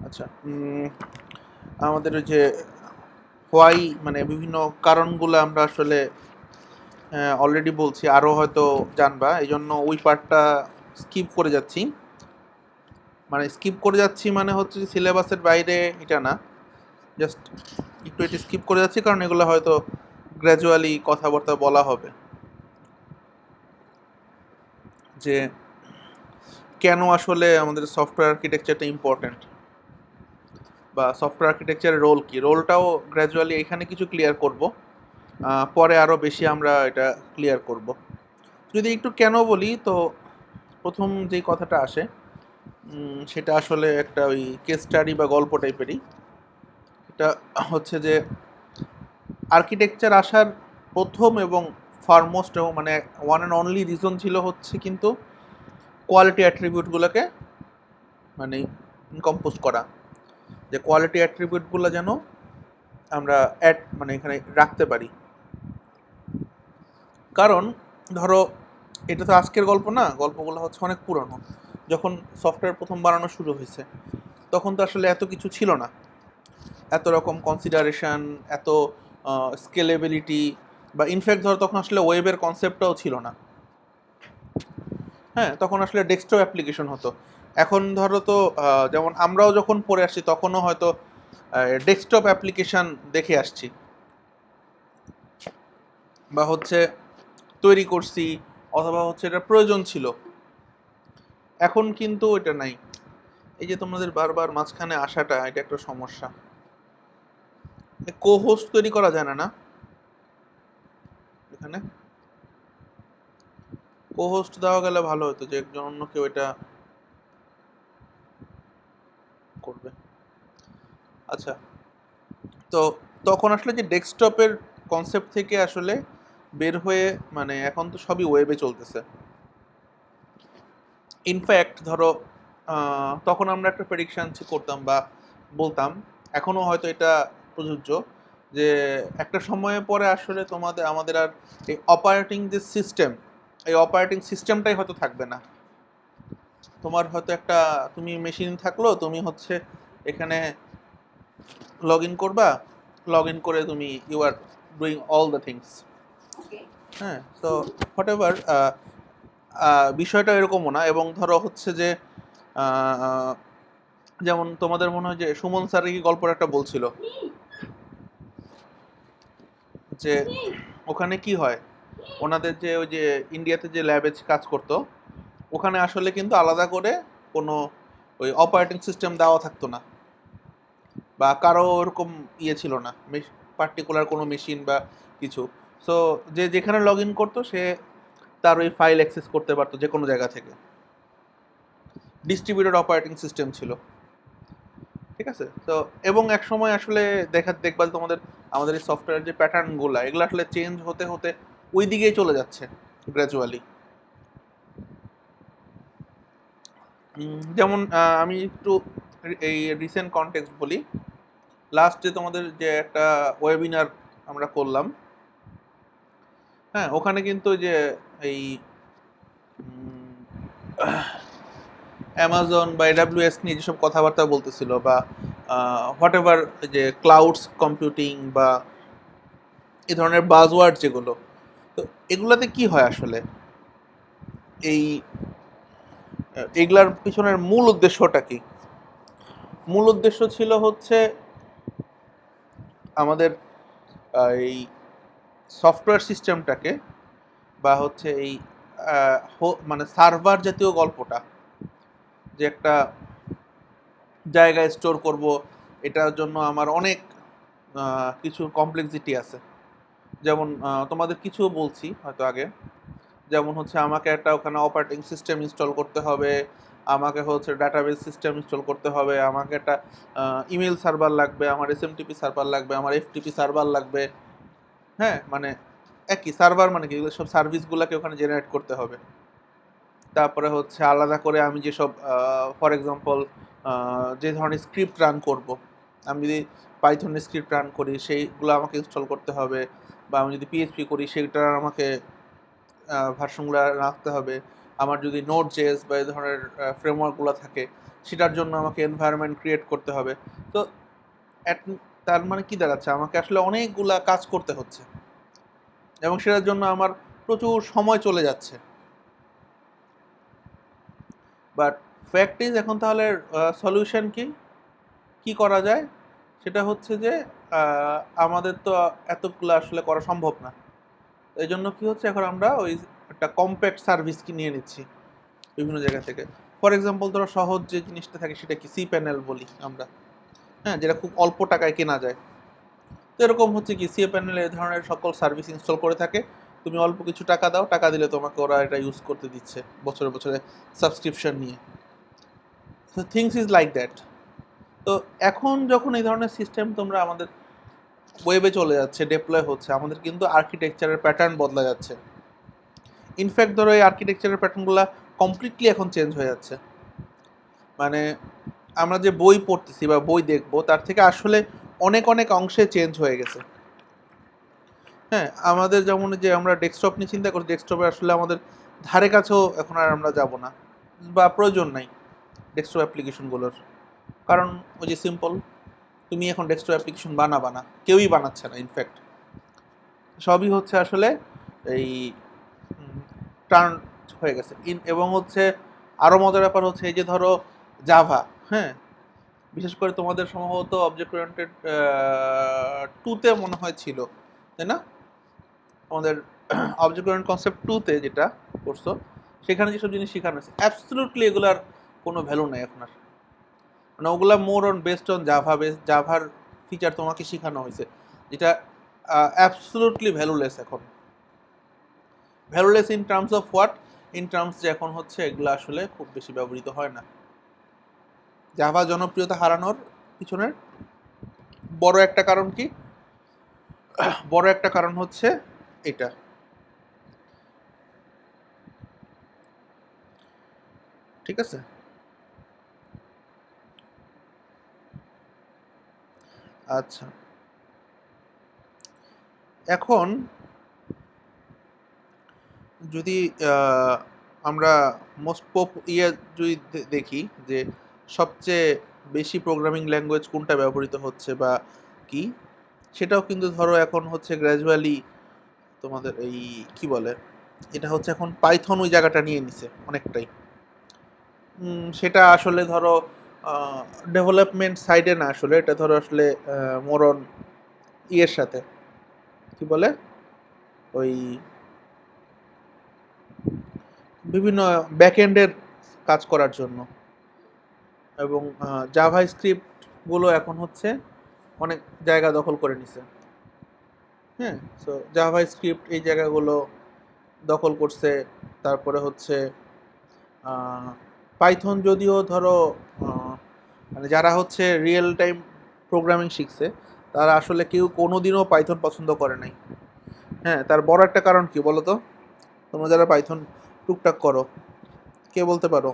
আচ্ছা। আমাদের ওই যে হোয়াই মানে বিভিন্ন কারণগুলো আমরা আসলে অলরেডি বলছি, আরও হয়তো জানবা, এই জন্য ওই পার্টটা স্কিপ করে যাচ্ছি। মানে স্কিপ করে যাচ্ছি মানে হচ্ছে যে সিলেবাসের বাইরে এটা না, জাস্ট একটু এটি স্কিপ করে যাচ্ছি কারণ এগুলো হয়তো গ্র্যাজুয়ালি কথাবার্তা বলা হবে যে কেন আসলে আমাদের সফটওয়্যার আর্কিটেকচারটা ইম্পর্ট্যান্ট, বা সফটওয়্যার আর্কিটেকচারের রোল কি, রোলটাও গ্র্যাজুয়ালি এখানে কিছু ক্লিয়ার করব, পরে আরও বেশি আমরা এটা ক্লিয়ার করব। যদি একটু কেন বলি তো প্রথম যেই কথাটা আসে সেটা আসলে একটা ওই কেস স্টাডি বা গল্প টাইপেরই। এটা হচ্ছে যে আর্কিটেকচার আসার প্রথম এবং ফরমোস্ট এবং মানে ওয়ান অ্যান্ড অনলি রিজন ছিল হচ্ছে কিন্তু কোয়ালিটি অ্যাট্রিবিউটগুলোকে মানে ইনকম্পোজ করা, যে কোয়ালিটি অ্যাট্রিবিউটগুলো যেন আমরা মানে এখানে রাখতে পারি। কারণ ধরো এটা তো আজকের গল্প না, গল্পগুলো হচ্ছে অনেক পুরনো। যখন সফটওয়্যার প্রথম বানানো শুরু হয়েছে তখন তো আসলে এত কিছু ছিল না, এত রকম কনসিডারেশন, এত স্কেলেবিলিটি, বা ইনফ্যাক্ট ধরো তখন আসলে ওয়েবের কনসেপ্টটাও ছিল না। হ্যাঁ, তখন আসলে ডেস্কটপ অ্যাপ্লিকেশন হতো। এখন ধরো তো যেমন আমরাও যখন পড়ে আসছি তখনও হয়তো ডেস্কটপ অ্যাপ্লিকেশন দেখে আসছি, বা হচ্ছে তৈরি করছি, অথবা হচ্ছে এটা প্রয়োজন ছিল। এখন কিন্তু এটা নাই। এই যে তোমাদের বারবার মাঝখানে আসাটা, এটা একটা সমস্যা। কো হোস্ট তৈরি করা যায় না না এখানে? কো হোস্ট দেওয়া গেলে ভালো হতো, যে একজন অন্য কেউ এটা করবে। আচ্ছা, তো তখন আসলে যে ডেস্কটপের কনসেপ্ট থেকে আসলে বের হয়ে মানে এখন তো সবই ওয়েবে চলতেছে। ইনফ্যাক্ট ধরো তখন আমরা একটা প্রেডিকশন করতাম বা বলতাম, এখনও হয়তো এটা প্রযোজ্য, যে একটা সময়ের পরে আসলে আমাদের আর এই অপারেটিং যে সিস্টেম, এই অপারেটিং সিস্টেমটাই হয়তো থাকবে না। তোমার হয়তো একটা তুমি মেশিন থাকলো, তুমি হচ্ছে এখানে লগ ইন করবা, লগ ইন করে তুমি you are doing all the things. হ্যাঁ, তো হোয়াট এভার, বিষয়টা এরকমও না। এবং ধরো হচ্ছে যে আহ, যেমন তোমাদের মনে হয় যে সুমন স্যার কি গল্পের একটা বলছিল যে ওখানে কি হয়, ওনাদের যে ওই যে ইন্ডিয়াতে যে ল্যাবে কাজ করতো, ওখানে আসলে কিন্তু আলাদা করে কোনো ওই অপারেটিং সিস্টেম দেওয়া থাকতো না, বা কারো ওরকম ইয়ে ছিল না, পার্টিকুলার কোনো মেশিন বা কিছু। সো যে যেখানে লগ ইন করতো সে তার ওই ফাইল অ্যাক্সেস করতে পারতো যে কোনো জায়গা থেকে। ডিস্ট্রিবিউটেড অপারেটিং সিস্টেম ছিল, ঠিক আছে? তো এবং এক সময় আসলে দেখবা তোমাদের আমাদের এই সফটওয়্যার যে প্যাটার্নগুলো, এগুলো আসলে চেঞ্জ হতে হতে ওই দিকেই চলে যাচ্ছে গ্র্যাজুয়ালি। যেমন আমি একটু এই রিসেন্ট কনটেক্সট বলি। লাস্ট যে তোমাদের যে একটা ওয়েবিনার আমরা করলাম, হ্যাঁ, ওখানে কিন্তু ওই যে এই অ্যামাজন বা এডাব্লিউএস নিয়ে যেসব কথাবার্তা বলতেছিল, বা হোয়াট এভার, যে ক্লাউডস কম্পিউটিং বা এই ধরনের বাজওয়ার্ড যেগুলো, তো এগুলাতে কি হয় আসলে, এই এগুলার পিছনের মূল উদ্দেশ্যটা কি? মূল উদ্দেশ্য ছিল হচ্ছে আমাদের এই সফটওয়্যার সিস্টেমটাকে, বা হচ্ছে এই মানে সার্ভার জাতীয় গল্পটা, যে একটা জায়গায় স্টোর করব, এটার জন্য আমার অনেক কিছু কমপ্লেক্সিটি আছে। যেমন তোমাদের কিছু বলছি হয়তো আগে, যেমন হচ্ছে আমাকে একটা ওখানে অপারেটিং সিস্টেম ইনস্টল করতে হবে, আমাকে হচ্ছে ডাটাবেস সিস্টেম ইনস্টল করতে হবে, আমাকে একটা ইমেল সার্ভার লাগবে, আমার এসএমটিপি সার্ভার লাগবে, আমার এফটিপি সার্ভার লাগবে। হ্যাঁ, মানে একই সার্ভার মানে কি, এগুলো সব সার্ভিসগুলোকে ওখানে জেনারেট করতে হবে। তারপরে হচ্ছে আলাদা করে আমি যেসব ফর এক্সাম্পল যে ধরনের স্ক্রিপ্ট রান করব, আমি যদি পাইথনের স্ক্রিপ্ট রান করি সেইগুলো আমাকে ইনস্টল করতে হবে, বা আমি যদি পিএইচপি করি সেইটার আমাকে ভার্সনগুলো রাখতে হবে। আমার যদি নোড জেএস বা এই ধরনের ফ্রেমওয়ার্কগুলো থাকে, সেটার জন্য আমাকে এনভায়রনমেন্ট ক্রিয়েট করতে হবে। তো তার মানে কি দাঁড়াচ্ছে, আমাকে আসলে অনেকগুলা কাজ করতে হচ্ছে এবং সেটার জন্য আমার প্রচুর সময় চলে যাচ্ছে। বাট ফ্যাক্ট ইজ, এখন তাহলে সলিউশন কি কি করা যায়? সেটা হচ্ছে যে আমাদের তো এতগুলো আসলে করা সম্ভব না। এই জন্য কি হচ্ছে, এখন আমরা ওই একটা কম্প্যাক্ট সার্ভিস কি নিয়ে নিচ্ছি বিভিন্ন জায়গা থেকে। ফর এক্সাম্পল, ধরো সহজ যে জিনিসটা থাকে সেটা কি সি প্যানেল বলি আমরা, হ্যাঁ, যেটা খুব অল্প টাকায় কেনা যায়। তো এরকম হচ্ছে কি, সি প্যানেল এই ধরনের সকল সার্ভিস ইনস্টল করে থাকে। তুমি অল্প কিছু টাকা দাও, টাকা দিলে তোমাকে ওরা এটা ইউজ করতে দিচ্ছে বছরে বছরে সাবস্ক্রিপশন নিয়ে। So things is like that. তো এখন যখন এই ধরনের সিস্টেম তোমরা আমাদের ওয়েবে চলে যাচ্ছে, ডিপ্লয় হচ্ছে, আমাদের কিন্তু আর্কিটেকচারের প্যাটার্ন বদলা যাচ্ছে। ইনফ্যাক্ট ধরো এই আর্কিটেকচারের প্যাটার্নগুলো কমপ্লিটলি এখন চেঞ্জ হয়ে যাচ্ছে। মানে আমরা যে বই পড়তেছি বা বই দেখবো, তার থেকে আসলে অনেক অনেক অংশে চেঞ্জ হয়ে গেছে। হ্যাঁ, আমাদের যেমন যে আমরা ডেস্কটপ নিয়ে চিন্তা করি, ডেস্কটপে আসলে আমাদের ধারে কাছেও এখন আর আমরা যাব না বা প্রয়োজন নাই ডেস্কটপ অ্যাপ্লিকেশনগুলোর। কারণ ওই যে সিম্পল, তুমি এখন ডেস্কটপ অ্যাপ্লিকেশন বানাবা না, কেউই বানাচ্ছে না ইনফ্যাক্ট। সবই হচ্ছে আসলে এই টার্ন হয়ে গেছে এবং হচ্ছে আরও মজার ব্যাপার হচ্ছে এই যে ধরো জাভা, হ্যাঁ, বিশেষ করে তোমাদের সম্ভবত অবজেক্ট ওরিয়েন্টেড 2-তে মনে হয় ছিল, তাই না? আমাদের অবজেক্ট ওরিয়েন্টেড কনসেপ্ট 2-তে যেটা করছো, সেখানে যেসব জিনিস শেখানো হয়েছে অ্যাবসলিউটলি এগুলার কোনো ভ্যালু নাই এখন আর। মানে ওগুলা more on based on Java, জাভার ফিচার তোমাকে শেখানো হয়েছে, যেটা অ্যাবসলিউটলি ভ্যালুলেস এখন। Valueless in terms of what? In terms যে এখন হচ্ছে এগুলো আসলে খুব বেশি ব্যবহৃত হয় না। জাভা জনপ্রিয়তা হারানোর পিছনের বড় একটা কারণ কি? বড় একটা কারণ হচ্ছে এটা। ঠিক আছে। আচ্ছা, এখন যদি আমরা মোস্ট পপ যদি দেখি যে সবচেয়ে বেশি প্রোগ্রামিং ল্যাঙ্গুয়েজ কোনটা ব্যবহৃত হচ্ছে বা কি, সেটাও কিন্তু ধরো এখন হচ্ছে গ্র্যাজুয়ালি তোমাদের এই কি বলে, এটা হচ্ছে এখন পাইথন ওই জায়গাটা নিয়ে নিছে অনেকটাই। সেটা আসলে ধরো ডেভেলপমেন্ট সাইডে না, আসলে এটা ধরো আসলে মোরন ইয়ের সাথে কি বলে, ওই বিভিন্ন ব্যাকএন্ডের কাজ করার জন্য। এবং জাভা স্ক্রিপ্টগুলো এখন হচ্ছে অনেক জায়গা দখল করে নিছে। হ্যাঁ, সো জাভা স্ক্রিপ্ট এই জায়গাগুলো দখল করছে। তারপরে হচ্ছে পাইথন, যদিও ধরো মানে যারা হচ্ছে রিয়েল টাইম প্রোগ্রামিং শিখছে, তারা আসলে কেউ কোনোদিনও পাইথন পছন্দ করে নাই। হ্যাঁ, তার বড় একটা কারণ কি বলো তো? তোমরা যারা পাইথন টুকটাক করো, কে বলতে পারো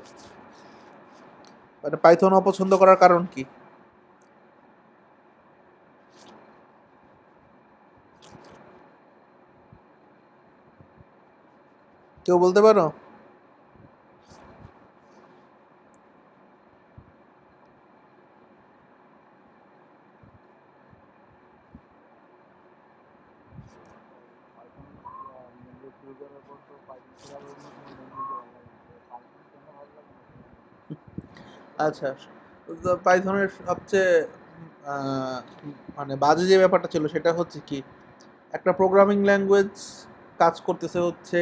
মানে পাইথন অপছন্দ করার কারণ কি? কেউ বলতে পারো? আচ্ছা, তো পাইথনের সবচেয়ে আহ, মানে বাজে যে ব্যাপারটা ছিল সেটা হচ্ছে কি, একটা প্রোগ্রামিং ল্যাঙ্গুয়েজ কাজ করতেছে হচ্ছে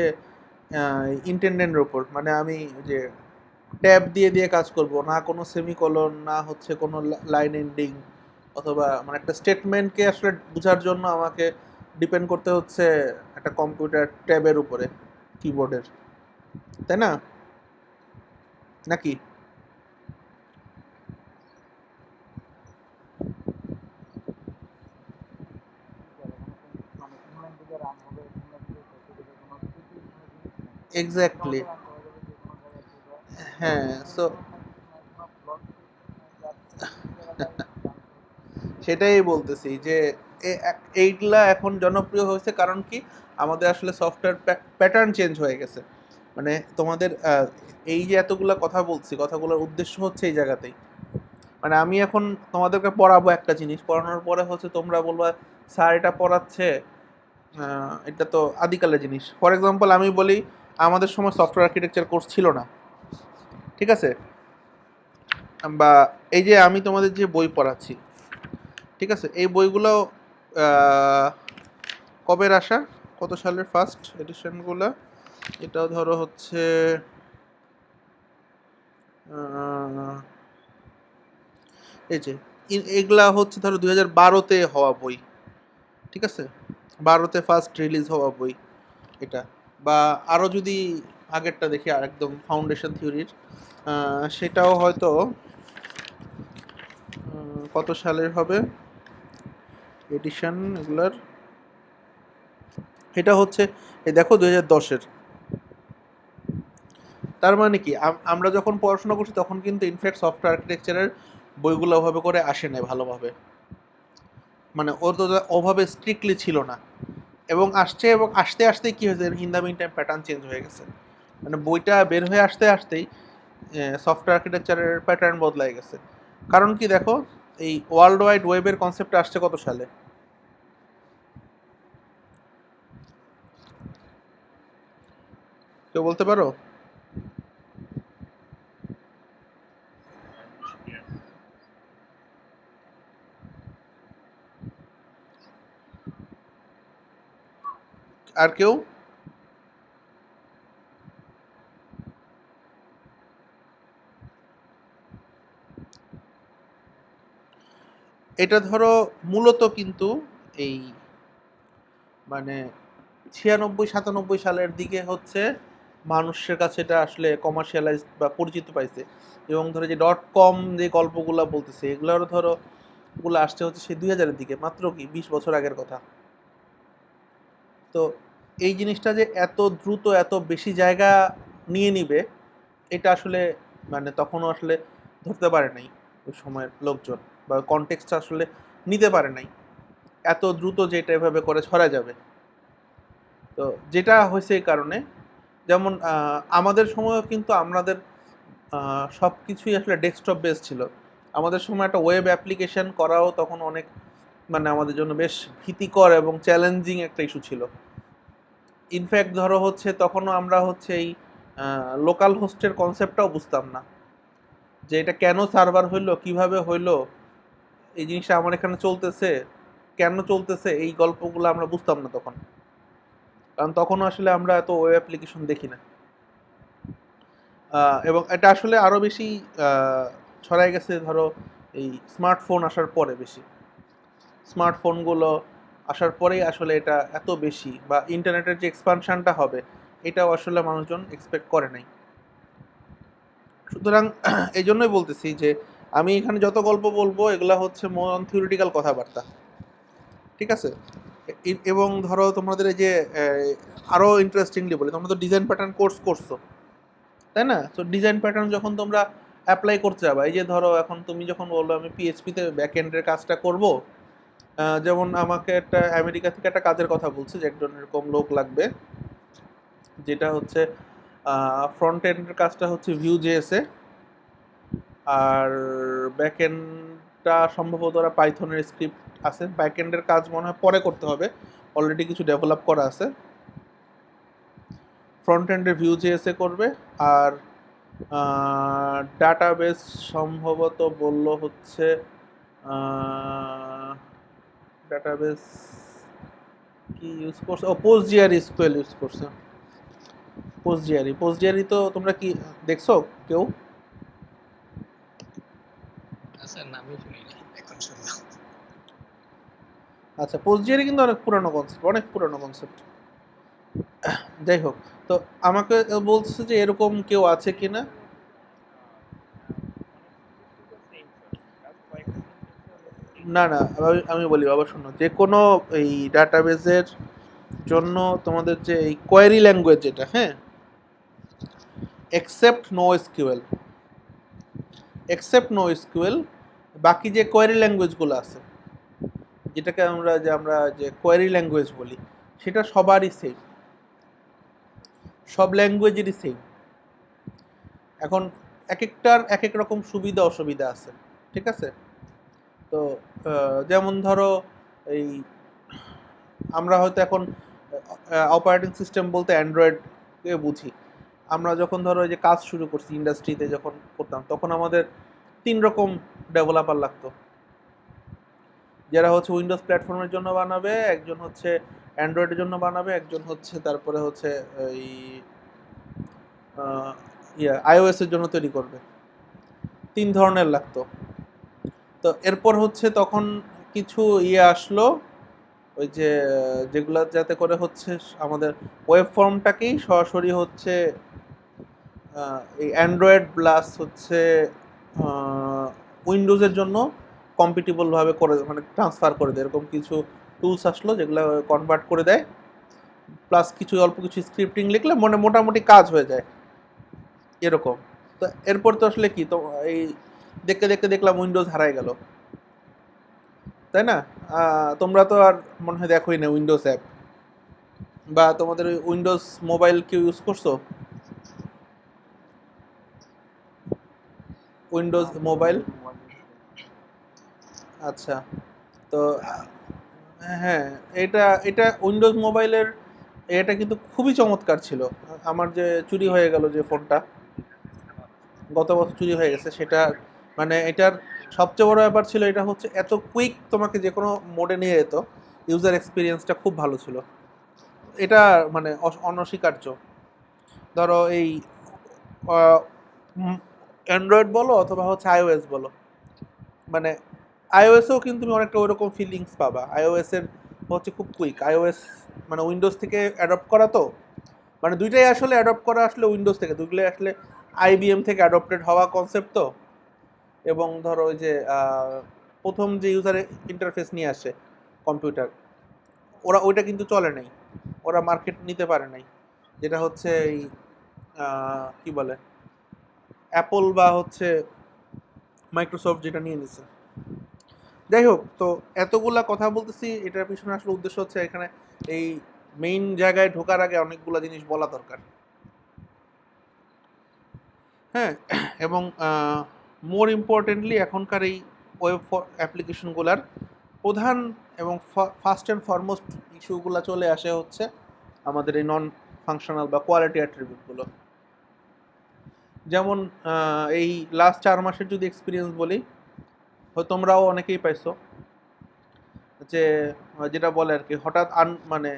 ইন্টেন্ডেন্টের উপর। মানে আমি যে ট্যাব দিয়ে দিয়ে কাজ করব না, কোনো সেমিকোলন না, হচ্ছে কোনো লাইন এন্ডিং, অথবা মানে একটা স্টেটমেন্টকে আসলে বোঝার জন্য আমাকে ডিপেন্ড করতে হচ্ছে একটা কম্পিউটার ট্যাবের উপরে, কিবোর্ডের, তাই না? নাকি? এক্স্যাক্টলি। হ্যাঁ, সো সেটাই বলতেছি যে এইগুলা এখন জনপ্রিয় হয়েছে কারণ কি, আমাদের আসলে সফটওয়্যার প্যাটার্ন চেঞ্জ হয়ে গেছে। মানে তোমাদের এই যে এতগুলা কথা বলছি, কথাগুলোর উদ্দেশ্য হচ্ছে এই জায়গাতেই। মানে আমি এখন তোমাদেরকে পড়াবো একটা জিনিস, পড়ানোর পরে হচ্ছে তোমরা বলবা স্যার এটা পড়াচ্ছে, এটা তো আদিকালের জিনিস। ফর এক্সাম্পল আমি বলি, আমাদের সময় সফটওয়্যার আর্কিটেকচার কোর্স ছিল না, ঠিক আছে? বা এই যে আমি তোমাদের যে বই পড়াচ্ছি, ঠিক আছে, এই বইগুলো আহ, কবের আসা, কত সালের ফার্স্ট এডিশনগুলো? এটাও ধরো হচ্ছে আহ, এই যে এগুলা হচ্ছে ধরো 2012-তে হওয়া বই, ঠিক আছে? 12-তে ফার্স্ট রিলিজ হওয়া বই এটা। বা আরও যদি আগেরটা দেখি, আর একদম ফাউন্ডেশন থিওরির, সেটাও হয়তো কত সালের হবে এডিশন এগুলার? এটা হচ্ছে এই দেখো 2010-এর। তার মানে কি, আমরা যখন পড়াশোনা করছি তখন কিন্তু ইনফ্যাক্ট সফটওয়্যার আর্কিটেকচারের বইগুলো ওভাবে করে আসে নাই ভালোভাবে, মানে ওর তো ওভাবে স্ট্রিক্টলি ছিল না। এবং আসছে, এবং আসতে আসতে কি হয়েছে, in the meantime pattern change হয়ে গেছে। মানে বইটা বের হয়ে আসতে আসতেই সফটওয়্যার আর্কিটেকচারের প্যাটার্ন বদলাই গেছে। কারণ কি দেখো, এই ওয়ার্ল্ড ওয়াইড ওয়েবের কনসেপ্ট আসছে কত সালে? কেউ বলতে পারো? আর কেউ? এটা ধরো মূলত কিন্তু এই মানে 96-97 সালের দিকে হচ্ছে মানুষের কাছে এটা আসলে কমার্শিয়ালাইজ বা পরিচিত পাইছে। এবং ধরো যে ডট কম যে গল্পগুলো বলতেছে, এগুলোর ধরো গুলো আসছে হচ্ছে সেই 2000-এর দিকে, মাত্র কি 20 বছর আগের কথা। তো এই জিনিসটা যে এত দ্রুত এত বেশি জায়গা নিয়ে নিবে, এটা আসলে মানে তখনও আসলে ধরতে পারে নাই ওই সময়ের লোকজন, বা কনটেক্সট আসলে নিতে পারে নাই এত দ্রুত যে এটা এভাবে করে ছড়া যাবে। তো যেটা হয়েছে এই কারণে, যেমন আমাদের সময়ও কিন্তু আমাদের সব কিছুই আসলে ডেস্কটপ বেস ছিল। আমাদের সময় একটা ওয়েব অ্যাপ্লিকেশন করাও তখন অনেক, মানে আমাদের জন্য বেশ ভীতিকর এবং চ্যালেঞ্জিং একটা ইস্যু ছিল। ইনফ্যাক্ট ধরো হচ্ছে তখনও আমরা হচ্ছে এই লোকাল হোস্টের কনসেপ্টটাও বুঝতাম না, যে এটা কেন সার্ভার হইলো, কিভাবে হইলো, এই জিনিসটা আমার এখানে চলতেছে, কেন চলতেছে, এই গল্পগুলো আমরা বুঝতাম না তখন। কারণ তখনও আসলে আমরা এত ওয়েব অ্যাপ্লিকেশন দেখি না। এবং এটা আসলে আরও বেশি আহ, ছড়াই গেছে ধরো এই স্মার্টফোন আসার পরে বেশি। স্মার্টফোনগুলো আসার পরেই আসলে এটা এত বেশি, বা ইন্টারনেটের যে এক্সপানশনটা হবে, এটাও আসলে মানুষজন এক্সপেক্ট করে নাই। সুতরাং এই জন্যই বলতেছি যে আমি এখানে যত গল্প বলবো এগুলা হচ্ছে মন থিওরিটিক্যাল কথাবার্তা, ঠিক আছে? এবং ধরো তোমাদের এই যে আরো ইন্টারেস্টিংলি বলি, তোমরা তো ডিজাইন প্যাটার্ন কোর্স করছো, তাই না? তো ডিজাইন প্যাটার্ন যখন তোমরা অ্যাপ্লাই করতে যাবা, এই যে ধরো এখন তুমি যখন বললো আমি পিএইচপিতে ব্যাক এন্ডের কাজটা করব, যেমন আমাকে একটা আমেরিকা থেকে একটা কাজের কথা বলছে যে একজন এরকম লোক লাগবে, যেটা হচ্ছে ফ্রন্ট এন্ডের কাজটা হচ্ছে ভিউ জেএসে, আর ব্যাক এন্ডটা সম্ভবত ওরা পাইথনের স্ক্রিপ্ট আছে, ব্যাক এন্ডের কাজ মনে হয় পরে করতে হবে, অলরেডি কিছু ডেভেলপ করা আছে। ফ্রন্ট এন্ডের ভিউ জেএসে করবে। আর ডাটাবেস সম্ভবত বলল হচ্ছে ডাটাবেস কি ইউজ করছে, ও পোস্ট জিআর এসকিউএল ইউজ করছে। পোস্ট জিআরই তো তোমরা কি দেখছো কেউ? স্যার নামই শুনিনি, এখন শুনলাম। আচ্ছা, পোস্ট জিআরই কিন্তু অনেক পুরানো কনসেপ্ট, অনেক পুরানো কনসেপ্ট। যাই হোক, তো আমাকে বলছে যে এরকম কেউ আছে কিনা। না না, আমি বলি বাবা, শোনো, যে কোনো এই ডাটাবেজের জন্য তোমাদের যে এই কোয়েরি ল্যাঙ্গুয়েজ যেটা, হ্যাঁ, এক্সেপ্ট নো এসকিউএল, বাকি যে কোয়েরি ল্যাঙ্গুয়েজগুলো আছে, যেটাকে আমরা যে কোয়েরি ল্যাঙ্গুয়েজ বলি, সেটা সবারই সেম। সব ল্যাঙ্গুয়েজেরই সেম। এখন এক একটার এক এক রকম সুবিধা অসুবিধা আছে, ঠিক আছে? তো যেমন ধরো এই আমরা হয়তো এখন অপারেটিং সিস্টেম বলতে অ্যান্ড্রয়েডকে বুঝি। আমরা যখন ধরো এই যে কাজ শুরু করছি ইন্ডাস্ট্রিতে যখন করতাম, তখন আমাদের 3 রকম ডেভেলপার লাগতো। যারা হচ্ছে উইন্ডোজ প্ল্যাটফর্মের জন্য বানাবে, একজন হচ্ছে অ্যান্ড্রয়েডের জন্য বানাবে, একজন হচ্ছে তারপরে হচ্ছে এই আইওএস এর জন্য তৈরি করবে। 3 ধরনের লাগতো। তো এরপর হচ্ছে তখন কিছু আসলো, ওই যে যেগুলা যাতে করে হচ্ছে আমাদের ওয়েব ফর্মটাকেই সরাসরি হচ্ছে এই অ্যান্ড্রয়েড প্লাস হচ্ছে উইন্ডোজের জন্য কম্পিটিবল ভাবে করে, মানে ট্রান্সফার করে দেয়, এরকম কিছু টুলস আসলো যেগুলো কনভার্ট করে দেয়, প্লাস কিছু অল্প কিছু স্ক্রিপ্টিং লিখলে মনে মোটামুটি কাজ হয়ে যায় এরকম। তো এরপর তো আসলে কি, তো এই দেখতে দেখতে দেখলাম উইন্ডোজ হারাই গেল, তাই না? তোমরা তো আর মনে হয় দেখোই না উইন্ডোজ অ্যাপ, বা তোমাদের ওই উইন্ডোজ মোবাইল কেউ ইউজ করছো? Windows mobile? আচ্ছা। তো হ্যাঁ, এটা এটা উইন্ডোজ মোবাইলের এটা কিন্তু খুবই চমৎকার ছিল। আমার যে চুরি হয়ে গেল যে ফোনটা গত বছর চুরি হয়ে গেছে, সেটা মানে এটার সবচেয়ে বড় ব্যাপার ছিল এটা হচ্ছে এত কুইক তোমাকে যে কোনো মোডে নিয়ে যেত। ইউজার এক্সপিরিয়েন্সটা খুব ভালো ছিল, এটা মানে অনস্বীকার্য। ধরো এই অ্যান্ড্রয়েড বলো অথবা হচ্ছে আইওএস বলো, মানে আইওএসেও কিন্তু তুমি অনেকটা ওইরকম ফিলিংস পাবা। আইওএস এর হচ্ছে খুব কুইক, আইওএস মানে উইন্ডোজ থেকে অ্যাডপ্ট করা, তো মানে দুইটাই আসলে অ্যাডপ্ট করা আসলে উইন্ডোজ থেকে, দুইগুলোই আসলে আইবিএম থেকে অ্যাডপ্টেড হওয়া কনসেপ্ট। তো এবং ধরো ওই যে প্রথম যে ইউজার ইন্টারফেস নিয়ে আসে কম্পিউটার, ওরা ওইটা কিন্তু চলে নাই, ওরা মার্কেট নিতে পারে নাই, যেটা হচ্ছে এই কি বলে অ্যাপল বা হচ্ছে মাইক্রোসফট যেটা নিয়ে নিছে। যাই হোক, তো এতগুলা কথা বলতেছি, এটার পিছনে আসলে উদ্দেশ্য হচ্ছে এখানে এই মেইন জায়গায় ঢোকার আগে অনেকগুলা জিনিস বলা দরকার। হ্যাঁ, এবং মোর ইম্পর্টেন্টলি এখনকার এই ওয়েব অ্যাপ্লিকেশনগুলার প্রধান এবং ফার্স্ট অ্যান্ড ফরমোস্ট ইস্যুগুলো চলে আসে হচ্ছে আমাদের এই নন ফাংশনাল বা কোয়ালিটি অ্যাট্রিবিউটগুলো। যেমন এই লাস্ট 4 মাসের যদি এক্সপিরিয়েন্স বলি, হয়তো তোমরাও অনেকেই পাইছো যে যেটা বলে আর কি, হঠাৎ মানে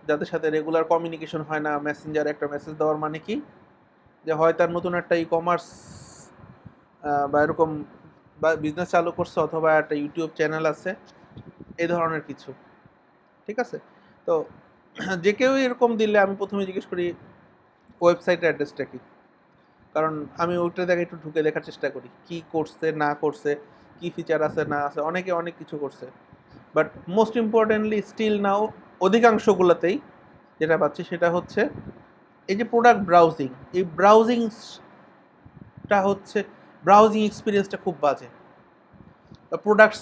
যাদের সাথে রেগুলার কমিউনিকেশন হয় না, মেসেঞ্জারে একটা মেসেজ দেওয়ার মানে কি, যে হয় তার নতুন একটা ই কমার্স বা এরকম বা বিজনেস চালু করছে, অথবা একটা ইউটিউব চ্যানেল আছে, এই ধরনের কিছু, ঠিক আছে? তো যে কেউ এরকম দিলে আমি প্রথমে জিজ্ঞেস করি ওয়েবসাইটের অ্যাড্রেসটা কি, কারণ আমি ওইটা দেখে একটু ঢুকে দেখার চেষ্টা করি কি করছে না করছে, কি ফিচার আছে না আছে, অনেকে অনেক কিছু করছে। But most importantly still now অধিকাংশগুলোতেই যেটা পাচ্ছি সেটা হচ্ছে এই যে প্রোডাক্ট ব্রাউজিং, এই ব্রাউজিংটা হচ্ছে ব্রাউজিং এক্সপিরিয়েন্সটা খুব বাজে। প্রোডাক্ট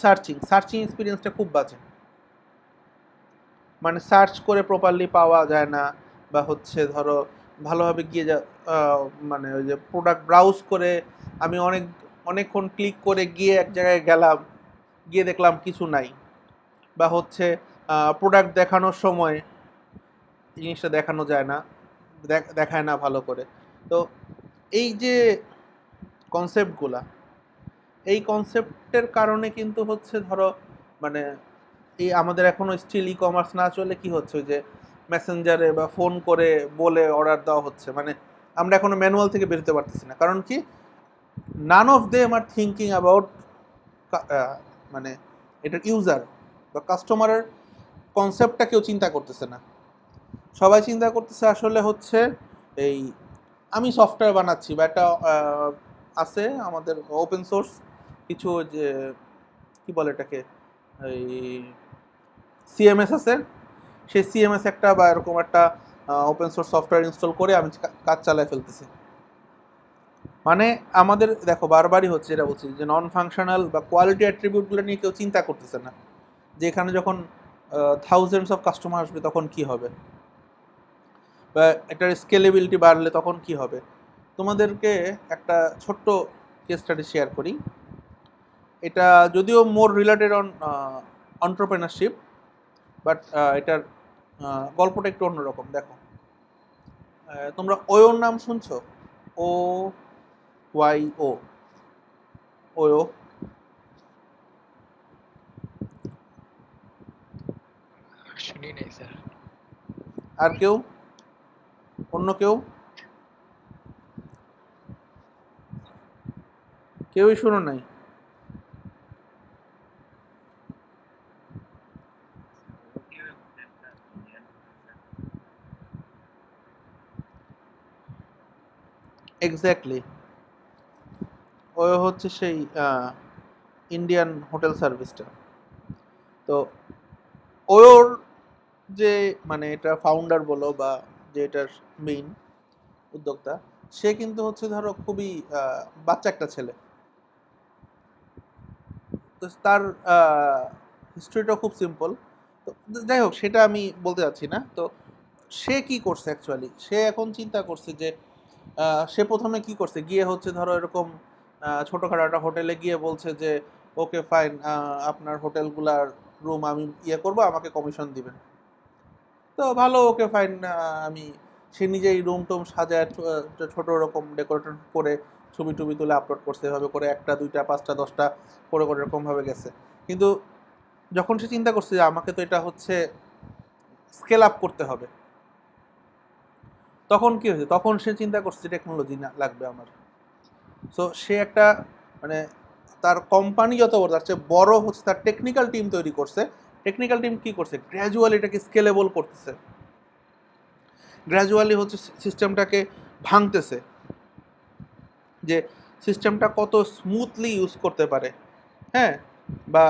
সার্চিং এক্সপিরিয়েন্সটা খুব বাজে, মানে সার্চ করে প্রপারলি পাওয়া যায় না, বা হচ্ছে ধরো ভালোভাবে গিয়ে মানে ওই যে প্রোডাক্ট ব্রাউজ করে আমি অনেকক্ষণ ক্লিক করে গিয়ে এক জায়গায় গেলাম, গিয়ে দেখলাম কিছু নাই, বা হচ্ছে প্রোডাক্ট দেখানোর সময় জিনিসটা দেখানো যায় না, দেখায় না ভালো করে। তো এই যে কনসেপ্টগুলা, এই কনসেপ্টের কারণে কিন্তু হচ্ছে ধরো মানে এই আমাদের এখনো স্টিল ই কমার্স না চলে কি হচ্ছে, ওই যে মেসেঞ্জারে বা ফোন করে বলে অর্ডার দেওয়া হচ্ছে, মানে আমরা এখনো ম্যানুয়াল থেকে বেরোতে পারতেছি না। কারণ কি, none of them are thinking about মানে এটার ইউজার বা কাস্টমারের কনসেপ্টটা কেউ চিন্তা করতেছে না। সবাই চিন্তা করতেছে আসলে হচ্ছে এই আমি সফটওয়্যার বানাচ্ছি, বা একটা আছে আমাদের ওপেন সোর্স কিছু যে কি বলে এটাকে, এই সিএমএস আছে, সেই সিএমএস একটা বা এরকম একটা ওপেন সোর্স সফটওয়্যার ইনস্টল করে আমি কাজ চালায় ফেলতেছি। মানে আমাদের দেখো বারবারই হচ্ছে, এটা বলছি যে নন ফাংশনাল বা কোয়ালিটি অ্যাট্রিবিউটগুলো নিয়ে কেউ চিন্তা করতেছে না, যে এখানে যখন থাউজেন্ডস অফ কাস্টমার আসবে তখন কি হবে। বা এটার স্কেলেবিলিটি বাড়লে তখন কি হবে। তোমাদেরকে একটা ছোট্ট কেস স্টাডি শেয়ার করি। এটা যদিও মোর রিলেটেড অন এন্টারপ্রেনারশিপ, বাট এটার গল্পটা একটু অন্যরকম। দেখো, তোমরা ওয়োর নাম শুনছো? ও ওয়াই ও, ওয়ো। শুনি নাই স্যার। আর কেউ, অন্য কেউ, কেউই শুনো নাই? এক্স্যাক্টলি, ওয়ো হচ্ছে সেই ইন্ডিয়ান হোটেল সার্ভিসটা। তো ওয়োর যে মানে এটা ফাউন্ডার বলো বা যে এটার মেইন উদ্যোক্তা, সে কিন্তু হচ্ছে ধরো খুবই বাচ্চা একটা ছেলে। তো তার হিস্ট্রিটা খুব সিম্পল। তো যাই হোক, সেটা আমি বলতে যাচ্ছি না। তো সে কি করছে অ্যাকচুয়ালি, সে এখন চিন্তা করছে যে সে প্রথমে কি করছে, গিয়ে হচ্ছে ধরো এরকম ছোটোখাটো একটা হোটেলে গিয়ে বলছে যে ওকে ফাইন, আপনার হোটেলগুলার রুম আমি ইয়ে করবো, আমাকে কমিশন দিবেন। তো ভালো, ওকে ফাইন। আমি, সে নিজেই রুম টুম সাজায় ছোট রকম ডেকোরেটর করে ছবি টবি তুলে আপলোড করছে, এভাবে করে একটা দুইটা পাঁচটা দশটা করে করে এরকমভাবে গেছে। কিন্তু যখন সে চিন্তা করছে যে আমাকে তো এটা হচ্ছে স্কেল আপ করতে হবে, তখন কি হয়েছে, তখন সে চিন্তা করছে টেকনোলজি না লাগবে আমার। সো সে একটা মানে তার কোম্পানি যত বড়, তার চেয়ে বড় হচ্ছে তার টেকনিক্যাল টিম তৈরি করছে। টেকনিক্যাল টিম কি করছে, গ্র্যাজুয়ালি এটাকে স্কেলেবল করতেছে, গ্র্যাজুয়ালি হচ্ছে সিস্টেমটাকে ভাঙতেছে, যে সিস্টেমটা কত স্মুথলি ইউজ করতে পারে। হ্যাঁ, বা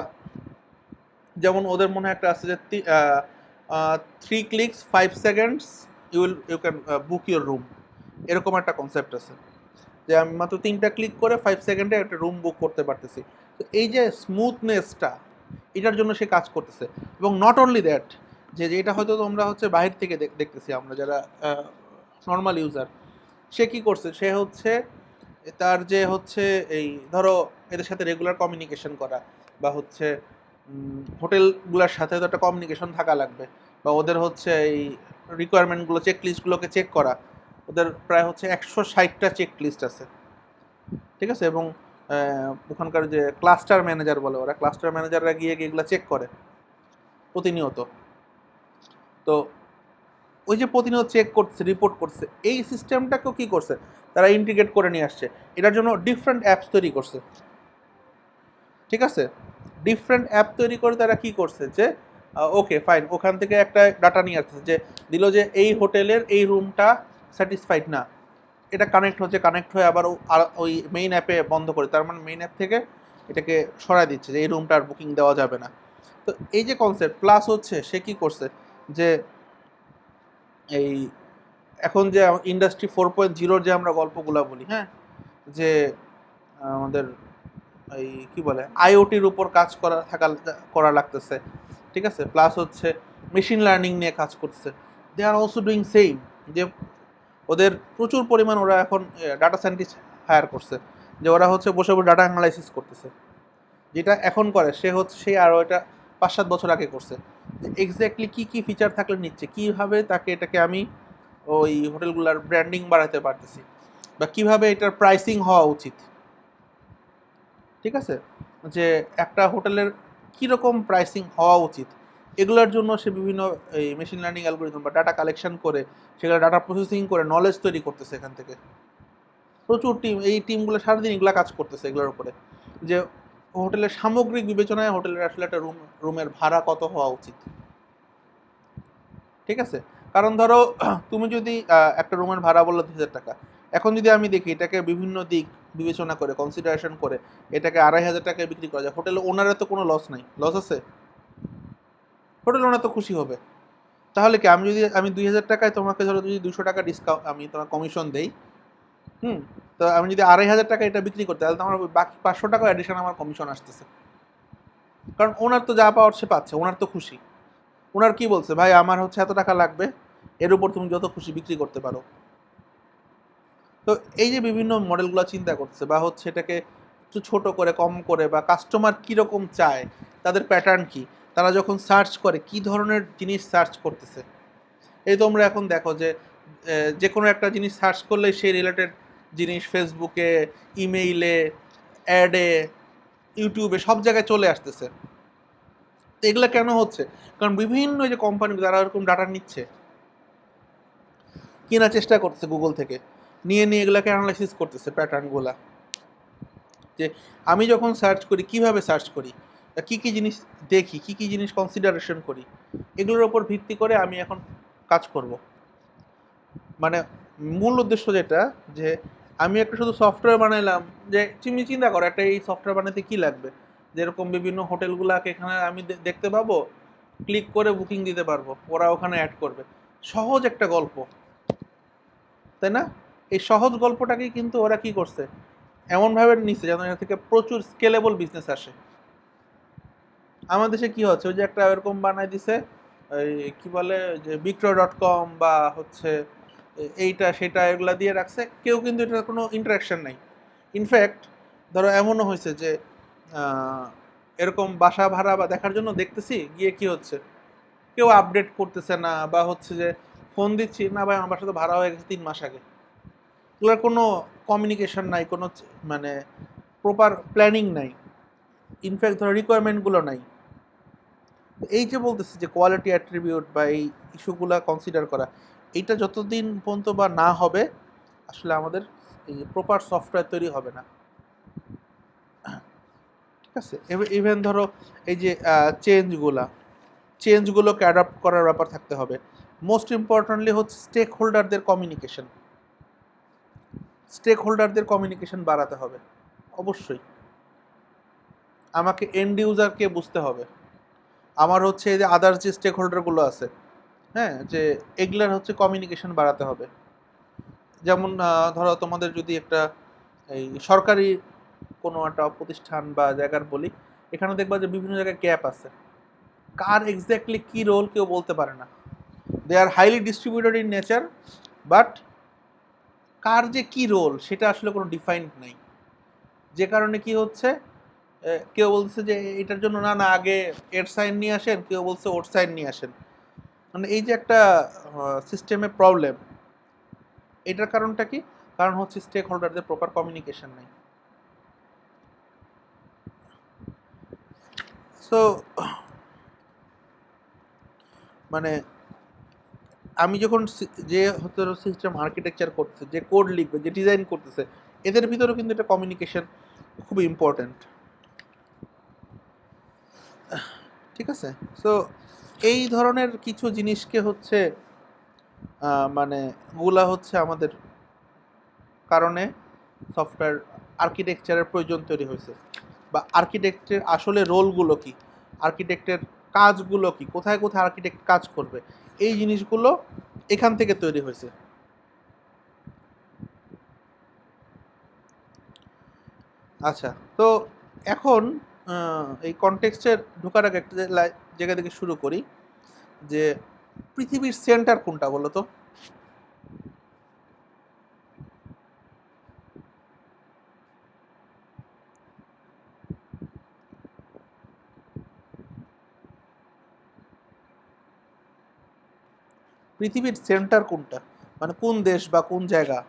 যেমন ওদের মনে হয় একটা আছে যে 3 clicks 5 seconds you can book your room, এরকম একটা কনসেপ্ট আছে যে আমি মাত্র 3টা ক্লিক করে 5 সেকেন্ডে একটা রুম বুক করতে পারতেছি। তো এই যে স্মুথনেসটা, এটার জন্য সে কাজ করতেছে। এবং নট অনলি দ্যাট, যে এটা হয়তো তোমরা হচ্ছে বাহির থেকে দেখতেছি আমরা যারা নর্মাল ইউজার, সে কি করছে, সে হচ্ছে তার যে হচ্ছে এই ধরো এদের সাথে রেগুলার কমিউনিকেশন করা, বা হচ্ছে হোটেলগুলোর সাথে তো একটা কমিউনিকেশন থাকা লাগবে, বা ওদের হচ্ছে এই রিকোয়ারমেন্টগুলো, চেক লিস্টগুলোকে চেক করা। ওদের প্রায় হচ্ছে 160টা চেক লিস্ট আছে, ঠিক আছে। এবং ওখানকার যে ক্লাস্টার ম্যানেজার বলে, ওরা ক্লাস্টার ম্যানেজাররা গিয়ে গিয়ে এগুলো চেক করে প্রতিনিয়ত। তো ওই যে প্রতিনিয়ত চেক করছে, রিপোর্ট করছে, এই সিস্টেমটাকেও কি করছে, তারা ইন্টিগ্রেট করে নিয়ে আসছে। এটার জন্য ডিফারেন্ট অ্যাপস তৈরি করছে, ঠিক আছে। ডিফারেন্ট অ্যাপ তৈরি করে তারা কি করছে যে ওকে ফাইন, ওখান থেকে একটা ডাটা নিয়ে আসছে যে দিল যে এই হোটেলের এই রুমটা স্যাটিসফাইড না, এটা কানেক্ট হচ্ছে, কানেক্ট হয়ে আবার ওই মেইন অ্যাপে বন্ধ করে, তার মানে মেইন অ্যাপ থেকে এটাকে সরাই দিচ্ছে যে এই রুমটা আর বুকিং দেওয়া যাবে না। তো এই যে কনসেপ্ট, প্লাস হচ্ছে সে কি করছে যে এই এখন যে ইন্ডাস্ট্রি 4.0 যে আমরা গল্পগুলা বলি, হ্যাঁ, যে আমাদের এই কি বলে আইওটির উপর কাজ করা লাগতেছে, ঠিক আছে। প্লাস হচ্ছে মেশিন লার্নিং নিয়ে কাজ করছে। দে আর অলসো ডুইং সেম, যে ওদের প্রচুর পরিমাণ ওরা এখন ডাটা সায়েন্টিস্ট হায়ার করছে, যে ওরা হচ্ছে বসে বসে ডাটা অ্যানালাইসিস করতেছে। যেটা এখন করে সে হচ্ছে সে আরও এটা 5-7 বছর আগে করছে, যে এক্স্যাক্টলি কী কী ফিচার থাকলে নিচ্ছে, কীভাবে তাকে এটাকে আমি ওই হোটেলগুলোর ব্র্যান্ডিং বাড়াতে পারতেছি, বা কীভাবে এটার প্রাইসিং হওয়া উচিত, ঠিক আছে। যে একটা হোটেলের কীরকম প্রাইসিং হওয়া উচিত, এগুলোর জন্য সে বিভিন্ন এই মেশিন লার্নিং অ্যালগোরিদম বা ডাটা কালেকশন করে, সেগুলো ডাটা প্রসেসিং করে নলেজ তৈরি করতেছে এখান থেকে। প্রচুর টিম, এই টিমগুলো সারাদিন এগুলো কাজ করতেছে এগুলোর উপরে, যে হোটেলের সামগ্রিক বিবেচনায় হোটেলের আসলে একটা রুমের ভাড়া কত হওয়া উচিত, ঠিক আছে। কারণ ধরো তুমি যদি একটা রুমের ভাড়া বললো 2,000 টাকা, এখন যদি আমি দেখি এটাকে বিভিন্ন দিক বিবেচনা করে, কনসিডারেশন করে এটাকে 2,500 টাকায় বিক্রি করা যায়, হোটেল ওনারের তো কোনো লস নাই, লস আছে? হোটেল ওনার তো খুশি হবে। তাহলে কি আমি 2,000 টাকায় তোমাকে ধরো যদি 200 টাকা ডিসকাউন্ট আমি তোমার কমিশন দেই, হুম, তো আমি যদি 2,500 টাকা এটা বিক্রি করতে, তাহলে তো আমার বাকি 500 টাকা অ্যাডিশন আমার কমিশন আসতেছে। কারণ ওনার তো যা পাওয়ার সে পাচ্ছে, ওনার তো খুশি। ওনার কি বলছে, ভাই আমার হচ্ছে এত টাকা লাগবে, এর উপর তুমি যত খুশি বিক্রি করতে পারো। তো এই যে বিভিন্ন মডেলগুলো চিন্তা করছে বা হচ্ছে এটাকে একটু ছোট করে কম করে বা কাস্টমার কীরকম চায়, তাদের প্যাটার্ন কি, তারা যখন সার্চ করে কি ধরনের জিনিস সার্চ করতেছে। এই তোমরা এখন দেখো যে যে কোনো একটা জিনিস সার্চ করলে সেই রিলেটেড জিনিস ফেসবুকে, ইমেইলে, অ্যাডে, ইউটিউবে সব জায়গায় চলে আসতেছে। তো এগুলো কেন হচ্ছে? কারণ বিভিন্ন যে কোম্পানি যারা এরকম ডাটা নিচ্ছে, কেনার চেষ্টা করতেছে গুগল থেকে, নিয়ে নিয়ে এগুলোকে অ্যানালাইসিস করতেছে প্যাটার্নগুলা, যে আমি যখন সার্চ করি কিভাবে সার্চ করি, কী কী জিনিস দেখি, কী কী জিনিস কনসিডারেশন করি, এগুলোর ওপর ভিত্তি করে আমি এখন কাজ করব। মানে মূল উদ্দেশ্য যেটা, যে আমি একটা শুধু সফটওয়্যার বানাইলাম, যে তুমি চিন্তা করো একটা এই সফটওয়্যার বানাতে কি লাগবে, যেরকম বিভিন্ন হোটেলগুলোকে এখানে আমি দেখতে পাবো, ক্লিক করে বুকিং দিতে পারবো, ওরা ওখানে অ্যাড করবে। সহজ একটা গল্প, তাই না? এই সহজ গল্পটাকেই কিন্তু ওরা কি করছে, এমনভাবে নিচ্ছে যেন এখান থেকে প্রচুর স্কেলেবল বিজনেস আসে। আমাদের দেশে কি হচ্ছে, ওই যে একটা এরকম বানাই দিছে, এই কি বলে যে বিক্রয়.com বা হচ্ছে এইটা সেটা এগুলা দিয়ে রাখছে, কেউ কিন্তু এটার কোনো ইন্টারাকশন নাই। ইনফ্যাক্ট ধরো এমনও হয়েছে যে এরকম বাসা ভাড়া বা দেখার জন্য দেখতেছি, গিয়ে কি হচ্ছে, কেউ আপডেট করতেছে না, বা হচ্ছে যে ফোন দিচ্ছি, না ভাই আমার বাসা তো ভাড়া হয়ে গেছে 3 মাস আগে। এগুলোর কোনো কমিউনিকেশন নাই, কোনো মানে প্রপার প্ল্যানিং নাই, ইনফ্যাক্ট ধরো রিকোয়ারমেন্টগুলো নাই। এই যে বলতেছি যে কোয়ালিটি অ্যাট্রিবিউট বা এই ইস্যুগুলো কনসিডার করা, এইটা যতদিন পর্যন্ত বা না হবে, আসলে আমাদের এই প্রপার সফটওয়্যার তৈরি হবে না। ঠিক আছে, ইভেন ধরো এই যে চেঞ্জগুলোকে অ্যাডাপ্ট করার ব্যাপার থাকতে হবে। মোস্ট ইম্পর্টেন্টলি হচ্ছে স্টেক হোল্ডারদের কমিউনিকেশন বাড়াতে হবে। অবশ্যই আমাকে এন্ড ইউজারকে বুঝতে হবে, আমার হচ্ছে এই যে আদার্স যে স্টেক হোল্ডারগুলো আছে, হ্যাঁ, যে এগুলার হচ্ছে কমিউনিকেশন বাড়াতে হবে। যেমন ধরো তোমাদের যদি একটা এই সরকারি কোনো একটা প্রতিষ্ঠান বা জায়গার বলি, এখানে দেখবা যে বিভিন্ন জায়গায় গ্যাপ আছে, কার এক্স্যাক্টলি কী রোল কেউ বলতে পারে না। They are highly distributed in nature, but কার যে কী রোল সেটা আসলে কোনো ডিফাইন্ড নাই। যে কারণে কি হচ্ছে, কেউ বলছে যে এটার জন্য না না আগে এর সাইন নিয়ে আসেন, কেউ বলছে ওর সাইন নিয়ে আসেন। মানে এই যে একটা সিস্টেমে প্রবলেম, এটার কারণটা কি? কারণ হচ্ছে স্টেক হোল্ডারদের প্রপার কমিউনিকেশন নাই। সো মানে আমি যখন যে হচ্ছে সিস্টেম আর্কিটেকচার করতেছে, যে কোড লিখবে, যে ডিজাইন করতেছে, এদের ভিতরেও কিন্তু একটা কমিউনিকেশন খুব ইম্পর্ট্যান্ট। ঠিক আছে, সো এই ধরনের কিছু জিনিসকে হচ্ছে মানে গুলা হচ্ছে আমাদের কারণে সফটওয়্যার আর্কিটেকচারের প্রয়োজন তৈরি হয়েছে, বা আর্কিটেক্টের আসলে রোলগুলো কি, আর্কিটেক্টের কাজগুলো কি, কোথায় কোথায় আর্কিটেক্ট কাজ করবে, এই জিনিসগুলো এখান থেকে তৈরি হয়েছে। আচ্ছা, তো এখন এই কনটেক্সটের ঢোকার আগে একটা জায়গা থেকে শুরু করি, যে পৃথিবীর সেন্টার কোনটা বলো তো? পৃথিবীর সেন্টার কোনটা, মানে কোন দেশ বা কোন জায়গা?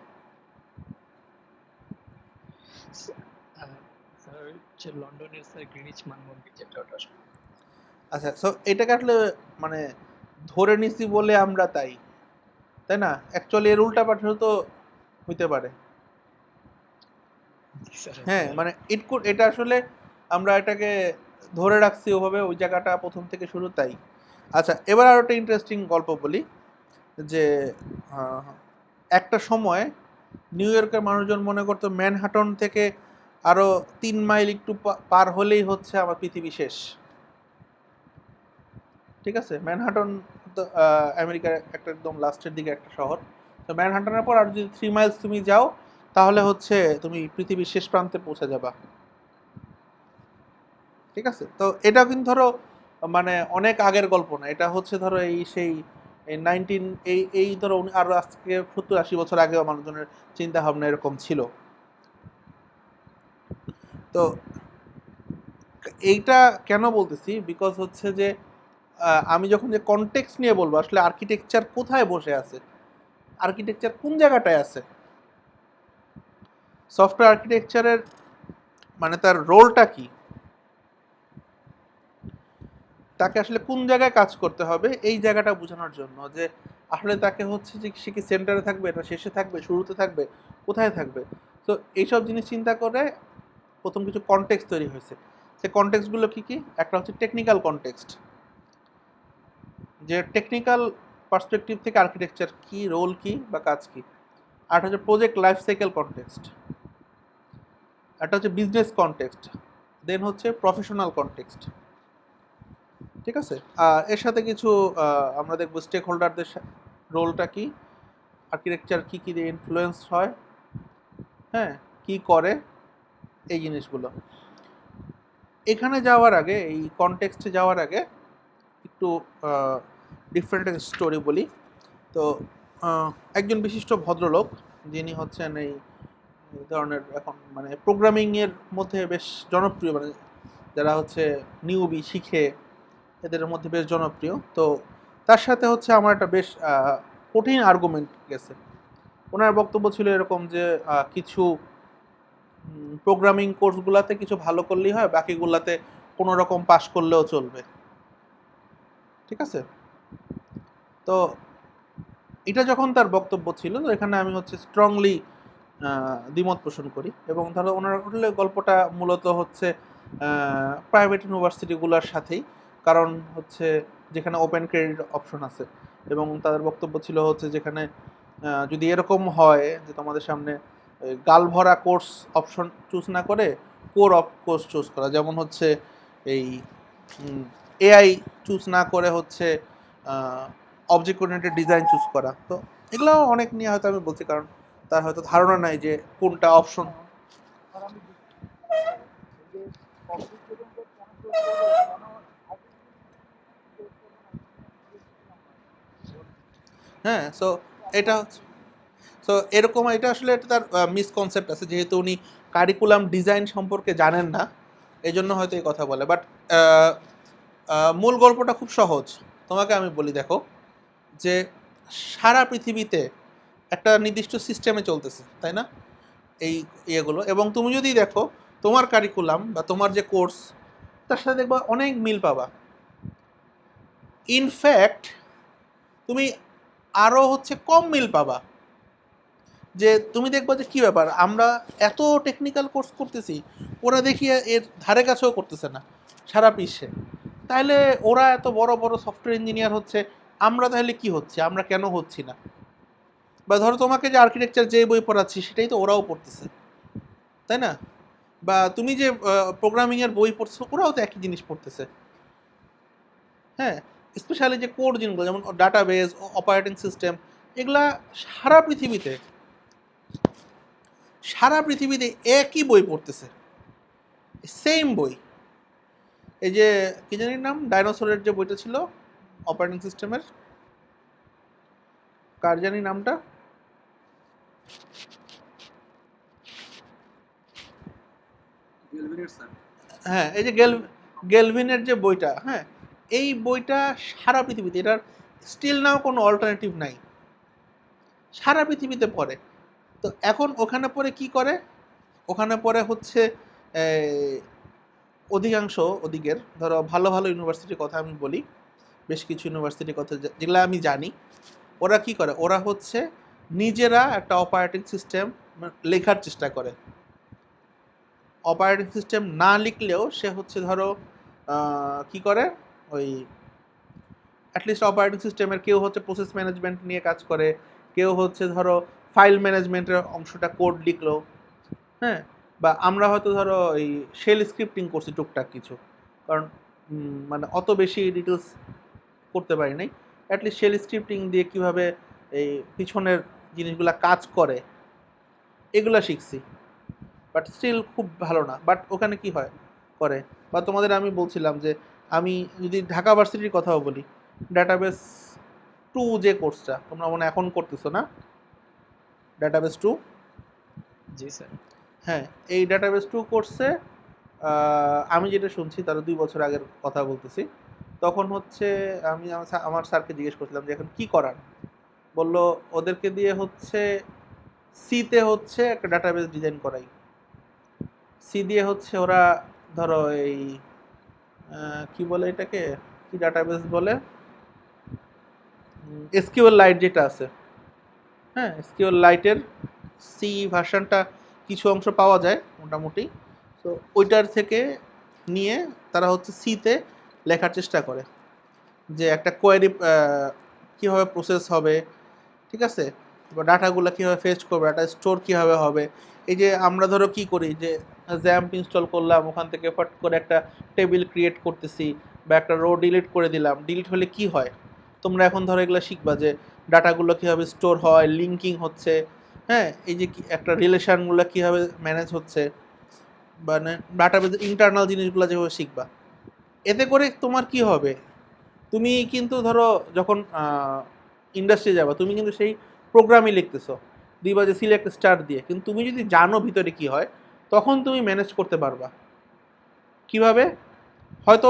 স্যার হচ্ছে লন্ডনের স্যার গ্রিনিচ মানমন্দির যেটা ওটা। আচ্ছা, সো এটাকে আসলে মানে ধরে নিছি বলে আমরা তাই, তাই না? অ্যাকচুয়ালি এর উল্টা পাল্টা তো হইতে পারে। জি স্যার হ্যাঁ, স্যার মানে এটা আসলে আমরা এটাকে ধরে রাখছি ওভাবে, ওই জায়গাটা প্রথম থেকে শুরু তাই। আচ্ছা, এবার আরো একটা ইন্টারেস্টিং গল্প বলি, যে আহ, একটা সময় নিউ ইয়র্কের মানুষজন মনে করতো ম্যানহাটন থেকে আরো 3 মাইল একটু পার হলেই হচ্ছে আমার পৃথিবী শেষ। ঠিক আছে, ম্যানহাটন তো আমেরিকার একটা একদম লাস্টের দিকে একটা শহর। তো ম্যানহাটনের পর আর যদি 3 মাইলস তুমি যাও, তাহলে হচ্ছে তুমি পৃথিবীর শেষ প্রান্তে পৌঁছে যাবা। ঠিক আছে, তো এটা কিন্তু ধরো মানে অনেক আগের গল্প না, এটা হচ্ছে ধরো এই সেই এই এই ধরো আরো আজকে 70-80 বছর আগেও মানুষজনের চিন্তা ভাবনা এরকম ছিল। তো এইটা কেন বলতেছি, বিকজ হচ্ছে যে আমি যখন যে কনটেক্সট নিয়ে বলবো আসলে আর্কিটেকচার কোথায় বসে আছে, আর্কিটেকচার কোন জায়গাটায় আছে, সফটওয়্যার আর্কিটেকচারের মানে তার রোলটা কি, তাকে আসলে কোন জায়গায় কাজ করতে হবে, এই জায়গাটা বোঝানোর জন্য যে আসলে তাকে হচ্ছে যে সে কি সেন্টারে থাকবে, এটা শেষে থাকবে, শুরুতে থাকবে, কোথায় থাকবে। তো এইসব জিনিস চিন্তা করে প্রথম কিছু কনটেক্সট তৈরি হয়েছে। সে কনটেক্সটগুলো কি কি? একটা হচ্ছে টেকনিক্যাল কনটেক্সট, যে টেকনিক্যাল পার্সপেক্টিভ থেকে আর্কিটেকচার কি, রোল কি বা কাজ কি। আর হচ্ছে প্রজেক্ট লাইফ সাইকেল কনটেক্সট, একটা হচ্ছে বিজনেস কনটেক্সট, দেন হচ্ছে প্রফেশনাল কনটেক্সট। ঠিক আছে, এর সাথে কিছু আমরা দেখবো স্টেক হোল্ডারদের রোলটা কি, আর্কিটেকচার কি কি দিয়ে ইনফ্লুয়েন্স হয়, হ্যাঁ, কি করে, এই জিনিসগুলো। এখানে যাওয়ার আগে, এই কনটেক্সটে যাওয়ার আগে একটু ডিফারেন্ট স্টোরি বলি। তো একজন বিশিষ্ট ভদ্রলোক, যিনি হচ্ছেন এই ধরনের এখন মানে প্রোগ্রামিংয়ের মধ্যে বেশ জনপ্রিয়, মানে যারা হচ্ছে নিউবি শিখে এদের মধ্যে বেশ জনপ্রিয়। তো তার সাথে হচ্ছে আমার একটা বেশ কঠিন আর্গুমেন্ট গেছে। ওনার বক্তব্য ছিল এরকম যে কিছু প্রোগ্রামিং কোর্সগুলোতে কিছু ভালো করলেই হয়, বাকিগুলোতে কোনো রকম পাশ করলেও চলবে। ঠিক আছে, তো এটা যখন তার বক্তব্য ছিল, তো এখানে আমি হচ্ছে স্ট্রংলি দ্বিমত পোষণ করি। এবং ধরো ওনার হলে গল্পটা মূলত হচ্ছে প্রাইভেট ইউনিভার্সিটিগুলোর সাথেই, কারণ হচ্ছে যেখানে ওপেন ক্রেডিট অপশন আছে। এবং তাদের বক্তব্য ছিল হচ্ছে যেখানে যদি এরকম হয় যে তোমাদের সামনে গাল ভরা কোর্স অপশন চুজ না করে কোর অফ কোর্স চুজ করা, যেমন হচ্ছে এই এআই চুজ না করে হচ্ছে অবজেক্ট ওরিয়েন্টেড ডিজাইন চুজ করা। তো এগুলো অনেক নিয়ে হয়তো আমি বলছি, কারণ তার হয়তো ধারণা নাই যে কোনটা অপশন। হ্যাঁ, সো এটা সো এরকম, এটা আসলে এটা তার মিসকনসেপ্ট আছে, যেহেতু উনি কারিকুলাম ডিজাইন সম্পর্কে জানেন না, এই জন্য হয়তো এই কথা বলে। বাট মূল গল্পটা খুব সহজ, তোমাকে আমি বলি। দেখো যে সারা পৃথিবীতে একটা নির্দিষ্ট সিস্টেমে চলতেছে, তাই না, এই ইয়েগুলো। এবং তুমি যদি দেখো তোমার কারিকুলাম বা তোমার যে কোর্স, তার সাথে দেখবা অনেক মিল পাবা। ইনফ্যাক্ট তুমি আরও হচ্ছে কম মিল পাবা, যে তুমি দেখবা যে কী ব্যাপার, আমরা এত টেকনিক্যাল কোর্স করতেছি, ওরা দেখি এর ধারে কাছেও করতেছে না সারা বিশ্বে। তাহলে ওরা এত বড় বড় সফটওয়্যার ইঞ্জিনিয়ার হচ্ছে, আমরা তাহলে কি হচ্ছে, আমরা কেন হচ্ছি না? বা ধরো তোমাকে যে আর্কিটেকচার যে বই পড়াচ্ছি সেটাই তো ওরাও পড়তেছে, তাই না? বা তুমি যে প্রোগ্রামিংয়ের বই পড়ছো, ওরাও তো একই জিনিস পড়তেছে। হ্যাঁ, স্পেশালি যে কোর জিনিসগুলো যেমন ডাটাবেস, অপারেটিং সিস্টেম, এগুলা সারা পৃথিবীতে সারা পৃথিবীতে একই বই পড়তেছে, সেম বই। এই যে কি জানি নাম, ডাইনোসরের যে বইটা ছিল অপারেটিং সিস্টেমের, কার জানি নামটা, হ্যাঁ, এই যে গেলভিনের যে বইটা, হ্যাঁ, এই বইটা সারা পৃথিবীতে, এটার স্টিল নাও কোনো অল্টারনেটিভ নাই, সারা পৃথিবীতে পড়ে। তো এখন ওখানে পড়ে কি করে, ওখানে পড়ে হচ্ছে অধিকাংশ ওদিকের ধরো ভালো ভালো ইউনিভার্সিটির কথা আমি বলি, বেশ কিছু ইউনিভার্সিটির কথা যেগুলো আমি জানি, ওরা কি করে, ওরা হচ্ছে নিজেরা একটা অপারেটিং সিস্টেম লেখার চেষ্টা করে। অপারেটিং সিস্টেম না লিখলেও সে হচ্ছে ধরো কি করে, ওই অ্যাটলিস্ট অপারেটিং সিস্টেমের কেউ হচ্ছে প্রসেস ম্যানেজমেন্ট নিয়ে কাজ করে, কেউ হচ্ছে ধরো ফাইল ম্যানেজমেন্টের অংশটা কোড লিখলো, হ্যাঁ। বা আমরা হয়তো ধরো এই শেল স্ক্রিপ্টিং করছি টুকটাক কিছু, কারণ মানে অত বেশি ডিটেলস করতে পারি নাই, অ্যাটলিস্ট শেল স্ক্রিপ্টিং দিয়ে কীভাবে এই পিছনের জিনিসগুলা কাজ করে এগুলা শিখছি। বাট স্টিল খুব ভালো না। বাট ওখানে কি হয় করে, বা তোমাদের আমি বলছিলাম যে আমি যদি ঢাকা ভার্সিটির কথাও বলি, ডাটাবেস টু যে কোর্সটা তোমরা মনে হয় এখন করতেছো না, ডাটাবেস টু। জি স্যার। হ্যাঁ, এই ডাটাবেস টু কোর্সে আমি যেটা শুনছি তারা 2 বছর আগের কথা বলতেছি, তখন হচ্ছে আমি আমার স্যারকে জিজ্ঞেস করছিলাম যে এখন কি করার, বলল ওদেরকে দিয়ে হচ্ছে সিতে হচ্ছে একটা ডাটাবেস ডিজাইন করাই। সি দিয়ে হচ্ছে ওরা ধরো এই কি বলে এটাকে, কি ডাটাবেস বলে, এসকিউএল লাইট যেটা আছে, হ্যাঁ এসকিউএল লাইটের সি ভার্সনটা কিছু অংশ পাওয়া যায় মোটামুটি। তো ওইটার থেকে নিয়ে তারা হচ্ছে সিতে লেখার চেষ্টা করে যে একটা কোয়েরি কীভাবে প্রসেস হবে, ঠিক আছে, এবার ডাটাগুলো কীভাবে ফেচ করবে, ডাটা স্টোর কীভাবে হবে। এই যে আমরা ধরো কি করি যে জ্যাম্প ইনস্টল করলাম, ওখান থেকে ফট করে একটা টেবিল ক্রিয়েট করতেছি বা একটা রো ডিলিট করে দিলাম, ডিলিট হলে কি হয়, তোমরা এখন ধরো এগুলো শিখবা যে ডাটাগুলো কীভাবে স্টোর হয়, লিঙ্কিং হচ্ছে, হ্যাঁ এই যে একটা রিলেশনগুলো কীভাবে ম্যানেজ হচ্ছে, মানে ডাটাবেজ ইন্টারনাল জিনিসগুলো যেভাবে শিখবা। এতে করে তোমার কি হবে, তুমি কিন্তু ধরো যখন ইন্ডাস্ট্রি যাবা তুমি কিন্তু সেই প্রোগ্রামই লিখতেছো, দিবা যে সিলেক্ট স্টার দিয়ে, কিন্তু তুমি যদি জানো ভিতরে কি হয় তখন তুমি ম্যানেজ করতে পারবা কিভাবে। হয়তো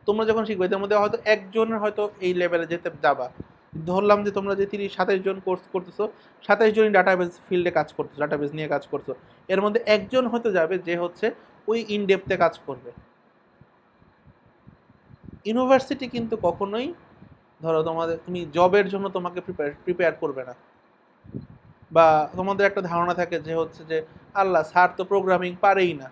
তোমরা যখন শিখবে এদের মধ্যে হয়তো একজনের হয়তো এই লেভেলে যেতে যাবা, ধরলাম যে তোমরা যে 30-27 জন কোর্স করতেছো, 27 জনই ডাটাবেস ফিল্ডে কাজ করতেছো, ডাটাবেস নিয়ে কাজ করছো, এর মধ্যে একজন হয়তো যাবে যে হচ্ছে ওই ইনডেপথে কাজ করবে। ইউনিভার্সিটি কিন্তু কখনোই ধরো তুমি জবের জন্য তোমাকে প্রিপেয়ার করবে না, বা তোমাদের একটা ধারণা থাকে যে হচ্ছে যে আল্লাহ স্যার তো প্রোগ্রামিং পারেই না,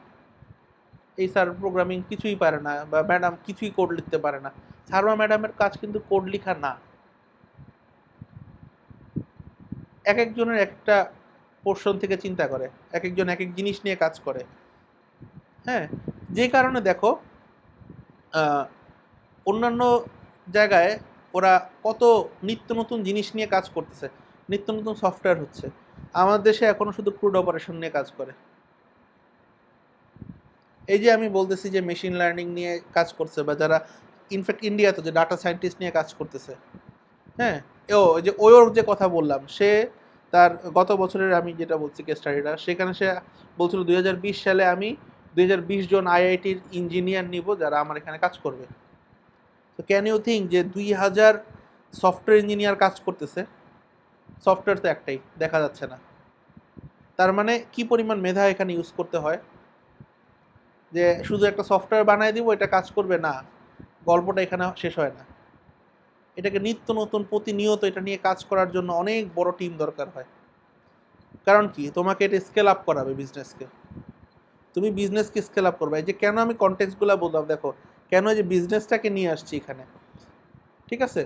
এই স্যার প্রোগ্রামিং কিছুই পারে না, বা ম্যাডাম কিছুই কোড লিখতে পারে না। স্যার বা ম্যাডামের কাজ কিন্তু কোড লেখা না, এক একজনের একটা পোর্শন থেকে চিন্তা করে, এক একজন এক এক জিনিস নিয়ে কাজ করে। হ্যাঁ, যে কারণে দেখো অন্যান্য জায়গায় ওরা কত নিত্য নতুন জিনিস নিয়ে কাজ করতেছে, নিত্য নতুন সফটওয়্যার হচ্ছে, আমাদের দেশে এখনো শুধু ক্রুড অপারেশন নিয়ে কাজ করে। এই যে আমি বলতেছি যে মেশিন লার্নিং নিয়ে কাজ করছে, বা যারা ইনফ্যাক্ট ইন্ডিয়াতে যে ডাটা সায়েন্টিস্ট নিয়ে কাজ করতেছে, হ্যাঁ ওই যে ওর যে কথা বললাম, সে তার গত বছরের আমি যেটা বলছি কেস স্টাডিটা, সেখানে সে বলছিল 2020 সালে আমি 2020 জন আইআইটির ইঞ্জিনিয়ার নিব যারা আমার এখানে কাজ করবে। তো ক্যান ইউ থিঙ্ক যে 2000 সফটওয়্যার ইঞ্জিনিয়ার কাজ করতেছে, সফটওয়্যার তো একটাই দেখা যাচ্ছে না, তার মানে কি পরিমাণ মেধা এখানে ইউজ করতে হয়, যে শুধু একটা সফটওয়্যার বানাই দিব এটা কাজ করবে না, গল্পটা এখানে শেষ হয় না। এটাকে নিত্য নতুন প্রতিনিয়ত এটা নিয়ে কাজ করার জন্য অনেক বড় টিম দরকার হয়। কারণ কি, তোমাকে এটা স্কেল আপ করাবে বিজনেসকে, তুমি বিজনেসকে স্কেল আপ করবে। এই যে কেন আমি কনটেক্সটগুলো বললাম, দেখো কেন এই যে বিজনেসটাকে নিয়ে আসছি এখানে, ঠিক আছে,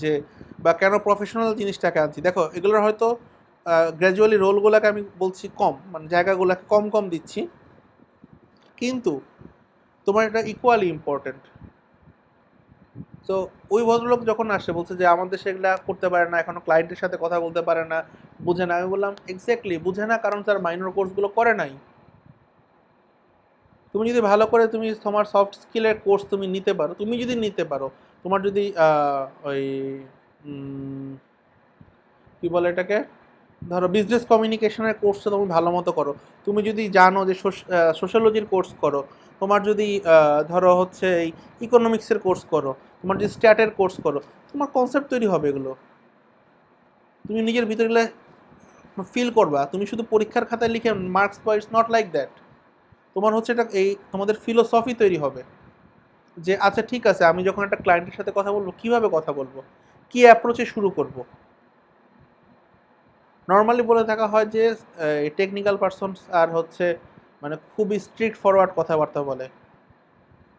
যে বা কেন প্রফেশনাল জিনিসটাকে আনছি, দেখো এগুলোর হয়তো গ্র্যাজুয়ালি রোলগুলোকে আমি বলছি কম, মানে জায়গাগুলোকে কম কম দিচ্ছি, কিন্তু তোমার এটা ইকুয়ালি ইম্পর্টেন্ট। তো ওই ভদ্রলোক যখন আসে বলছে যে আমাদের সেগুলা করতে পারে না, এখনো ক্লায়েন্টের সাথে কথা বলতে পারে না, বুঝে না, আমি বললাম এক্স্যাক্টলি বুঝে না, কারণ তার মাইনর কোর্সগুলো করে নাই। তুমি যদি ভালো করে তুমি তোমার সফট স্কিলের কোর্স তুমি নিতে পারো, তুমি যদি নিতে পারো, তোমার যদি ওই কী বলে এটাকে, ধরো বিজনেস কমিউনিকেশনের কোর্সটা তুমি ভালো মতো করো, তুমি যদি জানো যে সোশ্যালজির কোর্স করো, তোমার যদি ধরো হচ্ছে এই ইকোনমিক্সের কোর্স করো, তোমার যদি স্ট্যাটের কোর্স করো, তোমার কনসেপ্ট তৈরি হবে এগুলো, তুমি নিজের ভিতরে ফিল করবা। তুমি শুধু পরীক্ষার খাতায় লিখে মার্কস পাও, ইটস নট লাইক দ্যাট। তোমার হচ্ছে এটা এই তোমাদের ফিলোসফি তৈরি হবে যে আচ্ছা ঠিক আছে, আমি যখন একটা ক্লায়েন্টের সাথে কথা বলবো কীভাবে কথা বলবো, কী অ্যাপ্রোচে শুরু করব। নর্মালি বলে থাকা হয় যে টেকনিক্যাল পারসনস আর হচ্ছে মানে খুবই স্ট্রিক্ট ফরওয়ার্ড কথাবার্তা বলে।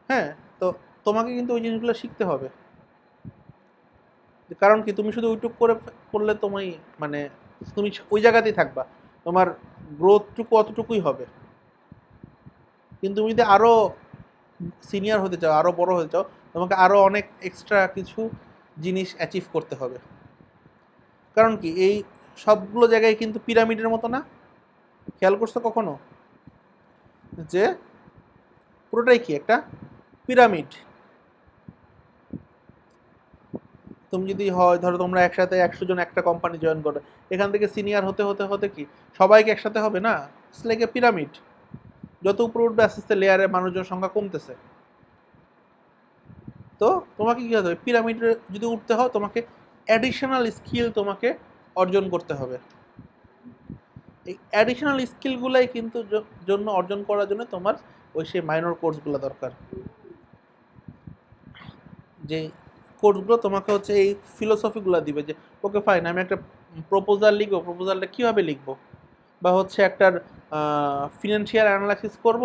হ্যাঁ, তো তোমাকে কিন্তু ওই জিনিসগুলো শিখতে হবে। কারণ কি, তুমি শুধু ওইটুক করে করলে তুমি মানে তুমি ওই জায়গাতেই থাকবা, তোমার গ্রোথটুকু অতটুকুই হবে। কিন্তু তুমি যদি আরও সিনিয়র হতে চাও, আরও বড় হতে চাও, তোমাকে আরও অনেক এক্সট্রা কিছু জিনিস অ্যাচিভ করতে হবে। কারণ কি, এই সবগুলো জায়গায় কিন্তু পিরামিডের মতো না, খেয়াল করছো কখনো যে পুরোটাই কি একটা পিরামিড। তুমি যদি হয় ধরো তোমরা একসাথে 100 জন একটা কোম্পানি জয়েন করো, এখান থেকে সিনিয়র হতে হতে হতে কি সবাইকে একসাথে হবে না? It's like a pyramid. যত উপরে উঠবে আস্তে আস্তে লেয়ারে মানুষজনের সংখ্যা কমতেছে। তো তোমাকে কি হতে হবে, পিরামিডে যদি উঠতে হয় তোমাকে অ্যাডিশনাল স্কিল তোমাকে অর্জন করতে হবে। এই অ্যাডিশনাল স্কিলগুলাই কিন্তু জন্য অর্জন করার জন্য তোমার ওই সেই মাইনর কোর্সগুলো দরকার। যে কোর্সগুলো তোমাকে হচ্ছে এই ফিলোসফিগুলো দিবে যে ওকে ফাইন, আমি একটা প্রপোজাল লিখবো, প্রপোজালটা কীভাবে লিখবো, বা হচ্ছে একটার ফিনান্সিয়াল অ্যানালাইসিস করব,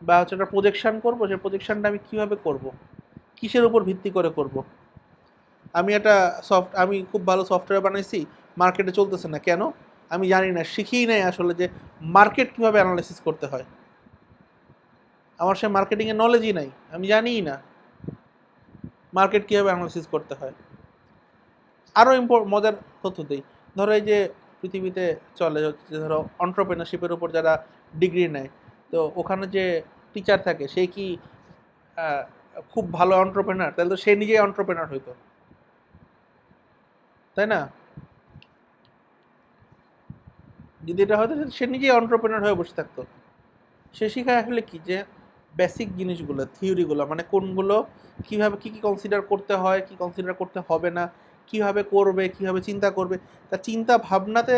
বা হচ্ছে একটা প্রজেকশন করব, সেই প্রজেকশনটা আমি কীভাবে করব, কিসের উপর ভিত্তি করে করব। আমি খুব ভালো সফটওয়্যার বানাইছি, মার্কেটে চলতেছে না কেন? আমি জানি না, শিখিই নাই আসলে যে মার্কেট কীভাবে অ্যানালাইসিস করতে হয়। আমার সে মার্কেটিংয়ের নলেজই নাই, আমি জানিই না মার্কেট কীভাবে অ্যানালাইসিস করতে হয়। আরও মজার তথ্য দিই, ধরো এই যে পৃথিবীতে চলে হচ্ছে ধরো অন্টারপ্রেনারশিপের উপর যারা ডিগ্রি নেয়, তো ওখানে যে টিচার থাকে সে কি খুব ভালো অন্টারপ্রেনার? তাহলে তো সে নিজেই অন্টারপ্রেনার হইতো, তাই না? যদি এটা হয়তো সে নিজেই অন্টারপ্রেনার হয়ে বসে থাকতো। সে শিখায় আসলে কি যে বেসিক জিনিসগুলো, থিওরিগুলো, মানে কোনগুলো কীভাবে কী কী কনসিডার করতে হয়, কী কনসিডার করতে হবে না, কীভাবে করবে, কীভাবে চিন্তা করবে, তার চিন্তা ভাবনাতে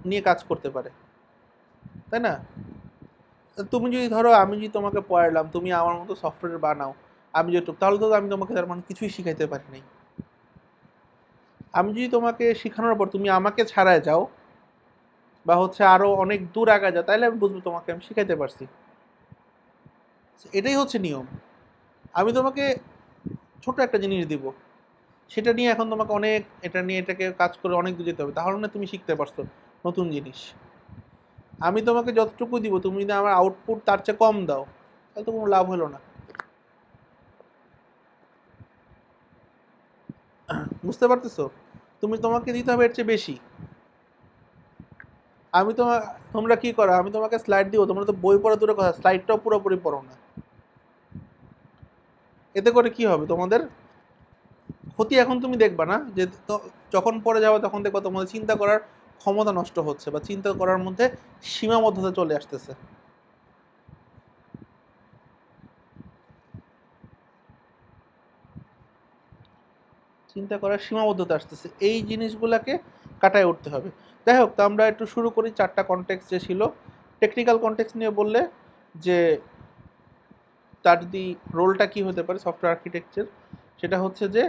নিয়ে কাজ করতে পারে, তাই না? তুমি যদি ধরো আমি যদি তোমাকে পড়াইলাম, তুমি আমার মতো সফটওয়্যার বানাও, আমি যেটুকু, তাহলে তো আমি তোমাকে তার মানে কিছুই শিখাইতে পারি নাই। আমি যদি তোমাকে শেখানোর পর তুমি আমাকে ছাড়ায় যাও বা হচ্ছে আরও অনেক দূর আগে যাও, তাহলে আমি বুঝবো তোমাকে আমি শিখাইতে পারছি। এটাই হচ্ছে নিয়ম। আমি তোমাকে ছোট একটা জিনিস দিব, সেটা নিয়ে এখন তোমাকে এটাকে কাজ করে অনেক দূর যেতে হবে, তাহলে না তুমি শিখতে পারছো নতুন জিনিস। আমি তোমাকে যতটুকু দিব, তুমি যদি আমার আউটপুট তার চেয়ে কম দাও, তাহলে তো কোনো লাভ হলো না। বুঝতে পারতেছো? তোমাকে দিতে হবে এর চেয়ে বেশি। আমি তোমরা কি করো, আমি তোমাকে স্লাইড দিব, তোমরা তো বই পড়া দূরে কথা, স্লাইডটাও পুরোপুরি পড়ো না। এতে করে কি হবে তোমাদের ক্ষতি? এখন তুমি দেখবা না যে যখন পড়ে যাবে তখন দেখবা তোমাদের চিন্তা করার ক্ষমতা নষ্ট হচ্ছে, বা চিন্তা করার মধ্যে সীমাবদ্ধতা চলে আসতেছে। চিন্তা করার সীমাবদ্ধতা আসতেছে, এই জিনিসগুলোকে কাটায় উঠতে হবে। যাই হোক, তো আমরা একটু শুরু করি। 4টা কনটেক্সট যে ছিল, টেকনিক্যাল কনটেক্সট নিয়ে বললে যে তার যদি রোলটা কি হতে পারে সফটওয়্যার আর্কিটেকচার, সেটা হচ্ছে যে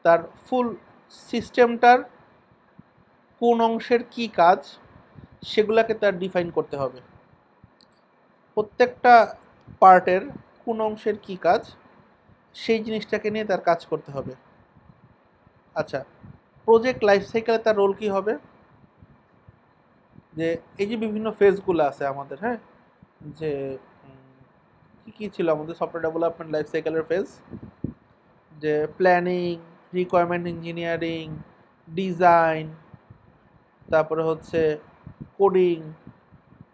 তার ফুল সিস্টেমটার কোন অংশের কি কাজ সেগুলাকে তার ডিফাইন করতে হবে। প্রত্যেকটা পার্টের কোন অংশের কি কাজ সেই জিনিসটাকে নিয়ে তার কাজ করতে হবে। আচ্ছা, প্রজেক্ট লাইফ সাইকেলে তার রোল কি হবে? যে এই যে বিভিন্ন ফেজগুলো আছে আমাদের, হ্যাঁ, যে কী কী ছিল আমাদের সফটওয়্যার ডেভেলপমেন্ট লাইফ সাইকেলের ফেজ, যে প্ল্যানিং, রিকোয়ারমেন্ট ইঞ্জিনিয়ারিং, ডিজাইন, তারপরে হচ্ছে কোডিং,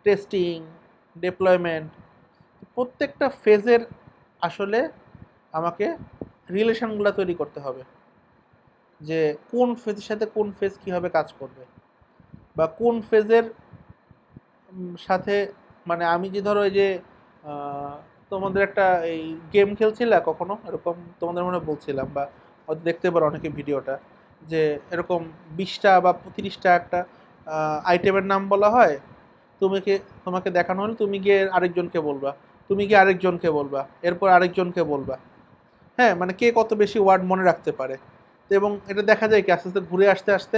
টেস্টিং, ডিপ্লয়মেন্ট। প্রত্যেকটা ফেজের আসলে আমাকে রিলেশনগুলো তৈরি করতে হবে, যে কোন ফেজের সাথে কোন ফেজ কীভাবে কাজ করবে, বা কোন ফেজের সাথে, মানে আমি যে ধরো এই যে তোমাদের একটা এই গেম খেলছিলা কখনো, এরকম তোমাদের মনে বলছিলাম, বা হয়তো দেখতে পারো অনেকে ভিডিওটা, যে এরকম 20টা বা 30টা একটা আইটেমের নাম বলা হয়, তোমাকে দেখানো হলে তুমি গিয়ে আরেকজনকে বলবা, তুমি গিয়ে আরেকজনকে বলবা, এরপর আরেকজনকে বলবা, হ্যাঁ, মানে কে কত বেশি ওয়ার্ড মনে রাখতে পারে। এবং এটা দেখা যায় কি আস্তে আস্তে ঘুরে আসতে আসতে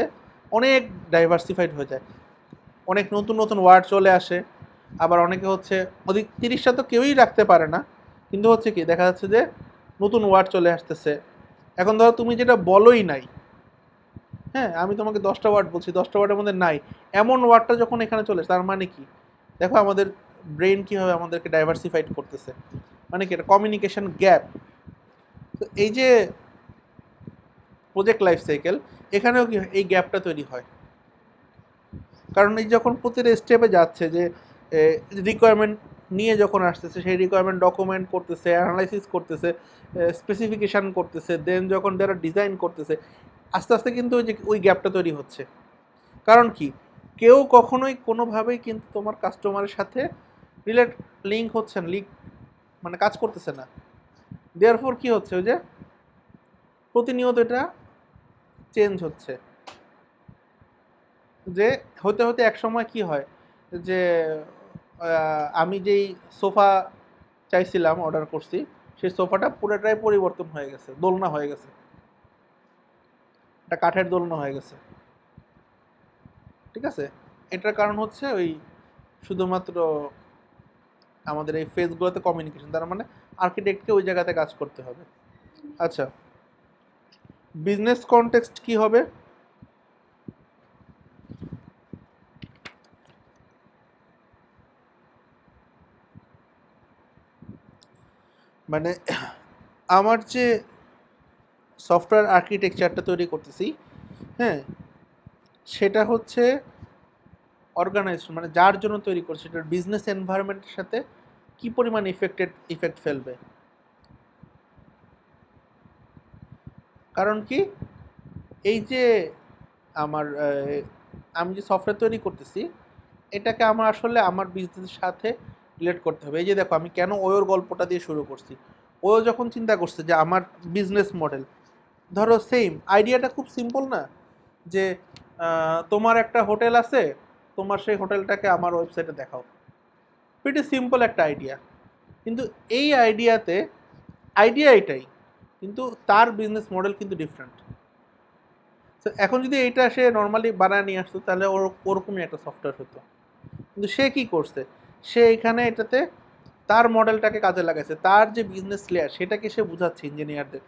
অনেক ডাইভার্সিফাইড হয়ে যায়, অনেক নতুন নতুন ওয়ার্ড চলে আসে। আবার অনেকে হচ্ছে 30টা তো কেউই রাখতে পারে না, কিন্তু হচ্ছে কি দেখা যাচ্ছে যে নতুন ওয়ার্ড চলে আসতেছে। এখন ধরো তুমি যেটা বলোই নাই, হ্যাঁ, আমি তোমাকে 10টা ওয়ার্ড বলছি, 10টা ওয়ার্ডের মধ্যে নাই এমন ওয়ার্ডটা যখন এখানে চলে, তার মানে কি দেখো আমাদের ব্রেন কীভাবে আমাদেরকে ডাইভার্সিফাইড করতেছে, মানে কি এটা কমিউনিকেশন গ্যাপ। তো এই যে প্রজেক্ট লাইফ সাইকেল, এখানেও কি এই গ্যাপটা তৈরি হয়, কারণ এই যখন প্রতিটা স্টেপে যাচ্ছে, যে রিকোয়ারমেন্ট নিয়ে যখন আসতেছে, সেই রিকোয়ারমেন্ট ডকুমেন্ট করতেছে, অ্যানালাইসিস করতেছে, স্পেসিফিকেশান করতেছে, দেন যখন যারা ডিজাইন করতেছে, আস্তে আস্তে কিন্তু ওই গ্যাপটা তৈরি হচ্ছে। কারণ কি, কেউ কখনোই কোনোভাবেই কিন্তু তোমার কাস্টমারের সাথে রিলেট লিঙ্ক হচ্ছে না, মানে কাজ করতেছে না। দেয়ারফর কি হচ্ছে, ওই যে প্রতিনিয়ত এটা চেঞ্জ হচ্ছে, যে হতে হতে এক সময় কি হয় যে আমি যেই সোফা চাইছিলাম, অর্ডার করছি, সেই সোফাটা পুরোটাই পরিবর্তন হয়ে গেছে, দোলনা হয়ে গেছে, একটা কাঠের দোলনা হয়ে গেছে। ঠিক আছে, এটার কারণ হচ্ছে ওই শুধুমাত্র আমাদের এই ফেজগুলোতে কমিউনিকেশন, তার মানে আর্কিটেক্টকে ওই জায়গাতে কাজ করতে হবে। আচ্ছা, বিজনেস কনটেক্সট কি হবে? মানে আমার যে সফটওয়্যার আর্কিটেকচারটা তৈরি করতেছি, হ্যাঁ, সেটা হচ্ছে অর্গানাইজেশন, মানে যার জন্য তৈরি করছে সেটার বিজনেস এনভায়রনমেন্টের সাথে কি পরিমাণ ইফেক্ট ফেলবে। কারণ কি, এই যে আমার আমি যে সফটওয়্যার তৈরি করতেছি, এটাকে আমার আসলে আমার বিজনেসের সাথে রিলেট করতে হবে। এই যে দেখো, আমি কেন ওয়োর গল্পটা দিয়ে শুরু করছি। ওয়ো যখন চিন্তা করছে যে আমার বিজনেস মডেল, ধরো সেম আইডিয়াটা খুব সিম্পল না, যে তোমার একটা হোটেল আছে, তোমার সেই হোটেলটাকে আমার ওয়েবসাইটে দেখাও। প্রিটি সিম্পল একটা আইডিয়া, কিন্তু এই আইডিয়া এটাই, কিন্তু তার বিজনেস মডেল কিন্তু ডিফারেন্ট। তো এখন যদি এইটা সে নর্মালি বানায় নিয়ে আসতো, তাহলে ওরকমই একটা সফটওয়্যার হতো। কিন্তু সে কি করছে, সে এখানে এটাতে তার মডেলটাকে কাজে লাগাইছে, তার যে বিজনেস লেয়ার সেটাকে সে বুঝাচ্ছে ইঞ্জিনিয়ারদের,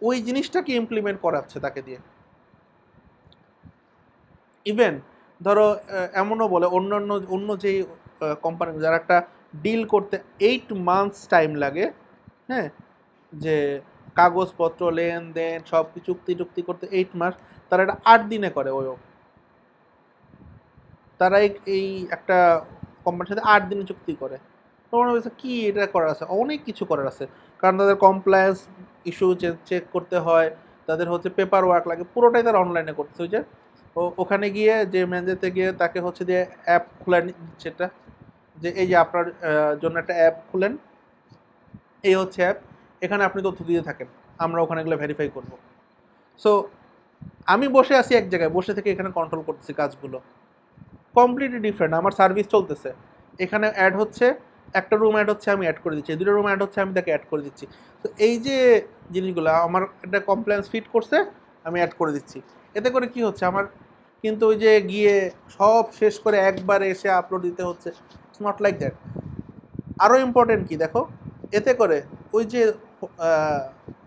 ওই জিনিসটাকে ইমপ্লিমেন্ট করাচ্ছে তাকে দিয়ে। ইভেন ধরো এমনও বলে অন্য যেই কোম্পানি, যারা একটা ডিল করতে 8 মান্থস টাইম লাগে, হ্যাঁ, যে কাগজপত্র লেনদেন সব কিছু চুক্তি টুক্তি করতে 8 মাস, তারা এটা 8 দিনে করে। তারা এই একটা কোম্পানির সাথে 8 দিনে চুক্তি করে। তোমার হচ্ছে কি এটা করার আছে, অনেক কিছু করার আছে, কারণ তাদের কমপ্লায়েন্স ইস্যু চেক করতে হয়, তাদের হচ্ছে পেপার ওয়ার্ক লাগে, পুরোটাই তারা অনলাইনে করতে হয়। যে ওখানে গিয়ে যে ম্যানেজারতে গিয়ে তাকে হচ্ছে দিয়ে অ্যাপ খুলে দিচ্ছে, এটা যে এই যে আপনার জন্য একটা অ্যাপ খুলেন, এই হচ্ছে অ্যাপ, এখানে আপনি তথ্য দিয়ে থাকেন, আমরা ওখানে এগুলো ভেরিফাই করব। সো আমি বসে আছি এক জায়গায়, বসে থেকে এখানে কন্ট্রোল করতেছি কাজগুলো, কমপ্লিটলি ডিফারেন্ট। আমার সার্ভিস চলতেছে, এখানে অ্যাড হচ্ছে, একটা রুম অ্যাড হচ্ছে, আমি অ্যাড করে দিচ্ছি, দুটো রুম অ্যাড হচ্ছে, আমি তাকে অ্যাড করে দিচ্ছি। তো এই যে জিনিসগুলো আমার একটা কমপ্লেন্স ফিট করছে, আমি অ্যাড করে দিচ্ছি। এতে করে কি হচ্ছে, আমার কিন্তু ওই যে গিয়ে সব শেষ করে একবারে এসে আপলোড দিতে হচ্ছে, ইটস নট লাইক দ্যাট। আরও ইম্পর্টেন্ট কি দেখো, এতে করে ওই যে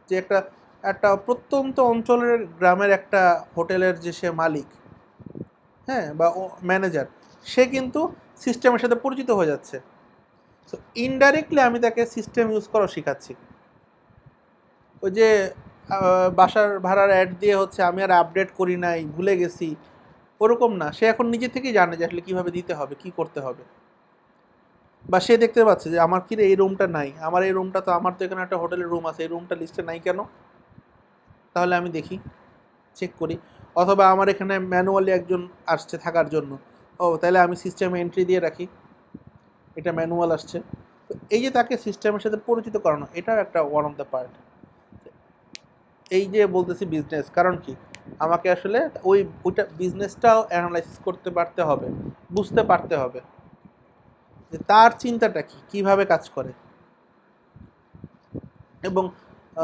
যে একটা একটা প্রত্যন্ত অঞ্চলের গ্রামের একটা হোটেলের যে সে মালিক, হ্যাঁ, বা ম্যানেজার, সে কিন্তু সিস্টেমের সাথে পরিচিত হয়ে যাচ্ছে। সো ইনডাইরেক্টলি আমি তাকে সিস্টেম ইউজ করা শেখাচ্ছি। ওই যে বাসার ভাড়ার অ্যাড দিয়ে হচ্ছে আমি আর আপডেট করি নাই, ভুলে গেছি, ওরকম না, সে এখন নিজে থেকেই জানে যে আসলে কীভাবে দিতে হবে, কী করতে হবে। বা সে দেখতে পাচ্ছে যে আমার কি রে, এই রুমটা নাই, আমার এই রুমটা তো, আমার তো এখানে একটা হোটেলের রুম আছে, এই রুমটা লিস্টে নাই কেন, তাহলে আমি দেখি, চেক করি। অথবা আমার এখানে ম্যানুয়ালি একজন আসছে থাকার জন্য, ও তাহলে আমি সিস্টেমে এন্ট্রি দিয়ে রাখি, এটা ম্যানুয়াল আসছে। তো এই যে তাকে সিস্টেমের সাথে পরিচিত করানো, এটাও একটা ওয়ান অফ দ্য পার্ট। এই যে বলতেছি বিজনেস, কারণ কি, আমাকে আসলে ওইটা বিজনেসটাও অ্যানালাইসিস করতে পারতে হবে, বুঝতে পারতে হবে যে তার চিন্তাটা কি, কীভাবে কাজ করে। এবং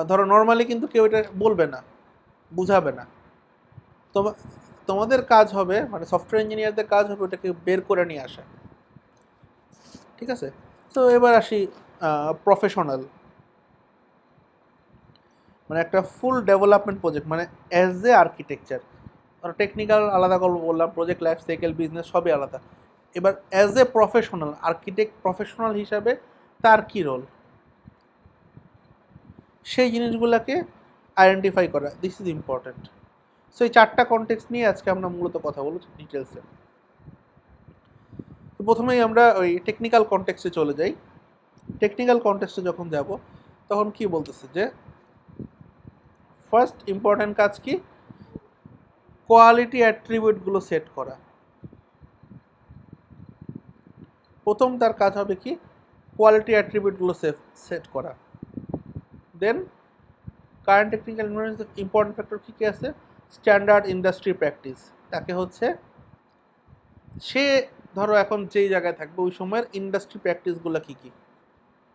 ধরো নর্মালি কিন্তু কেউ এটা বলবে না, বুঝাবে না। তোমাদের কাজ হবে, মানে সফটওয়্যার ইঞ্জিনিয়ারদের কাজ হবে ওটাকে বের করে নিয়ে আসা। ঠিক আছে, তো এবার আসি প্রফেশনাল, মানে একটা ফুল ডেভেলপমেন্ট প্রজেক্ট, মানে অ্যাজ এ আর্কিটেকচার। আর টেকনিক্যাল আলাদা গল্প বললাম, প্রজেক্ট লাইফ সাইকেল, বিজনেস সবই আলাদা। এবার as a professional architect, professional হিসাবে তার কী রোল, সেই জিনিসগুলোকে আইডেন্টিফাই করা, দিস ইজ ইম্পর্ট্যান্ট। সো এই 4টা কনটেক্সট নিয়ে আজকে আমরা মূলত কথা বলবো ডিটেলসে। তো প্রথমেই আমরা ওই টেকনিক্যাল কনটেক্সটে চলে যাই। টেকনিক্যাল কনটেক্সটে যখন যাব, তখন কি বলতেছে যে ফার্স্ট ইম্পর্ট্যান্ট কাজ কি, কোয়ালিটি অ্যাট্রিবিউটগুলো সেট করা। প্রথম তার কাজ হবে কি, কোয়ালিটি অ্যাট্রিবিউটগুলো সেট করা। দেন কারেন্ট টেকনিক্যাল এনভায়রনমেন্টের ইম্পর্টেন্ট ফ্যাক্টর কী কী আছে, স্ট্যান্ডার্ড ইন্ডাস্ট্রি প্র্যাকটিস। তাকে হচ্ছে সে ধরো এখন যেই জায়গায় থাকবে ওই সময়ের ইন্ডাস্ট্রি প্র্যাকটিসগুলো কী কী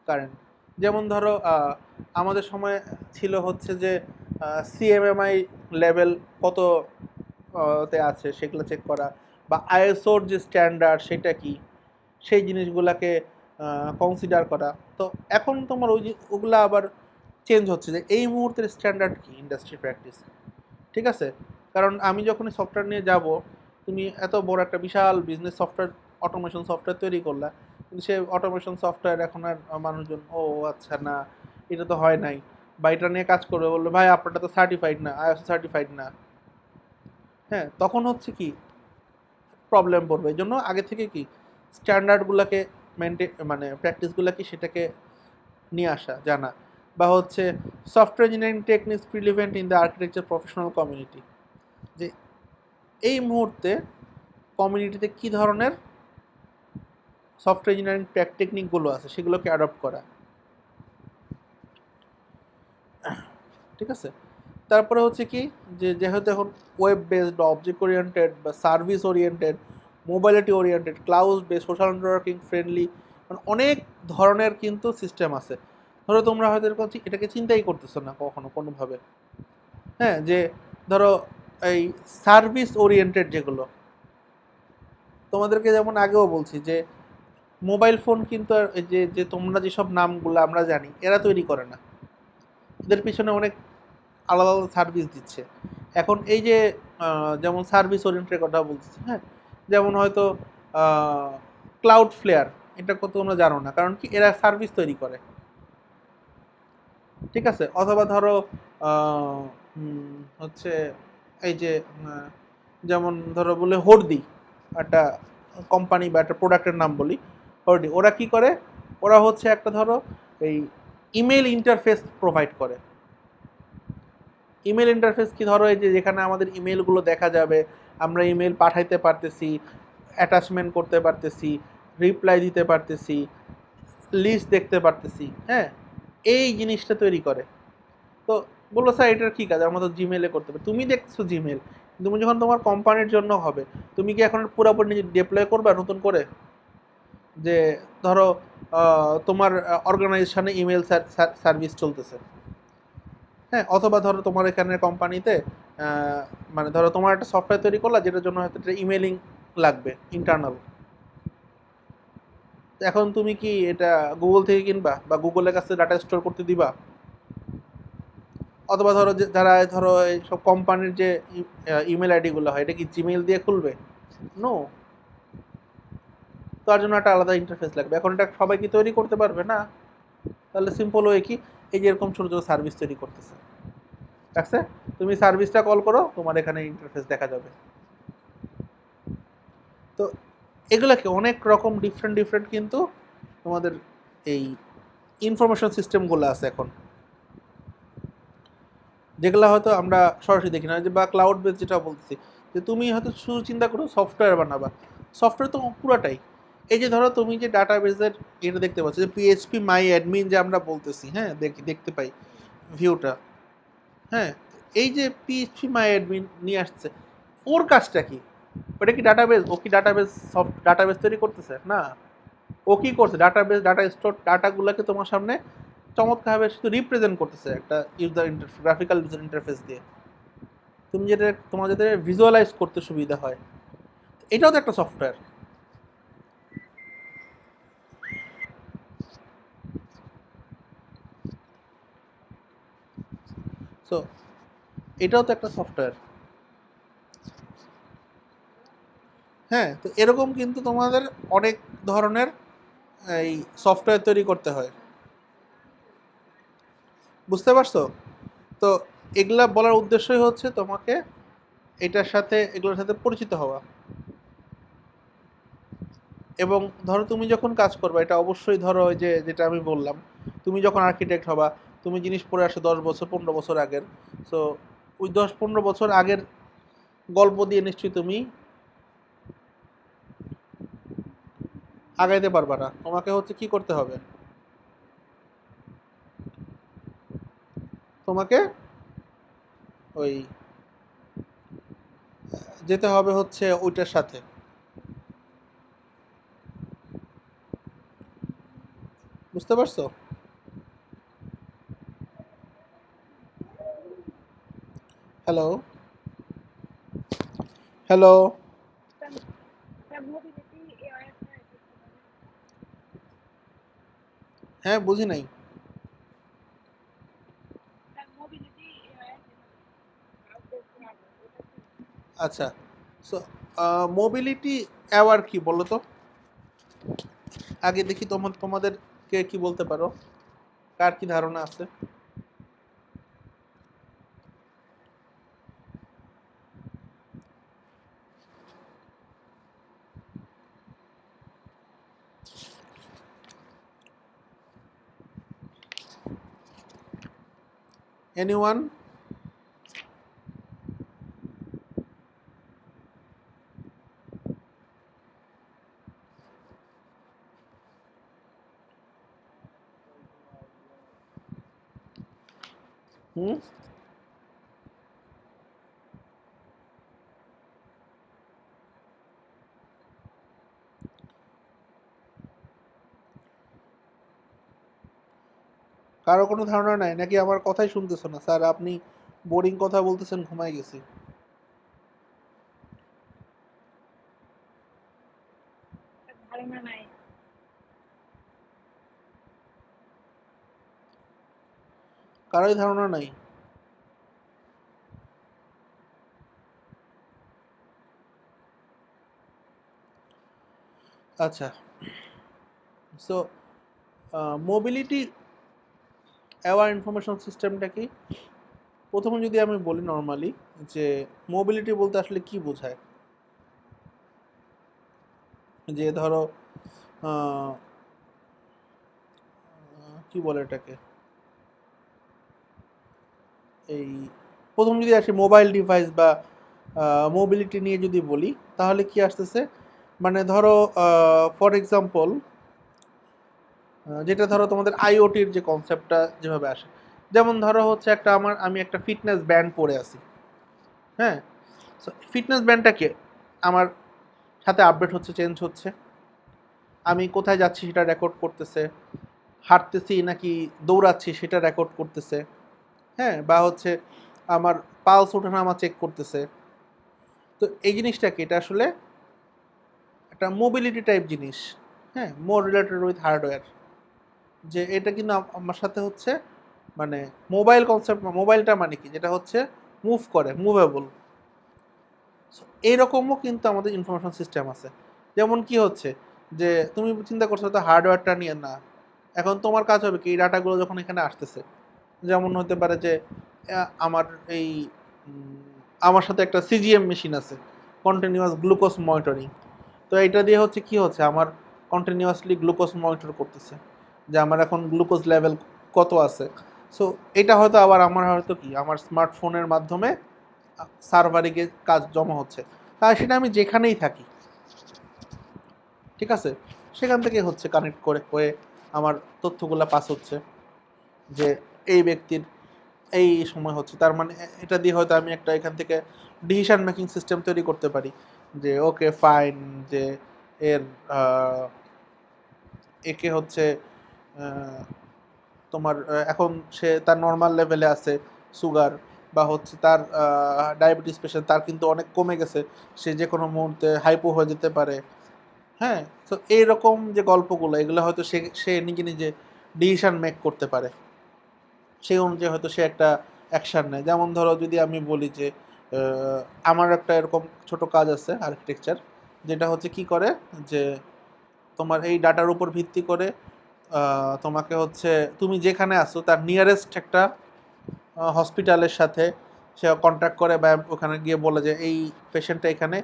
কারেন্ট। যেমন ধরো আমাদের সময় ছিল হচ্ছে যে সিএমএমআই লেভেল কত তে আছে সেগুলো চেক করা, বা আইএসওর যে স্ট্যান্ডার্ড সেটা কি, সেই জিনিসগুলোকে কনসিডার করা। তো এখন তোমার ওগুলা আবার চেঞ্জ হচ্ছে যে এই মুহূর্তের স্ট্যান্ডার্ড কি ইন্ডাস্ট্রি প্র্যাকটিস। ঠিক আছে, কারণ আমি যখনই সফটওয়্যার নিয়ে যাব, তুমি এত বড় একটা বিশাল বিজনেস সফটওয়্যার অটোমেশন সফটওয়্যার তৈরি করলা, কিন্তু সে অটোমেশন সফটওয়্যার এখন আর মানুষজন ও আচ্ছা না এটা তো হয় নাই, বা এটা নিয়ে কাজ করবে বললো ভাই আপনারটা তো সার্টিফাইড না, আইএসও সার্টিফাইড না। হ্যাঁ, তখন হচ্ছে কি প্রবলেম পড়বে। এই জন্য আগে থেকে কি স্ট্যান্ডার্ডগুলোকে মেনটেন মানে প্র্যাকটিসগুলো কি সেটাকে নিয়ে আসা জানা, বা হচ্ছে software engineering techniques prevalent in the architecture professional community, যে এই মুহূর্তে কমিউনিটিতে কী ধরনের সফটওয়্যার ইঞ্জিনিয়ারিং টেকনিকগুলো আছে সেগুলোকে অ্যাডপ্ট করা। ঠিক আছে, তারপরে হচ্ছে কি যে যেহেতু এখন ওয়েব বেসড বা অবজেক্ট ওরিয়েন্টেড বা service oriented, mobility oriented, cloud based, social networking friendly, মানে অনেক ধরনের কিন্তু সিস্টেম আছে। ধরো তোমরা হয়তো এরকম এটাকে চিন্তাই করতেছো না কখনো কোনোভাবে। হ্যাঁ, যে ধরো এই সার্ভিস ওরিয়েন্টেড যেগুলো, তোমাদেরকে যেমন আগেও বলছি যে মোবাইল ফোন কিন্তু এই যে যে তোমরা যেসব নামগুলো আমরা জানি এরা তৈরি করে না, এদের পিছনে অনেক আলাদা আলাদা সার্ভিস দিচ্ছে। এখন এই যে যেমন সার্ভিস ওরিয়েন্টেড কথা বলছি, হ্যাঁ, যেমন হয়তো ক্লাউড ফ্লেয়ার, এটা কত তোমরা জানো না, কারণ কি এরা সার্ভিস তৈরি করে। ঠিক আছে, অথবা ধরো হচ্ছে এই যে যেমন ধরো বলে হর্দি, একটা কোম্পানি বা একটা প্রোডাক্টের নাম বলি, হর্দি, ওরা কি করে, ওরা হচ্ছে একটা ধরো এই ইমেল ইন্টারফেস প্রোভাইড করে। ইমেল ইন্টারফেস কি, ধরো এই যে যেখানে আমাদের ইমেলগুলো দেখা যাবে, আমরা ইমেল পাঠাইতে পারতেছি, অ্যাটাচমেন্ট করতে পারতেছি, রিপ্লাই দিতে পারতেছি, লিস্ট দেখতে পারতেছি। হ্যাঁ, এই জিনিসটা তৈরি করে। তো বললো স্যার এটার কী কাজ, আমরা তো জিমেলে করতে পারি। তুমি দেখছো জিমেল, তুমি যখন তোমার কোম্পানির জন্য হবে, তুমি কি এখন পুরোপুরি নিজে ডিপ্লয় করবে নতুন করে? যে ধরো তোমার অর্গানাইজেশনে ইমেল সার্ভিস চলতেছে, হ্যাঁ, অথবা ধরো তোমার এখানে কোম্পানিতে মানে ধরো তোমার একটা সফটওয়্যার তৈরি করলা যেটার জন্য হয়তো একটা ইমেলিং লাগবে ইন্টারনাল, এখন তুমি কি এটা গুগল থেকে কিনবা বা গুগলের কাছে ডাটা স্টোর করতে দিবা? অথবা ধরো যে যারা ধরো এই সব কোম্পানির যে ইমেল আইডিগুলো হয় এটা কি জিমেইল দিয়ে খুলবে? নো, তার জন্য একটা আলাদা ইন্টারফেস লাগবে। এখন এটা সবাই কি তৈরি করতে পারবে না? তাহলে সিম্পল ওয়ে কি, এই যে এরকম ছোটো ছোটো সার্ভিস তৈরি করতেছে, ঠিক আছে, তুমি সার্ভিসটা কল করো, তোমার এখানে ইন্টারফেস দেখা যাবে। তো এগুলোকে অনেক রকম ডিফারেন্ট ডিফারেন্ট কিন্তু তোমাদের এই ইনফরমেশন সিস্টেমগুলো আছে এখন, যেগুলো হয়তো আমরা সরাসরি দেখি না, যে বা ক্লাউড বেস যেটা বলতেছি, যে তুমি হয়তো শুধু চিন্তা করো সফটওয়্যার বানাবা, সফটওয়্যার তো পুরাটাই এই যে ধরো তুমি যে ডাটা বেসের এটা দেখতে পাচ্ছ যে পিএইচপি মাই অ্যাডমিন যে আমরা বলতেছি, হ্যাঁ, দেখতে পাই ভিউটা। হ্যাঁ, এই যে পিএইচপি মাই অ্যাডমিন নিয়ে আসছে, ওর কাজটা কি? ওটা কি ডাটাবেস? ও কি ডাটাবেস সফট ডাটাবেস তৈরি করতেছে না, ও কি করছে ডাটাবেস ডাটা স্টোর ডাটাগুলোকে তোমার সামনে চমৎকারভাবে শুধু রিপ্রেজেন্ট করতেছে একটা ইউজার গ্রাফিক্যাল ইউজার ইন্টারফেস দিয়ে, তুমি যেটা তোমার যাতে ভিজুয়ালাইজ করতে সুবিধা হয়। এটাও তো একটা সফটওয়্যার। সো এটাও তো একটা সফটওয়্যার। হ্যাঁ, তো এরকম কিন্তু তোমাদের অনেক ধরনের এই সফটওয়্যার তৈরি করতে হয়, বুঝতে পারছো? তো এগুলা বলার উদ্দেশ্যই হচ্ছে তোমাকে এগুলোর সাথে পরিচিত হওয়া। এবং ধরো তুমি যখন কাজ করবে, এটা অবশ্যই ধরো ওই যে যেটা আমি বললাম, তুমি যখন আর্কিটেক্ট হবা, তুমি জিনিস পড়ে আসো 10 বছর 15 বছর আগের, সো ওই 10-15 বছর আগের গল্প দিয়ে নিশ্চয়ই তুমি আগাইতে পারবা না। তোমাকে হচ্ছে কি করতে হবে, তোমাকে ওই যেতে হবে হচ্ছে ওইটার সাথে। বুঝতে পারছো? Hello, hello. হ্যাঁ, বুঝি নাই। আচ্ছা, সো মোবিলিটি অ্যাওয়ার কি বলো তো? আগে দেখি তোমাদের কে কি বলতে পারো, কার কি ধারণা আছে। এনিওয়ান? হুম? কারো কোনো ধারণা নাই নাকি? আমার কথাই শুনতেছো না স্যার? আপনি বোরিং কথা বলতেছেন, ঘুমাই গেছি। কারোই ধারণা নাই? আচ্ছা, সো মোবিলিটি অ্যাওয়ার ইনফরমেশন সিস্টেমটা কি? প্রথমে যদি আমি বলি নর্মালি, যে মোবিলিটি বলতে আসলে কি বোঝায়। যে ধরো আহ, কি বলে এটাকে, এই প্রথম যদি আসি মোবাইল ডিভাইস বা মোবিলিটি নিয়ে যদি বলি, তাহলে কি আসতেছে, মানে ধরো ফর এক্সাম্পল, যেটা ধরো তোমাদের আইওটির যে কনসেপ্টটা যেভাবে আসে, যেমন ধরো হচ্ছে একটা আমি একটা ফিটনেস ব্যান্ড পরে আছি। হ্যাঁ, ফিটনেস ব্যান্ডটাকে আমার সাথে আপডেট হচ্ছে, চেঞ্জ হচ্ছে। আমি কোথায় যাচ্ছি সেটা রেকর্ড করতেছে, হাঁটতেছি নাকি দৌড়াচ্ছি সেটা রেকর্ড করতেছে। হ্যাঁ, বা হচ্ছে আমার পালস ওঠানামা চেক করতেছে। তো এই জিনিসটাকে, এটা আসলে একটা মোবিলিটি টাইপ জিনিস। হ্যাঁ, মোর রিলেটেড উইথ হার্ডওয়্যার। যে এটা কিন্তু আমার সাথে হচ্ছে, মানে মোবাইল কনসেপ্ট, মোবাইলটা মানে কি, যেটা হচ্ছে মুভ করে, মুভেবল। এইরকমও কিন্তু আমাদের ইনফরমেশন সিস্টেম আছে। যেমন কি হচ্ছে, যে তুমি চিন্তা করছো তো হার্ডওয়্যারটা নিয়ে না, এখন তোমার কাজ হবে কি এই ডাটাগুলো যখন এখানে আসতেছে, যেমন হতে পারে যে আমার এই আমার সাথে একটা সিজিএম মেশিন আছে, কন্টিনিউয়াস গ্লুকোজ মনিটরিং। তো এটা দিয়ে হচ্ছে কি হচ্ছে, আমার কন্টিনিউয়াসলি গ্লুকোজ মনিটর করতেছে যে আমার এখন গ্লুকোজ লেভেল কত আছে। সো এটা হয়তো আবার আমার হয়তো কি আমার স্মার্টফোনের মাধ্যমে সার্ভারে গিয়ে কাজ জমা হচ্ছে। তাই সেটা আমি যেখানেই থাকি, ঠিক আছে, সেখান থেকে হচ্ছে কানেক্ট করে হয়ে আমার তথ্যগুলো পাস হচ্ছে, যে এই ব্যক্তির এই সময় হচ্ছে। তার মানে এটা দিয়ে হয়তো আমি একটা এখান থেকে ডিসিশন মেকিং সিস্টেম তৈরি করতে পারি, যে ওকে ফাইন, যে এর একে হচ্ছে আহ, তোমার এখন সে তার নর্মাল লেভেলে আছে সুগার, বা হচ্ছে তার ডায়াবেটিস পেশেন্ট, তার কিন্তু অনেক কমে গেছে, সে যে কোনো মুহূর্তে হাইপো হয়ে যেতে পারে। হ্যাঁ, তো এইরকম যে গল্পগুলো, এগুলো হয়তো সে সে নিজে নিজে ডিসিশন মেক করতে পারে, সেই অনুযায়ী হয়তো সে একটা অ্যাকশান নেয়। যেমন ধরো যদি আমি বলি যে আমার একটা এরকম ছোট কাজ আছে আর্কিটেকচার, যেটা হচ্ছে কি করে, যে তোমার এই ডাটার উপর ভিত্তি করে তোমাকে হচ্ছে তুমি যেখানে আসো তার নিয়ারেস্ট একটা হসপিটালের সাথে সে কন্ট্যাক্ট করে, বা ওখানে গিয়ে বলে যে এই পেশেন্টটা এখানে,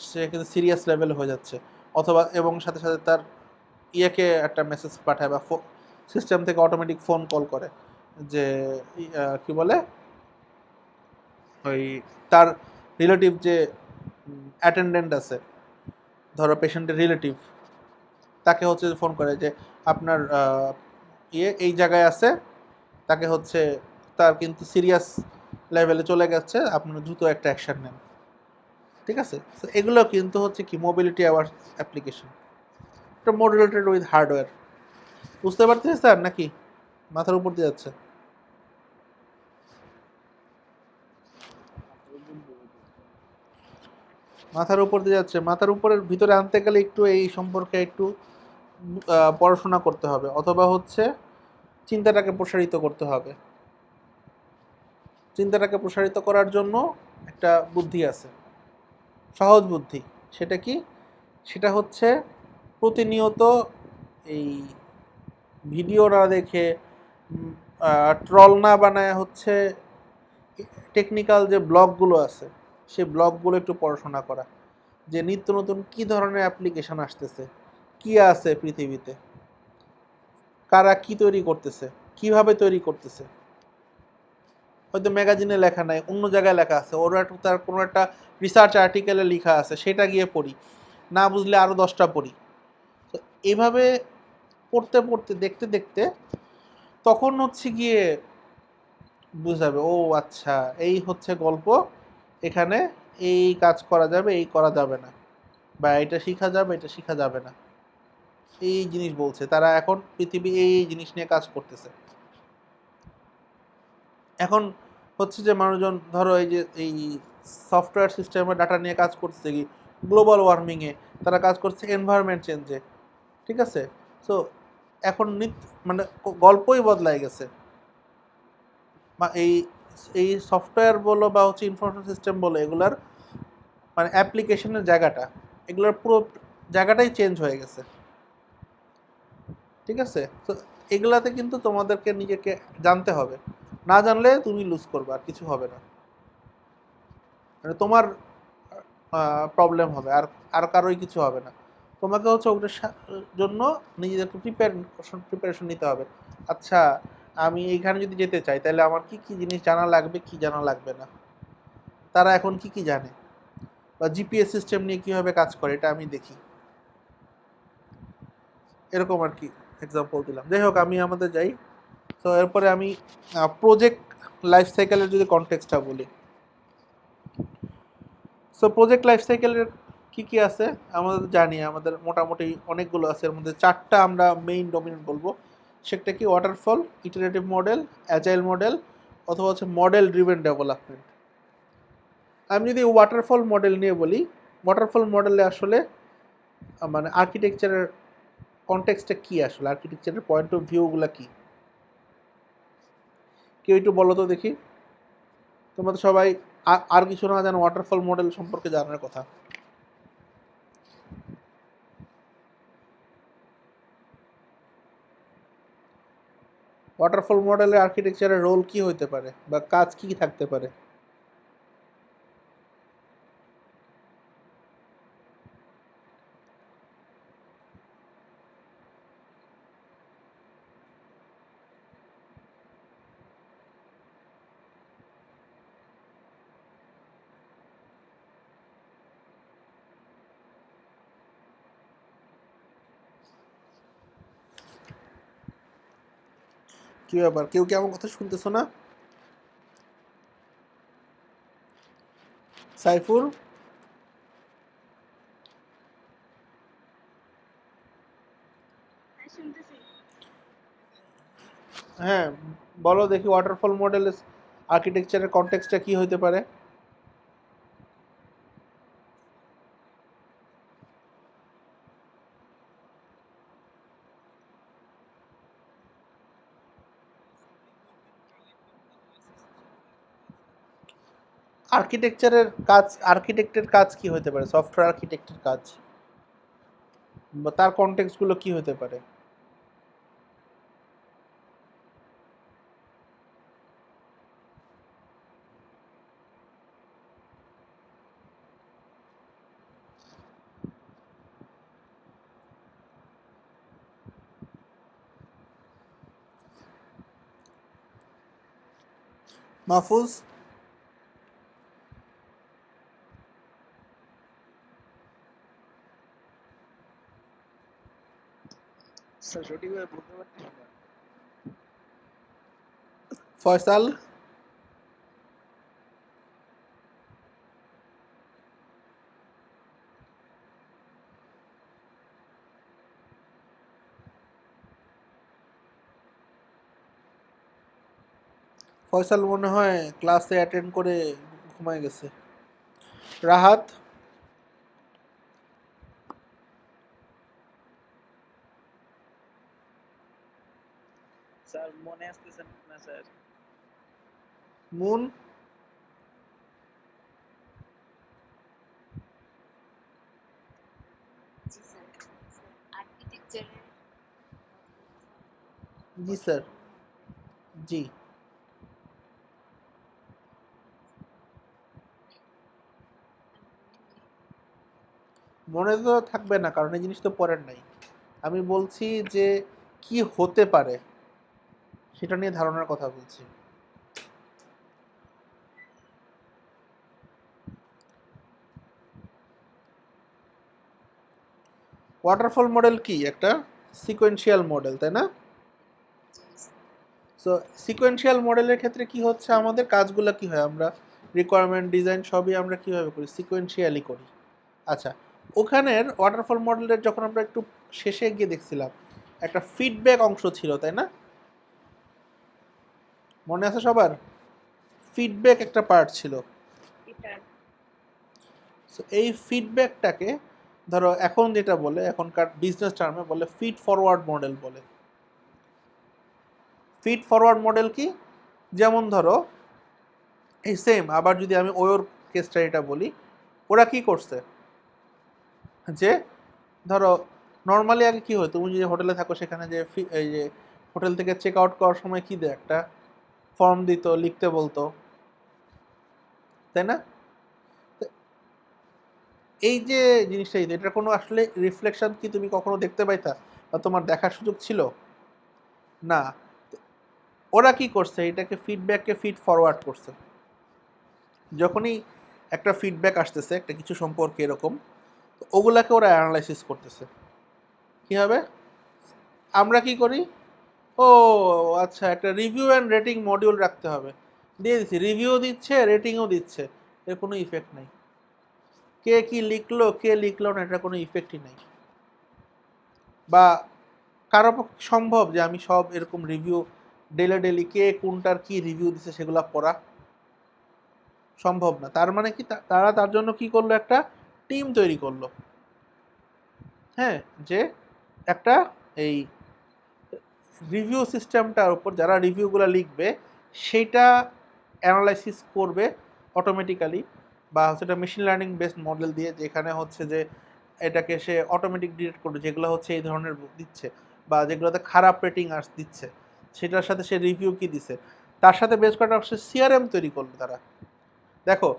সে কিন্তু সিরিয়াস লেভেলে হয়ে যাচ্ছে। অথবা এবং সাথে সাথে তার ইয়েকে একটা মেসেজ পাঠায়, বা সিস্টেম থেকে অটোমেটিক ফোন কল করে, যে কি বলে, ওই তার রিলেটিভ যে অ্যাটেন্ডেন্ট আছে, ধরো পেশেন্টের রিলেটিভ, তাকে হচ্ছে ফোন করে যে আপনার এই জায়গায় আছে, তাকে হচ্ছে তার কিন্তু সিরিয়াস লেভেলে চলে গেছে, আপনার দ্রুত একটা অ্যাকশন নেন। ঠিক আছে, তো এগুলো কিন্তু হচ্ছে কি মোবিলিটি আওয়ার অ্যাপ্লিকেশন, এটা মডুলেটেড উইথ হার্ডওয়্যার। বুঝতে পারতেছি স্যার নাকি মাথার উপর দিয়ে যাচ্ছে? মাথার উপর দিয়ে যাচ্ছে, মাথার উপরের ভিতরে আনতে গেলে একটু এই সম্পর্কে একটু পড়াশোনা করতে হবে, অথবা হচ্ছে চিন্তাটাকে প্রসারিত করতে হবে। চিন্তাটাকে প্রসারিত করার জন্য একটা বুদ্ধি আছে, সহজ বুদ্ধি। সেটা কি? সেটা হচ্ছে প্রতিনিয়ত এই ভিডিও না দেখে, ট্রল না বানায়, হচ্ছে টেকনিক্যাল যে ব্লগগুলো আছে সেই ব্লগগুলো একটু পড়াশোনা করা, যে নিত্য নতুন কী ধরনের অ্যাপ্লিকেশন আসতেছে, কী আছে পৃথিবীতে, কারা কি তৈরি করতেছে, কিভাবে তৈরি করতেছে। হয়তো ম্যাগাজিনে লেখা নাই, অন্য জায়গায় লেখা আছে, ওর একটা তার কোনো একটা রিসার্চ আর্টিকেলে লেখা আছে, সেটা গিয়ে পড়ি, না বুঝলে আরও 10টা পড়ি। তো এইভাবে পড়তে পড়তে দেখতে দেখতে তখন হচ্ছে গিয়ে বুঝাবে, ও আচ্ছা এই হচ্ছে গল্প, এখানে এই কাজ করা যাবে, এই করা যাবে না, বা এটা শেখা যাবে, এটা শেখা যাবে না। এই জিনিস বলছে তারা, এখন পৃথিবী এই জিনিস নিয়ে কাজ করতেছে। এখন হচ্ছে যে মানুষজন ধরো এই যে এই সফটওয়্যার সিস্টেমে ডাটা নিয়ে কাজ করছে কি গ্লোবাল ওয়ার্মিংয়ে, তারা কাজ করছে এনভায়রনমেন্ট চেঞ্জে। ঠিক আছে, সো এখন মানে গল্পই বদলাই গেছে। এই এই সফটওয়্যার বলো বা হচ্ছে ইনফরমেশন সিস্টেম বলো, এগুলার মানে অ্যাপ্লিকেশনের জায়গাটা, এগুলোর পুরো জায়গাটাই চেঞ্জ হয়ে গেছে। ঠিক আছে, তো এগুলাতে কিন্তু তোমাদেরকে নিজেকে জানতে হবে, না জানলে তুমি লুজ করবে, আর কিছু হবে না, মানে তোমার প্রবলেম হবে, আর আর কারোই কিছু হবে না। তোমাকে হচ্ছে ওটার জন্য নিজেদেরকে প্রিপারেশন নিতে হবে। আচ্ছা, আমি এইখানে যদি যেতে চাই তাহলে আমার কি কি জিনিস জানা লাগবে, কি জানা লাগবে না, তারা এখন কি কি জানে, বা জিপিএস সিস্টেম নিয়ে কীভাবে কাজ করে এটা আমি দেখি, এরকম আর কি এক্সাম্পল দিলাম। যাই হোক, আমি আমাদের যাই। তো এরপরে আমি প্রজেক্ট লাইফ সাইকেলের যদি কনটেক্সটটা বলি, সো প্রজেক্ট লাইফ সাইকেলের কী কী আছে আমাদের জানি, আমাদের মোটামুটি অনেকগুলো আছে, এর মধ্যে 4টা আমরা মেইন ডমিনেন্ট বলবো। সেটা কি waterfall, iterative model, agile model, অথবা হচ্ছে মডেল ড্রিভেন ডেভেলপমেন্ট। আমি যদি ওয়াটারফল মডেল নিয়ে বলি, ওয়াটারফল মডেলে আসলে মানে আর্কিটেকচারের কনটেক্সটটা কী, আসলে আর্কিটেকচারের পয়েন্ট অফ ভিউগুলো কী, কেউ একটু বলো তো দেখি। তোমরা তো সবাই আর কিছু না জানো, ওয়াটারফল মডেল সম্পর্কে জানার কথা। ওয়াটারফল মডেলের আর্কিটেকচারের রোল কি হতে পারে, বা কাজ কি থাকতে পারে? কি ব্যাপার, কেউ কি আমার কথা শুনতেছো না? সাইফুল, হ্যাঁ বলো দেখি, ওয়াটারফল মডেলের আর্কিটেকচারের কনটেক্সটটা কি হতে পারে? আর্কিটেকচারের কাজ, আর্কিটেক্টের কাজ কি হতে পারে, সফটওয়্যার আর্কিটেক্টের কাজ, বা তার কনটেক্সটগুলো কি হতে পারে? মাহফুজ, স্যার সঠিকভাবে বলতে পারতেছি না। ফয়সাল, ফয়সাল মনে হয় ক্লাসে অ্যাটেন্ড করে ঘুমায় গেছে। রাহাত, স্যার মনে আসতেছে না স্যার। মুন, জি স্যার। স্যার আর্কিটেকচারের জি স্যার, জি। মনে তো থাকবে না, কারণ এই জিনিস তো পড়েন নাই। আমি বলছি যে কি হতে পারে সেটা নিয়ে ধারণার কথা বলছি। ওয়াটারফল মডেল কি? একটা সিকোয়েন্সিয়াল মডেল, তাই না? সো সিকোয়েন্সিয়াল মডেলের ক্ষেত্রে কি হচ্ছে, আমাদের কাজগুলো কি হয়, আমরা রিকোয়ারমেন্ট ডিজাইন সবই আমরা কিভাবে করি, সিকোয়েন্সিয়ালি করি। আচ্ছা, ওখানের ওয়াটারফল মডেলের যখন আমরা একটু শেষে গিয়ে দেখছিলাম একটা ফিডব্যাক অংশ ছিল, তাই না? মনে আছে সবার? ফিডব্যাক একটা পার্ট ছিল। সো এই ফিডব্যাকটাকে ধরো এখন যেটা বলে, এখনকার বিজনেস টার্মে বলে ফিড ফরওয়ার্ড মডেল বলে। ফিড ফরওয়ার্ড মডেল কি? যেমন ধরো এই সেম, আবার যদি আমি ওর কেস স্টাডিটা বলি, ওরা কি করছে যে ধরো নর্মালি আগে কি হয়, তুমি যে হোটেলে থাকো সেখানে যে এই যে হোটেল থেকে চেক আউট করার সময় কি দেয়, একটা ফর্ম দিত, লিখতে বলতো, তাই না? তো এই যে জিনিসটাই, এটার কোনো আসলে রিফ্লেকশন কি তুমি কখনো দেখতে পাইতা বা তোমার দেখার সুযোগ ছিল না? ওরা কি করছে, এটাকে ফিডব্যাককে ফিড ফরওয়ার্ড করছে। যখনই একটা ফিডব্যাক আসতেছে একটা কিছু সম্পর্কে এরকম, তো ওগুলাকে ওরা অ্যানালাইসিস করতেছে। কি হবে, আমরা কি করি, ও আচ্ছা একটা রিভিউ অ্যান্ড রেটিং মডিউল রাখতে হবে, দিয়ে দিচ্ছি, রিভিউ দিচ্ছে রেটিংও দিচ্ছে, এর কোনো ইফেক্ট নাই। কে কি লিখলো কে লিখলো না, এটা কোনো ইফেক্টই নাই। বা কারো পক্ষে সম্ভব যে আমি সব এরকম রিভিউ ডেলি ডেলি কে কোনটার কি রিভিউ দিচ্ছে সেগুলো পড়া সম্ভব না। তার মানে কি, তারা তার জন্য কি করলো, একটা টিম তৈরি করলো। হ্যাঁ, যে একটা এই রিভিউ সিস্টেমটার উপর যারা রিভিউগুলো লিখবে সেটা অ্যানালাইসিস করবে অটোমেটিক্যালি, বা সেটা মেশিন লার্নিং বেসড মডেল দিয়ে, যেখানে হচ্ছে যে এটাকে সে অটোমেটিক ডিটেক্ট করবে যেগুলো হচ্ছে এই ধরনের দিচ্ছে বা যেগুলোতে খারাপ রেটিং দিচ্ছে, সেটার সাথে সে রিভিউ কি দিছে তার সাথে বেস করা অবশ্যই সিআরএম তৈরি করলো তারা। দেখো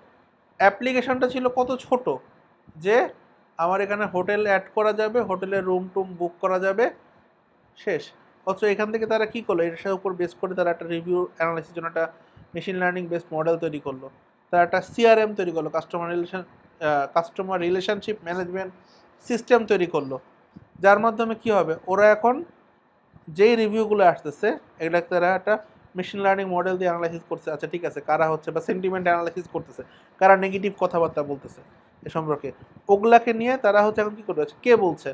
অ্যাপ্লিকেশনটা ছিল কত ছোট, যে আমার এখানে হোটেল অ্যাড করা যাবে, হোটেলের রুম টুম বুক করা যাবে, শেষ। অথচ এখান থেকে তারা কি করলো, এটার উপর বেস করে তারা একটা রিভিউ অ্যানালাইসিস জন্য একটা মেশিন লার্নিং বেসড মডেল তৈরি করলো। তারা একটা সিআরএম তৈরি করলো, কাস্টমার রিলেশনশিপ ম্যানেজমেন্ট সিস্টেম তৈরি করলো, যার মাধ্যমে কি হবে, ওরা এখন যেই রিভিউগুলো আসতেছে এগুলাকে তারা একটা মেশিন লার্নিং মডেল দিয়ে অ্যানালাইসিস করছে। আচ্ছা ঠিক আছে, কারা হচ্ছে বা সেন্টিমেন্ট অ্যানালাইসিস করতেছে, কারা নেগেটিভ কথাবার্তা বলতেছে এ সম্পর্কে, ওগুলাকে নিয়ে তারা হচ্ছে এখন কী করবে, কে বলছে,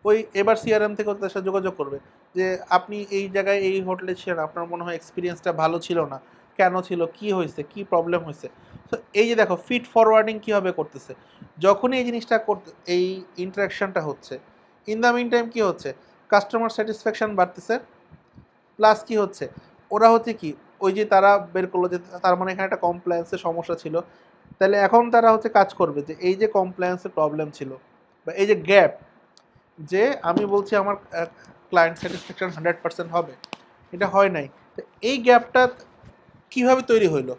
ওই এবার সিআরএম থেকে তার সাথে যোগাযোগ করবে যে আপনি এই জায়গায় এই হোটেলে ছিলেন, আপনার মনে হয় এক্সপিরিয়েন্সটা ভালো ছিল না, কেন ছিল, কি হয়েছে, কি প্রবলেম হয়েছে। তো এই যে দেখো ফিড ফরওয়ার্ডিং কীভাবে করতেছে, যখনই এই জিনিসটা করতে এই ইন্টারাকশনটা হচ্ছে, ইন দ্য মিন টাইম কী হচ্ছে, কাস্টমার স্যাটিসফ্যাকশন বাড়তেছে, প্লাস কি হচ্ছে, ওরা হচ্ছে কি, ওই যে তারা বের করলো যে তার মানে এখানে একটা কমপ্লায়েন্সের সমস্যা ছিল, তাহলে এখন তারা হচ্ছে কাজ করবে যে এই যে কমপ্লায়েন্সের প্রবলেম ছিল বা এই যে গ্যাপ, যে আমি বলছি আমার ক্লায়েন্ট স্যাটিসফ্যাকশন 100% হবে, এটা হয় নাই, তো এই গ্যাপটা কিভাবে তৈরি হইলো,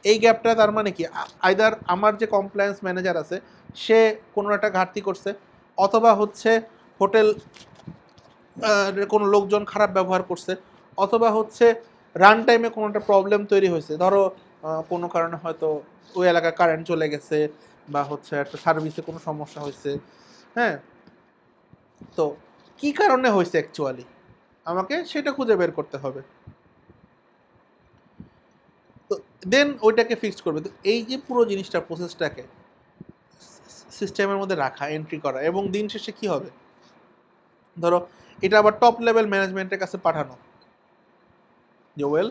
এই গ্যাপটা তার মানে কি, আইদার আমার যে কমপ্লায়েন্স ম্যানেজার আছে সে কোনো একটা ঘাটতি করছে, অথবা হচ্ছে হোটেল কোনো লোকজন খারাপ ব্যবহার করছে, অথবা হচ্ছে রান টাইমে কোনো একটা প্রবলেম তৈরি হয়েছে, ধরো কোনো কারণে হয়তো ওই এলাকায় কারেন্ট চলে গেছে বা হচ্ছে একটা সার্ভিসে কোনো সমস্যা হয়েছে। হ্যাঁ, তো কি কারণে হয়েছে অ্যাকচুয়ালি, আমাকে সেটা খুঁজে বের করতে হবে। তো দেন ওইটাকে ফিক্স করবে। তো এই যে পুরো জিনিসটা, প্রসেসটাকে সিস্টেমের মধ্যে রাখা, এন্ট্রি করা, এবং দিন শেষে কি হবে, ধরো এটা আবার টপ লেভেল ম্যানেজমেন্টের কাছে পাঠানো, যে ওয়েল,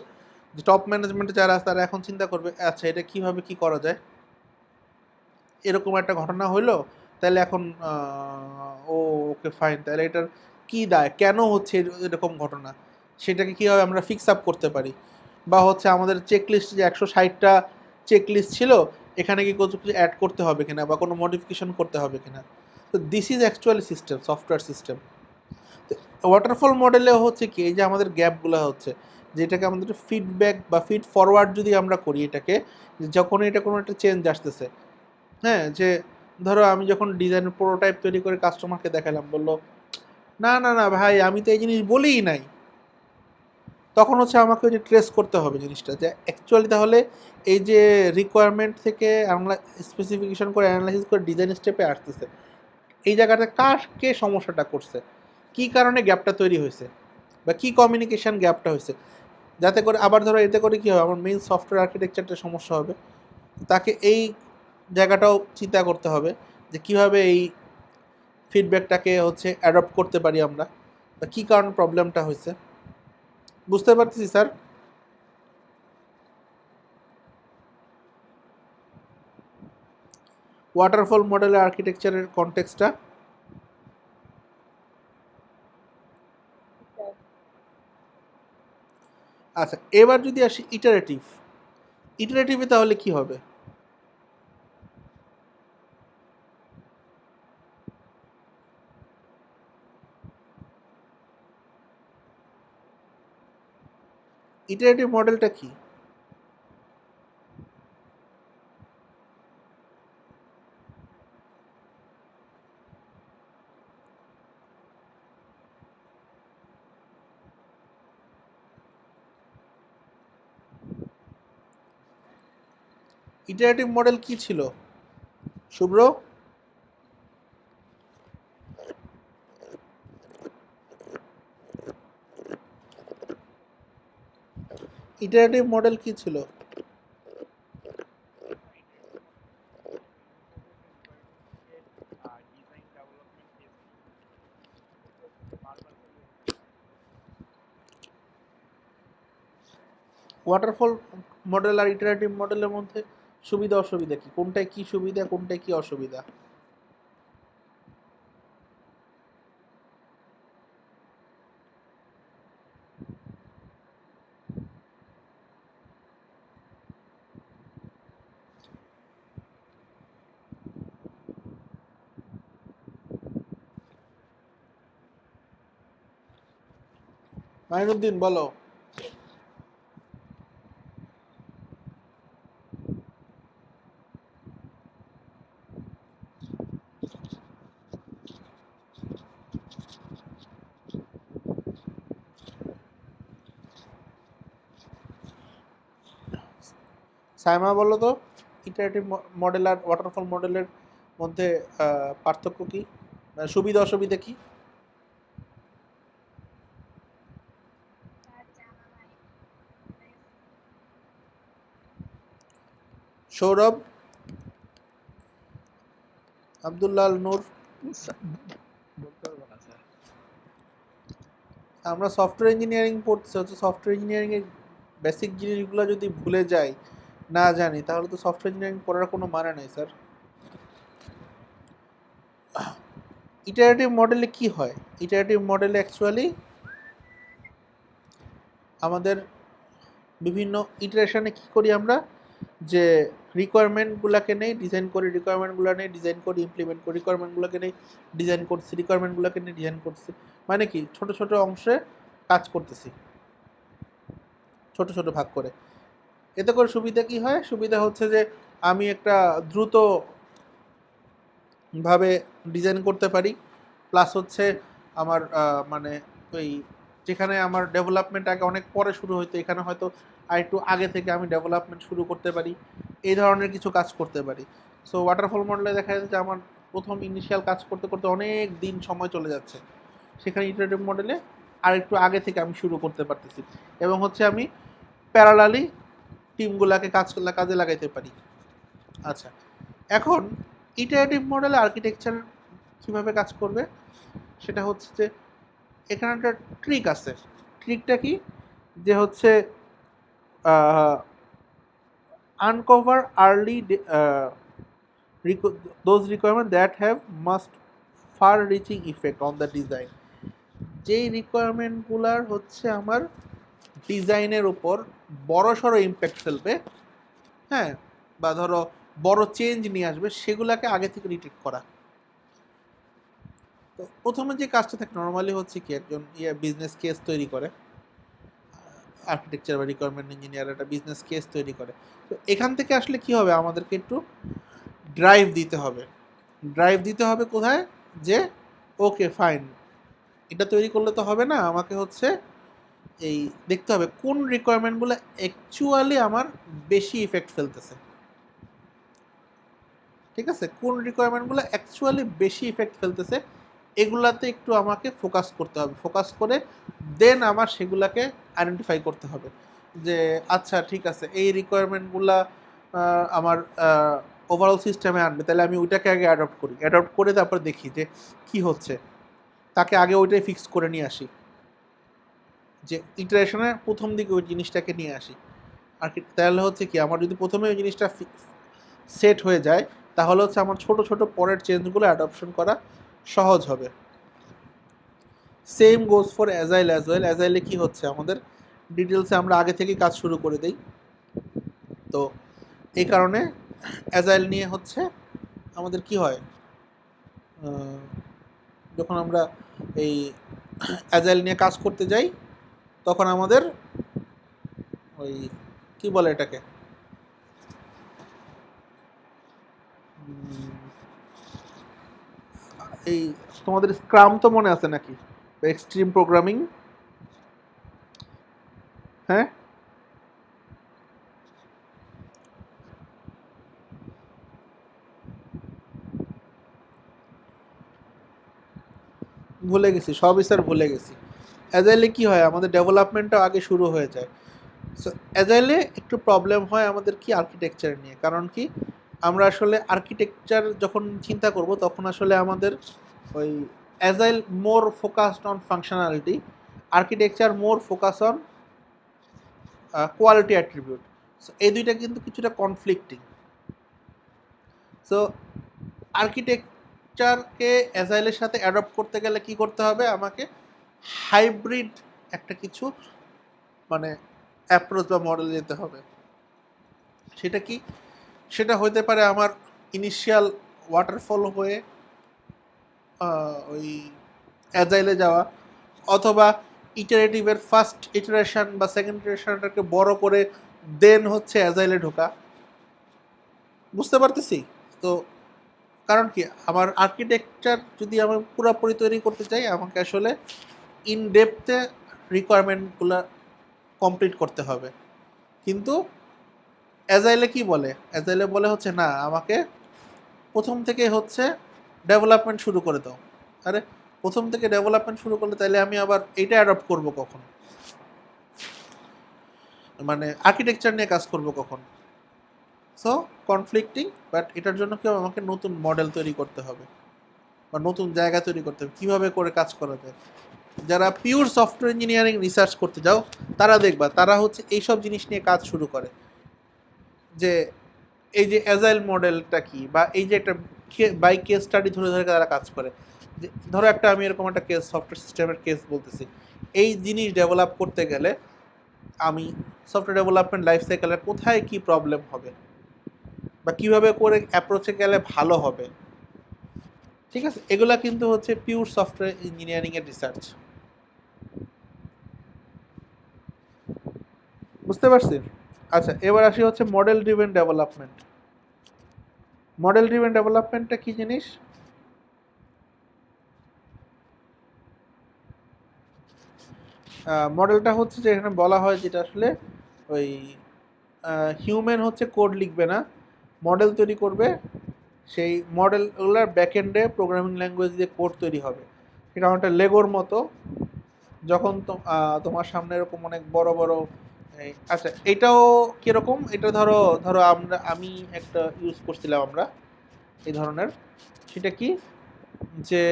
যে টপ ম্যানেজমেন্টে যারা আছে তারা এখন চিন্তা করবে আচ্ছা এটা কিভাবে কি করা যায়, এরকম একটা ঘটনা হইলো, তাহলে এখন ও ওকে ফাইন, তাহলে এটার কি দায়, কেন হচ্ছে এরকম ঘটনা, সেটাকে কীভাবে আমরা ফিক্স আপ করতে পারি, বা হচ্ছে আমাদের চেকলিস্ট যে 160টা চেকলিস্ট ছিল, এখানে কি কিছু কিছু অ্যাড করতে হবে কিনা বা কোনো মডিফিকেশন করতে হবে কিনা। তো this is actually system, software system. Waterfall মডেলে হচ্ছে কি, এই যে আমাদের গ্যাপগুলো হচ্ছে, যেটাকে আমাদের ফিডব্যাক বা ফিড ফরওয়ার্ড যদি আমরা করি এটাকে, যখন এটা কোনো একটা চেঞ্জ আসতেছে, হ্যাঁ, যে ধরো আমি যখন ডিজাইনের প্রোটোটাইপ তৈরি করে কাস্টমারকে দেখালাম, বললো না না না ভাই আমি তো এই জিনিস বলিই নাই, তখন হচ্ছে আমাকে ওই যে ট্রেস করতে হবে জিনিসটা, যে অ্যাকচুয়ালি তাহলে এই যে রিকোয়ারমেন্ট থেকে স্পেসিফিকেশন করে অ্যানালাইসিস করে ডিজাইন স্টেপে আসতেছে, এই জায়গাটা কে সমস্যাটা করছে, কি কারণে গ্যাপটা তৈরি হয়েছে, বা কি কমিউনিকেশন গ্যাপটা হয়েছে, যাতে করে আবার ধরো এতে করে কী হবে, আমার মেইন সফটওয়্যার আর্কিটেকচারটা সমস্যা হবে, তাকে এই জায়গাটাও চিন্তা করতে হবে যে কীভাবে এই ফিডব্যাকটাকে হচ্ছে অ্যাডপ্ট করতে পারি আমরা, বা কী কারণে প্রবলেমটা হয়েছে। বুঝতে পারতেছি স্যার? ওয়াটারফল মডেলের আর্কিটেকচারের কনটেক্সটটা। আচ্ছা, এবার যদি আসি ইটারেটিভে তাহলে কি হবে? ইটারেটিভ মডেলটা কি? ইটারেটিভ মডেল কি ছিল শুভ্র? ইটারেটিভ মডেল কি ছিল? ওয়াটারফল মডেল আর ইটারেটিভ মডেলের মধ্যে সুবিধা অসুবিধা কি, কোনটায় কি সুবিধা কোনটায় কি অসুবিধা? মাইনুদ্দিন বলো। সাইমা বলো তো, ইটারেটিভ মডেল আর ওয়াটারফল মডেলের মধ্যে পার্থক্য কি, সুবিধা অসুবিধা কি? স্যার জানা নাই। সৌরভ, আব্দুল্লাহ নূর। বলতে পারবো না স্যার। আমরা সফটওয়্যার ইঞ্জিনিয়ারিং পড়তেছি, হচ্ছে সফটওয়্যার ইঞ্জিনিয়ারিংয়ের বেসিক জিনিসগুলো যদি ভুলে যাই, না জানি, তাহলে তো সফটওয়্যার ইঞ্জিনিয়ারিং পড়ার কোনো মানে নেই স্যার। ইটারেটিভ মডেলে কি হয়? ইটারেটিভ মডেলে অ্যাকচুয়ালি আমাদের বিভিন্ন ইটারেশনে কি করি আমরা, যে রিকোয়ারমেন্টগুলোকে নেই ডিজাইন করি, রিকোয়ারমেন্টগুলো নেই ডিজাইন করি, ইমপ্লিমেন্ট করি, রিকোয়ারমেন্টগুলোকে নেই ডিজাইন করছি, রিকোয়ারমেন্টগুলোকে নিয়ে ডিজাইন করছি, মানে কি ছোট ছোট অংশে কাজ করতেছি, ছোট ছোট ভাগ করে। এতে করে সুবিধা কি হয়? সুবিধা হচ্ছে যে আমি একটা দ্রুত ভাবে ডিজাইন করতে পারি, প্লাস হচ্ছে আমার মানে ওই যেখানে আমার ডেভেলপমেন্ট আগে অনেক পরে শুরু হইতো, এখানে হয়তো আর একটু আগে থেকে আমি ডেভেলপমেন্ট শুরু করতে পারি, এই ধরনের কিছু কাজ করতে পারি। সো ওয়াটারফল মডেলে দেখা যাচ্ছে যে আমার প্রথম ইনিশিয়াল কাজ করতে করতে অনেক দিন সময় চলে যাচ্ছে, সেখানে ইটারেটিভ মডেলে আর একটু আগে থেকে আমি শুরু করতে পারতেছি এবং হচ্ছে আমি প্যারালালি টিমগুলোকে কাজে লাগাইতে পারি। আচ্ছা, এখন ইটারেটিভ মডেলে আর্কিটেকচার কীভাবে কাজ করবে সেটা হচ্ছে যে এখানে একটা ট্রিক আছে। ট্রিকটা কি, যে হচ্ছে uncover early those requirements that have must far reaching effect on the design। যেই রিকোয়ারমেন্টগুলার হচ্ছে আমার ডিজাইনের উপর বড় সড়ো ইম্প্যাক্ট ফেলবে, হ্যাঁ, বা ধরো বড় চেঞ্জ নিয়ে আসবে, সেগুলাকে আগে থেকে ডিটেক্ট করা। তো প্রথমে যে কাজটা থাকে নর্মালি হচ্ছে কি, একজন বিজনেস কেস তৈরি করে, আর্কিটেকচার বা রিকোয়ারমেন্ট ইঞ্জিনিয়ার একটা বিজনেস কেস তৈরি করে। তো এখান থেকে আসলে কি হবে, আমাদেরকে একটু ড্রাইভ দিতে হবে। ড্রাইভ দিতে হবে কোথায়, যে ওকে ফাইন, এটা তৈরি করলে তো হবে না, আমাকে হচ্ছে এই দেখতে হবে কোন রিকোয়ারমেন্টগুলো অ্যাকচুয়ালি আমার বেশি ইফেক্ট ফেলতেছে। ঠিক আছে, কোন রিকোয়ারমেন্টগুলো অ্যাকচুয়ালি বেশি ইফেক্ট ফেলতেছে এগুলাতে একটু আমাকে ফোকাস করতে হবে। ফোকাস করে দেন আমার সেগুলাকে আইডেন্টিফাই করতে হবে যে আচ্ছা ঠিক আছে, এই রিকোয়ারমেন্টগুলা আমার ওভারঅল সিস্টেমে আনবে, তাহলে আমি ওইটাকে আগে অ্যাডপ্ট করি। অ্যাডপ্ট করে তারপর দেখি যে কি হচ্ছে, তাকে আগে ওইটাই ফিক্স করে নিয়ে আসি, যে ইটারেশনের প্রথম দিকে ওই জিনিসটাকে নিয়ে আসি। আর কি তাহলে হচ্ছে কি, আমার যদি প্রথমে ওই জিনিসটা সেট হয়ে যায় তাহলে হচ্ছে আমার ছোট ছোট পরের চেঞ্জগুলো অ্যাডপশন করা সহজ হবে। Same goes for agile as well. অ্যাজাইলে কী হচ্ছে, আমাদের ডিটেলসে আমরা আগে থেকেই কাজ শুরু করে দিই। তো এই কারণে অ্যাজাইল নিয়ে হচ্ছে আমাদের কি হয়, যখন আমরা এই অ্যাজাইল নিয়ে কাজ করতে যাই তখন আমাদের ওই কি বলে এটাকে, এই তোমাদের স্ক্রাম তো মনে আছে নাকি, এক্সট্রিম প্রোগ্রামিং? হ্যাঁ, ভুলে গেছি, সবই স্যার ভুলে গেছি। অ্যাজাইলে কি হয়, আমাদের ডেভেলপমেন্টটা আগে শুরু হয়ে যায়। সো অ্যাজাইলে একটু প্রবলেম হয় আমাদের কি, আর্কিটেকচার নিয়ে। কারণ কি, আমরা আসলে আর্কিটেকচার যখন চিন্তা করব তখন আসলে আমাদের ওই agile more focused on functionality, architecture more focus on quality attribute. So এই দুইটা কিন্তু কিছুটা কনফ্লিক্টিং। সো আর্কিটেকচারকে অ্যাজাইলের সাথে অ্যাডপ্ট করতে গেলে কি করতে হবে, আমাকে হাইব্রিড একটা কিছু মানে অ্যাপ্রোচ বা মডেল যেতে হবে। সেটা কি, সেটা হতে পারে আমার ইনিশিয়াল ওয়াটারফল হয়ে ওই অ্যাজাইলে যাওয়া, অথবা ইটারেটিভের ফার্স্ট ইটারেশন বা সেকেন্ড ইটারেশনটাকে বড় করে দেন হচ্ছে অ্যাজাইলে ঢোকা। বুঝতে পারতেছি তো? কারণ কি, আমার আর্কিটেকচার যদি আমি পুরোপুরি তৈরি করতে চাই, আমাকে আসলে ইন ডেপথে রিকোয়ারমেন্টগুলো কমপ্লিট করতে হবে। কিন্তু অ্যাজাইলে কি বলে, অ্যাজাইলে বলে হচ্ছে না, আমাকে প্রথম থেকে হচ্ছে ডেভেলপমেন্ট শুরু করে দাও। আরে প্রথম থেকে ডেভেলপমেন্ট শুরু করলে তাহলে আমি আবার এইটা অ্যাডপ্ট করব কখন, মানে আর্কিটেকচার নিয়ে কাজ করব কখন? সো কনফ্লিক্টিং, বাট এটার জন্য কি আমাকে নতুন মডেল তৈরি করতে হবে বা নতুন জায়গা তৈরি করতে হবে, কীভাবে করে কাজ করা যায়। যারা পিওর সফটওয়্যার ইঞ্জিনিয়ারিং রিসার্চ করতে যাও তারা দেখবা তারা হচ্ছে এইসব জিনিস নিয়ে কাজ শুরু করে, যে এই যে অ্যাজাইল মডেলটা কি, বা এই যে একটা বাই কেস স্টাডি ধরে ধরে তারা কাজ করে। যে ধরো একটা আমি এরকম একটা কেস, সফটওয়্যার সিস্টেমের কেস বলতেছি, এই জিনিস ডেভেলপ করতে গেলে আমি সফটওয়্যার ডেভেলপমেন্ট লাইফ সাইকেলে কোথায় কি প্রবলেম হবে বা কীভাবে করে অ্যাপ্রোচে গেলে ভালো হবে। ঠিক আছে, এগুলা কিন্তু হচ্ছে পিওর সফটওয়্যার ইঞ্জিনিয়ারিংয়ের রিসার্চ। বুঝতে পারছি? আচ্ছা, এবার আসি হচ্ছে model driven development. Model driven ডেভেলপমেন্টটা কী জিনিস? মডেলটা হচ্ছে যে এখানে বলা হয় যেটা আসলে ওই হিউম্যান হচ্ছে কোড লিখবে না, মডেল তৈরি করবে, সেই মডেলগুলোর ব্যাকএন্ডে প্রোগ্রামিং ল্যাঙ্গুয়েজ দিয়ে কোড তৈরি হবে। এটা অনেকটা লেগোর মতো। যখন তোমার সামনে এরকম অনেক বড় বড় আচ্ছা এটাও কিরকম, এটা ধরো ধরো আমি একটা ইউজ করছিলাম আমরা এই ধরনের। সেটা কি যে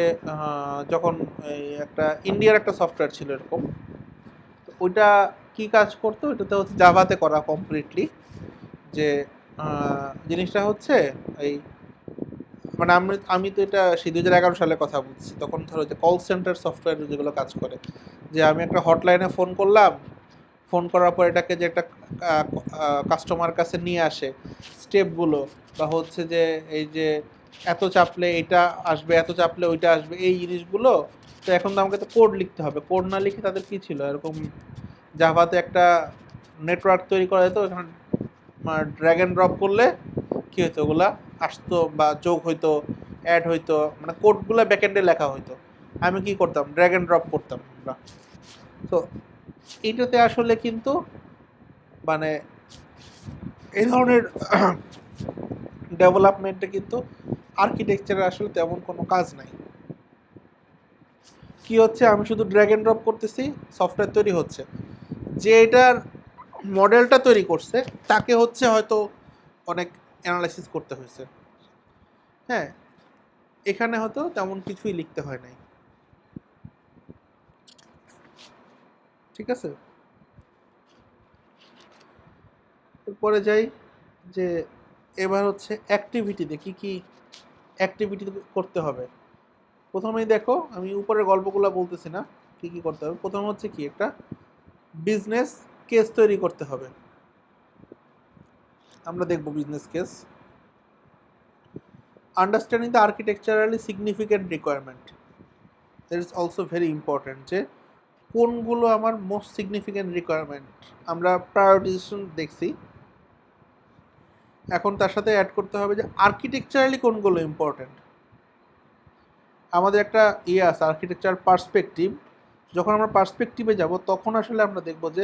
যখন এই একটা ইন্ডিয়ার একটা সফটওয়্যার ছিল এরকম, তো ওইটা কি কাজ করতো, ওইটাতে হচ্ছে জাভাতে করা কমপ্লিটলি। যে জিনিসটা হচ্ছে এই মানে আমি আমি তো এটা সেই 2011 সালের কথা বলছি। তখন ধরো যে কল সেন্টার সফটওয়্যার যেগুলো কাজ করে, যে আমি একটা হটলাইনে ফোন করলাম, ফোন করার পর এটাকে যে একটা কাস্টমার কাছে নিয়ে আসে স্টেপগুলো, বা হচ্ছে যে এই যে এত চাপলে এটা আসবে, এত চাপলে ওইটা আসবে, এই জিনিসগুলো। তো এখন তো আমাকে তো কোড লিখতে হবে, কোড না লিখে তাদের কী ছিল এরকম জাভাতে একটা নেটওয়ার্ক তৈরি করা যেত, এখানে ড্র্যাগ অ্যান্ড ড্রপ করলে কী হতো, ওগুলা আসতো বা যোগ হইতো, অ্যাড হইতো, মানে কোডগুলো ব্যাকএন্ডে লেখা হইতো। আমি কি করতাম, ড্র্যাগ অ্যান্ড ড্রপ করতাম আমরা। তো এইটাতে আসলে কিন্তু মানে এই ধরনের ডেভেলপমেন্টে কিন্তু আর্কিটেকচারের আসলে তেমন কোনো কাজ নাই। কি হচ্ছে, আমি শুধু ড্র্যাগ অ্যান্ড ড্রপ করতেছি, সফটওয়্যার তৈরি হচ্ছে। যে এটার মডেলটা তৈরি করছে তাকে হচ্ছে হয়তো অনেক অ্যানালাইসিস করতে হয়েছে। হ্যাঁ, এখানে হয়তো তেমন কিছুই লিখতে হয় নাই। ঠিক আছে, এরপরে যাই যে এবার হচ্ছে অ্যাক্টিভিটিতে কি কি অ্যাক্টিভিটি করতে হবে। প্রথমেই দেখো, আমি উপরের গল্পগুলো বলতেছি না, কি কি করতে হবে। প্রথম হচ্ছে কি, একটা বিজনেস কেস তৈরি করতে হবে। আমরা দেখব business case. Understanding the architecturally significant requirement, that is also very important. যে কোনগুলো আমার মোস্ট সিগনিফিক্যান্ট রিকোয়ারমেন্ট, আমরা প্রায়োরিটাইজেশন দেখছি, এখন তার সাথে অ্যাড করতে হবে যে আর্কিটেকচারালি কোনগুলো ইম্পর্ট্যান্ট। আমাদের একটা আছে আর্কিটেকচার পার্সপেক্টিভ। যখন আমরা পার্সপেক্টিভে যাব তখন আসলে আমরা দেখব যে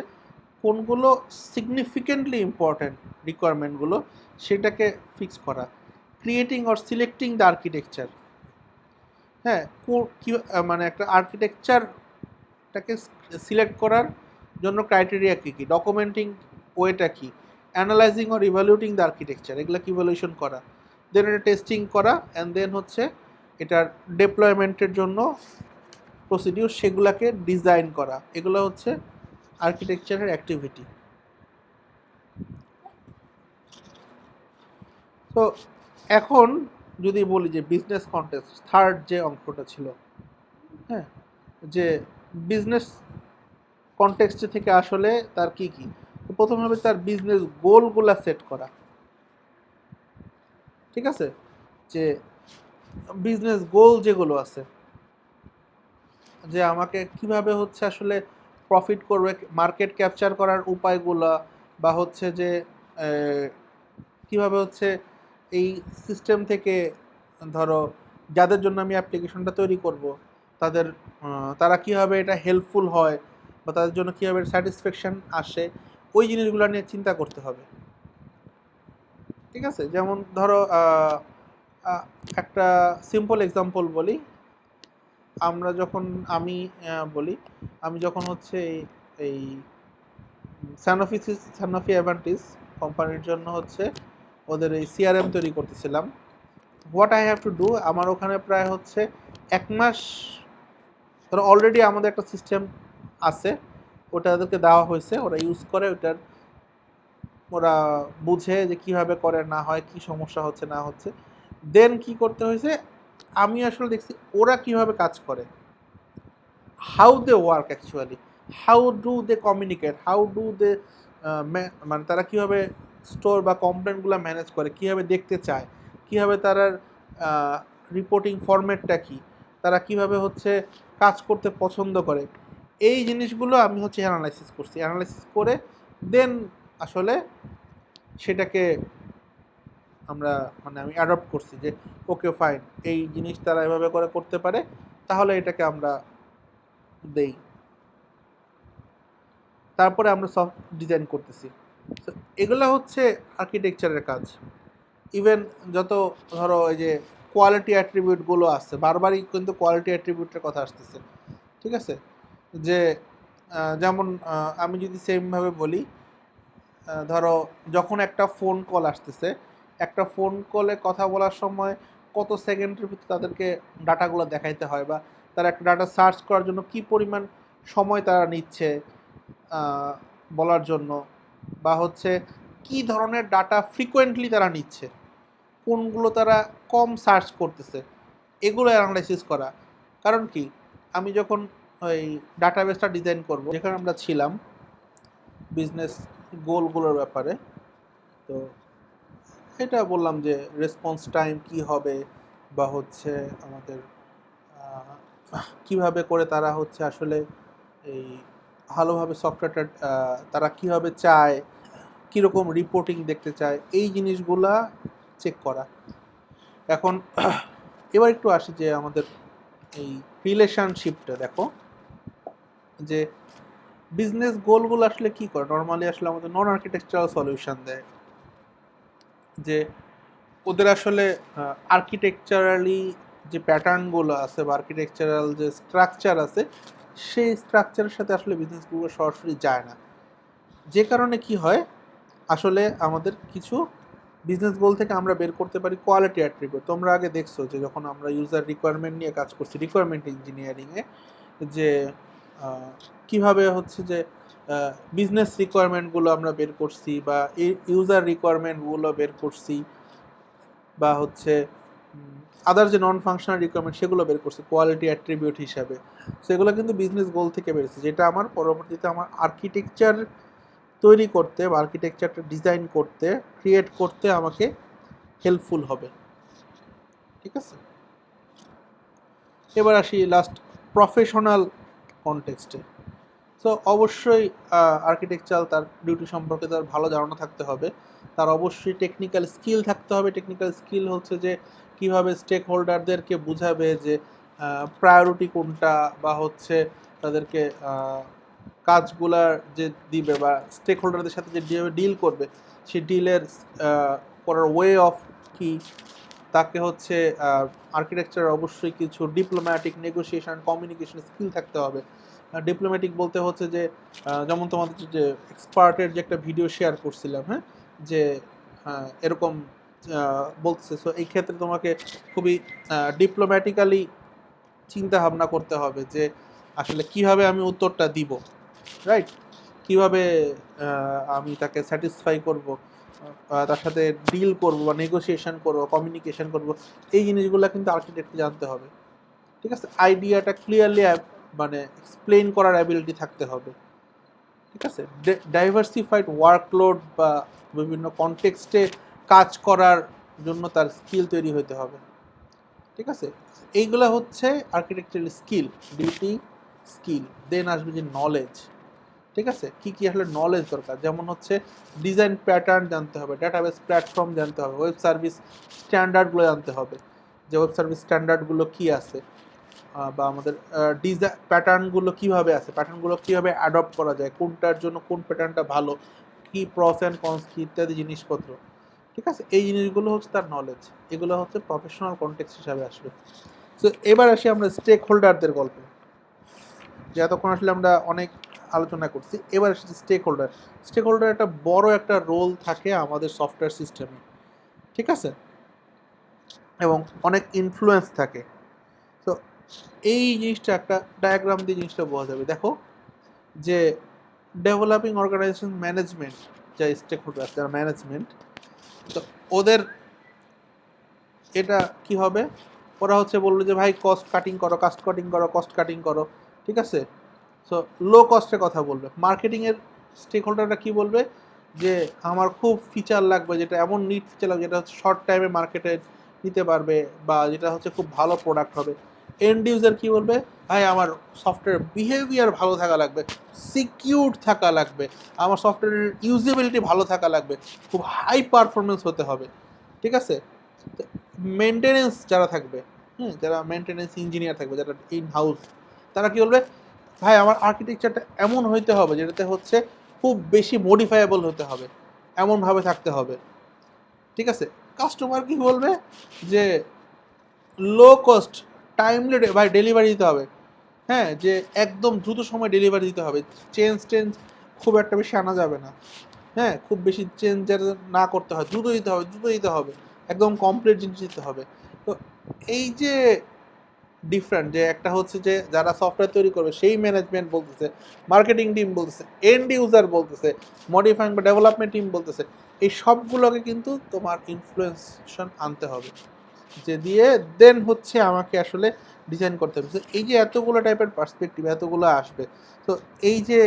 কোনগুলো সিগনিফিকেন্টলি ইম্পর্ট্যান্ট রিকোয়ারমেন্টগুলো, সেটাকে ফিক্স করা। Creating or selecting the architecture. হ্যাঁ, কি মানে একটা আর্কিটেকচারটাকে সিলেক্ট করার জন্য ক্রাইটেরিয়া কী কী, ডকুমেন্টিং ওয়েটা কী, analysing or evaluating the architecture, এগুলো কি ইভ্যালুয়েশন করা, দেন এটা টেস্টিং করা, অ্যান্ড দেন হচ্ছে এটার ডেপ্লয়মেন্টের জন্য প্রসিডিউর, সেগুলোকে ডিজাইন করা। এগুলো হচ্ছে আর্কিটেকচারের অ্যাক্টিভিটি। তো এখন যদি বলি যে বিজনেস কন্টেক্সট, থার্ড যে অঙ্কটা ছিল, হ্যাঁ, যে বিজনেস কন্টেক্সট থেকে আসলে তার কি কি, প্রথম হবে তার বিজনেস গোলগুলা সেট করা। ঠিক আছে, যে বিজনেস গোল যেগুলো আছে, যে আমাকে কিভাবে হচ্ছে আসলে প্রফিট করবে, মার্কেট ক্যাপচার করার উপায়গুলো, বা হচ্ছে যে কিভাবে হচ্ছে এই সিস্টেম থেকে ধরো যাদের জন্য আমি অ্যাপ্লিকেশনটা তৈরি করব তাদের তারা কীভাবে এটা হেল্পফুল হয়, বা তাদের জন্য কীভাবে স্যাটিসফ্যাকশান আসে, ওই জিনিসগুলো নিয়ে চিন্তা করতে হবে। ঠিক আছে, যেমন ধরো একটা সিম্পল এক্সাম্পল বলি, আমরা যখন আমি বলি, আমি যখন হচ্ছে এই স্যানোফি অ্যাডভান্টেজ কোম্পানির জন্য হচ্ছে ওদের এই সিআরএম তৈরি করতেছিলাম, what I have to do, আমার ওখানে প্রায় হচ্ছে 1 মাস, ধরো অলরেডি আমাদের একটা সিস্টেম আছে, ওটা তাদেরকে দেওয়া হয়েছে, ওরা ইউজ করে, ওটার ওরা বুঝে যে কীভাবে করে না হয়, কি সমস্যা হচ্ছে না হচ্ছে। দেন কি করতে হয়েছে, আমি আসলে দেখছি ওরা কিভাবে কাজ করে, how they work actually, how do they communicate, how do they মানে তারা কীভাবে স্টোর বা কমপ্লেন্টগুলো ম্যানেজ করে, কীভাবে দেখতে চায়, কীভাবে তারা রিপোর্টিং ফরম্যাটটা কী, তারা কীভাবে হচ্ছে কাজ করতে পছন্দ করে, এই জিনিসগুলো আমি হচ্ছে অ্যানালাইসিস করছি। অ্যানালাইসিস করে দেন আসলে সেটাকে আমরা মানে আমি অ্যাডপ্ট করছি যে ওকে ফাইন, এই জিনিস তারা এভাবে করে করতে পারে, তাহলে এটাকে আমরা দেই। তারপরে আমরা সফট ডিজাইন করতেছি। তো এগুলো হচ্ছে আর্কিটেকচারের কাজ। ইভেন যত ধরো এই যে কোয়ালিটি অ্যাট্রিবিউটগুলো আসছে, বারবারই কিন্তু কোয়ালিটি অ্যাট্রিবিউটের কথা আসতেছে, ঠিক আছে? যে যেমন আমি যদি সেমভাবে বলি, ধরো যখন একটা ফোন কল আসতেছে, একটা ফোন কলে কথা বলার সময় কত সেকেন্ডের ভিতরে তাদেরকে ডাটাগুলো দেখাইতে হয়, বা তারা একটা ডাটা সার্চ করার জন্য কি পরিমাণ সময় তারা নিচ্ছে আহ, বলার জন্য, বা হচ্ছে কি ধরনের ডাটা ফ্রিকোয়েন্টলি তারা নিচ্ছে, কোনগুলো তারা কম সার্চ করতেছে, এগুলো অ্যানালাইসিস করা। কারণ কি, আমি যখন ওই ডাটাবেসটা ডিজাইন করব, যেখানে আমরা ছিলাম বিজনেস গোলগুলোর ব্যাপারে, তো এটা বললাম যে রেসপন্স টাইম কি হবে, বা হচ্ছে আমাদের কিভাবে করে তারা হচ্ছে আসলে এই ভালোভাবে সফটওয়্যারটা তারা কিভাবে চায়, কীরকম রিপোর্টিং দেখতে চায়, এই জিনিসগুলা চেক করা। এখন এবার একটু আসি যে আমাদের এই রিলেশনশিপটা দেখো, যে বিজনেস গোলগুলো আসলে কি করে, নর্মালি আসলে আমাদের নন আর্কিটেকচারাল সলিউশন দেয়, যে ওদের আসলে আর্কিটেকচারালি যে প্যাটার্নগুলো আছে বা আর্কিটেকচারাল যে স্ট্রাকচার আছে, সেই স্ট্রাকচারের সাথে আসলে বিজনেসগুলো সরাসরি যায় না। যে কারণে কি হয়, আসলে আমাদের কিছু বিজনেস গোল থেকে আমরা বের করতে পারি কোয়ালিটি অ্যাট্রিবিউট। তোমরা আগে দেখছো যে যখন আমরা ইউজার রিকোয়ারমেন্ট নিয়ে কাজ করছি রিকোয়ারমেন্ট ইঞ্জিনিয়ারিংয়ে, যে কিভাবে হচ্ছে যে বিজনেস রিকোয়ারমেন্টগুলো আমরা বের করছি, বা ইউজার রিকোয়ারমেন্টগুলো বের করছি, বা হচ্ছে আদার যে নন ফাংশনাল রিকোয়ারমেন্ট সেগুলো বের করছি কোয়ালিটি অ্যাট্রিবিউট হিসাবে। সেগুলো কিন্তু বিজনেস গোল থেকে বেরোচ্ছে, যেটা আমার পরবর্তীতে আমার আর্কিটেকচার তৈরি করতে বা আর্কিটেকচারটা ডিজাইন করতে, ক্রিয়েট করতে আমাকে হেল্পফুল হবে, ঠিক আছে? এবার আসি লাস্ট প্রফেশনাল কনটেক্সটে। সো অবশ্যই আর্কিটেকচার তার ডিউটি সম্পর্কে তার ভালো ধারণা থাকতে হবে, তার অবশ্যই টেকনিক্যাল স্কিল থাকতে হবে। টেকনিক্যাল স্কিল হচ্ছে যে কিভাবে স্টেক হোল্ডারদেরকে বুঝাবে যে প্রায়োরিটি কোনটা, বা হচ্ছে তাদেরকে কাজগুলার যে দিবে, বা স্টেক হোল্ডারদের সাথে যে যেভাবে ডিল করবে, সেই ডিলের করার ওয়ে অফ কি, তাকে হচ্ছে আর্কিটেকচার অবশ্যই কিছু ডিপ্লোম্যাটিক নেগোসিয়েশন কমিউনিকেশন স্কিল থাকতে হবে। ডিপ্লোম্যাটিক বলতে হচ্ছে যে যেমন তোমাদের যে এক্সপার্টের যে একটা ভিডিও শেয়ার করছিলাম, হ্যাঁ, যে এরকম বলতেছে, সো এই ক্ষেত্রে তোমাকে খুবই ডিপ্লোম্যাটিক্যালি চিন্তা ভাবনা করতে হবে যে আসলে কিভাবে আমি উত্তরটা দিব, রাইট, কিভাবে আমি তাকে স্যাটিসফাই করব, তার সাথে ডিল করব বা নেগোসিয়েশন করব, কমিউনিকেশন করব, এই জিনিসগুলো কিন্তু আর্কিটেক্টকে জানতে হবে, ঠিক আছে? আইডিয়াটা ক্লিয়ারলি মানে এক্সপ্লেইন করার অ্যাবিলিটি থাকতে হবে, ঠিক আছে? ডাইভার্সিফাইড ওয়ার্কলোড বা বিভিন্ন কনটেক্সটে কাজ করার জন্য তার স্কিল তৈরি হতে হবে, ঠিক আছে? এইগুলো হচ্ছে আর্কিটেকচারাল স্কিল, ডিউটি স্কিল। দেন আসবে যে নলেজ, ঠিক আছে? কি কি আসলে নলেজ দরকার, যেমন হচ্ছে ডিজাইন প্যাটার্ন জানতে হবে, ডাটাবেস প্ল্যাটফর্ম জানতে হবে, ওয়েব সার্ভিস স্ট্যান্ডার্ডগুলো জানতে হবে, যে ওয়েব সার্ভিস স্ট্যান্ডার্ডগুলো কী আছে, বা আমাদের ডিজাইন প্যাটার্নগুলো কীভাবে আছে, প্যাটার্নগুলো কীভাবে অ্যাডপ্ট করা যায়, কোনটার জন্য কোন প্যাটার্নটা ভালো, কী প্রস অ্যান্ড কনস কী ইত্যাদি জিনিসপত্র, ঠিক আছে? এই জিনিসগুলো হচ্ছে তার নলেজ, এগুলো হচ্ছে প্রফেশনাল কনটেক্সট হিসাবে আসবে। সো এবার আসি আমরা স্টেক হোল্ডারদের গল্পে, যে এতক্ষণ আসলে আমরা অনেক আলোচনা করছি। এবার আসছে স্টেক হোল্ডার। স্টেক হোল্ডার একটা বড় একটা রোল থাকে আমাদের সফটওয়্যার সিস্টেমে, ঠিক আছে, এবং অনেক ইনফ্লুয়েন্স থাকে। তো এই জিনিসটা একটা ডায়াগ্রাম দিয়ে জিনিসটা বোঝা যাবে। দেখো যে ডেভেলপিং অর্গানাইজেশন ম্যানেজমেন্ট, যা স্টেক হোল্ডার যারা ম্যানেজমেন্ট, তো ওদের এটা কি হবে, ওরা হচ্ছে বললো যে ভাই কস্ট কাটিং করো, কস্ট কাটিং করো, কস্ট কাটিং করো, ঠিক আছে? সো লো কস্টের কথা বলবে। মার্কেটিংয়ের স্টেক হোল্ডাররা কী বলবে, যে আমার খুব ফিচার লাগবে, যেটা এমন নিট ফিচার লাগবে যেটা হচ্ছে শর্ট টাইমে মার্কেটে নিতে পারবে, বা যেটা হচ্ছে খুব ভালো প্রোডাক্ট হবে। এন্ড ইউজার কী বলবে, ভাই আমার সফটওয়্যার বিহেভিয়ার ভালো থাকা লাগবে, সিকিউর থাকা লাগবে, আমার সফটওয়্যারের ইউজেবিলিটি ভালো থাকা লাগবে, খুব হাই পারফরমেন্স হতে হবে, ঠিক আছে? মেনটেনেন্স যারা থাকবে, যারা মেনটেনেন্স ইঞ্জিনিয়ার থাকবে, যারা ইন হাউস, তারা কী বলবে, ভাই আমার আর্কিটেকচারটা এমন হইতে হবে যেটাতে হচ্ছে খুব বেশি মডিফাইয়েবল হতে হবে, এমনভাবে থাকতে হবে, ঠিক আছে? কাস্টমার কি বলবে, যে লো কস্ট টাইমলি ভাই ডেলিভারি দিতে হবে, হ্যাঁ, যে একদম দ্রুত সময় ডেলিভারি দিতে হবে, চেঞ্জ খুব একটা বেশি আনা যাবে না, হ্যাঁ, খুব বেশি চেঞ্জ যাতে না করতে হয়, দ্রুত দিতে হবে, একদম কমপ্লিট জিনিস দিতে হবে। তো এই যে ডিফারেন্ট, যে একটা হচ্ছে যে যারা সফটওয়্যার তৈরি করবে সেই ম্যানেজমেন্ট বলতেছে, মার্কেটিং টিম বলতেছে, এন্ড ইউজার বলতেছে, মডিফাইং বা ডেভেলপমেন্ট টিম বলতেছে, এই সবগুলোকে কিন্তু তোমার ইনফ্লুয়েন্সেশন আনতে হবে, যে দিয়ে দেন হচ্ছে আমাকে আসলে ডিজাইন করতে হবে। So, এই যে এতগুলো টাইপের পার্সপেক্টিভ এতগুলো আসবে, তো এই যে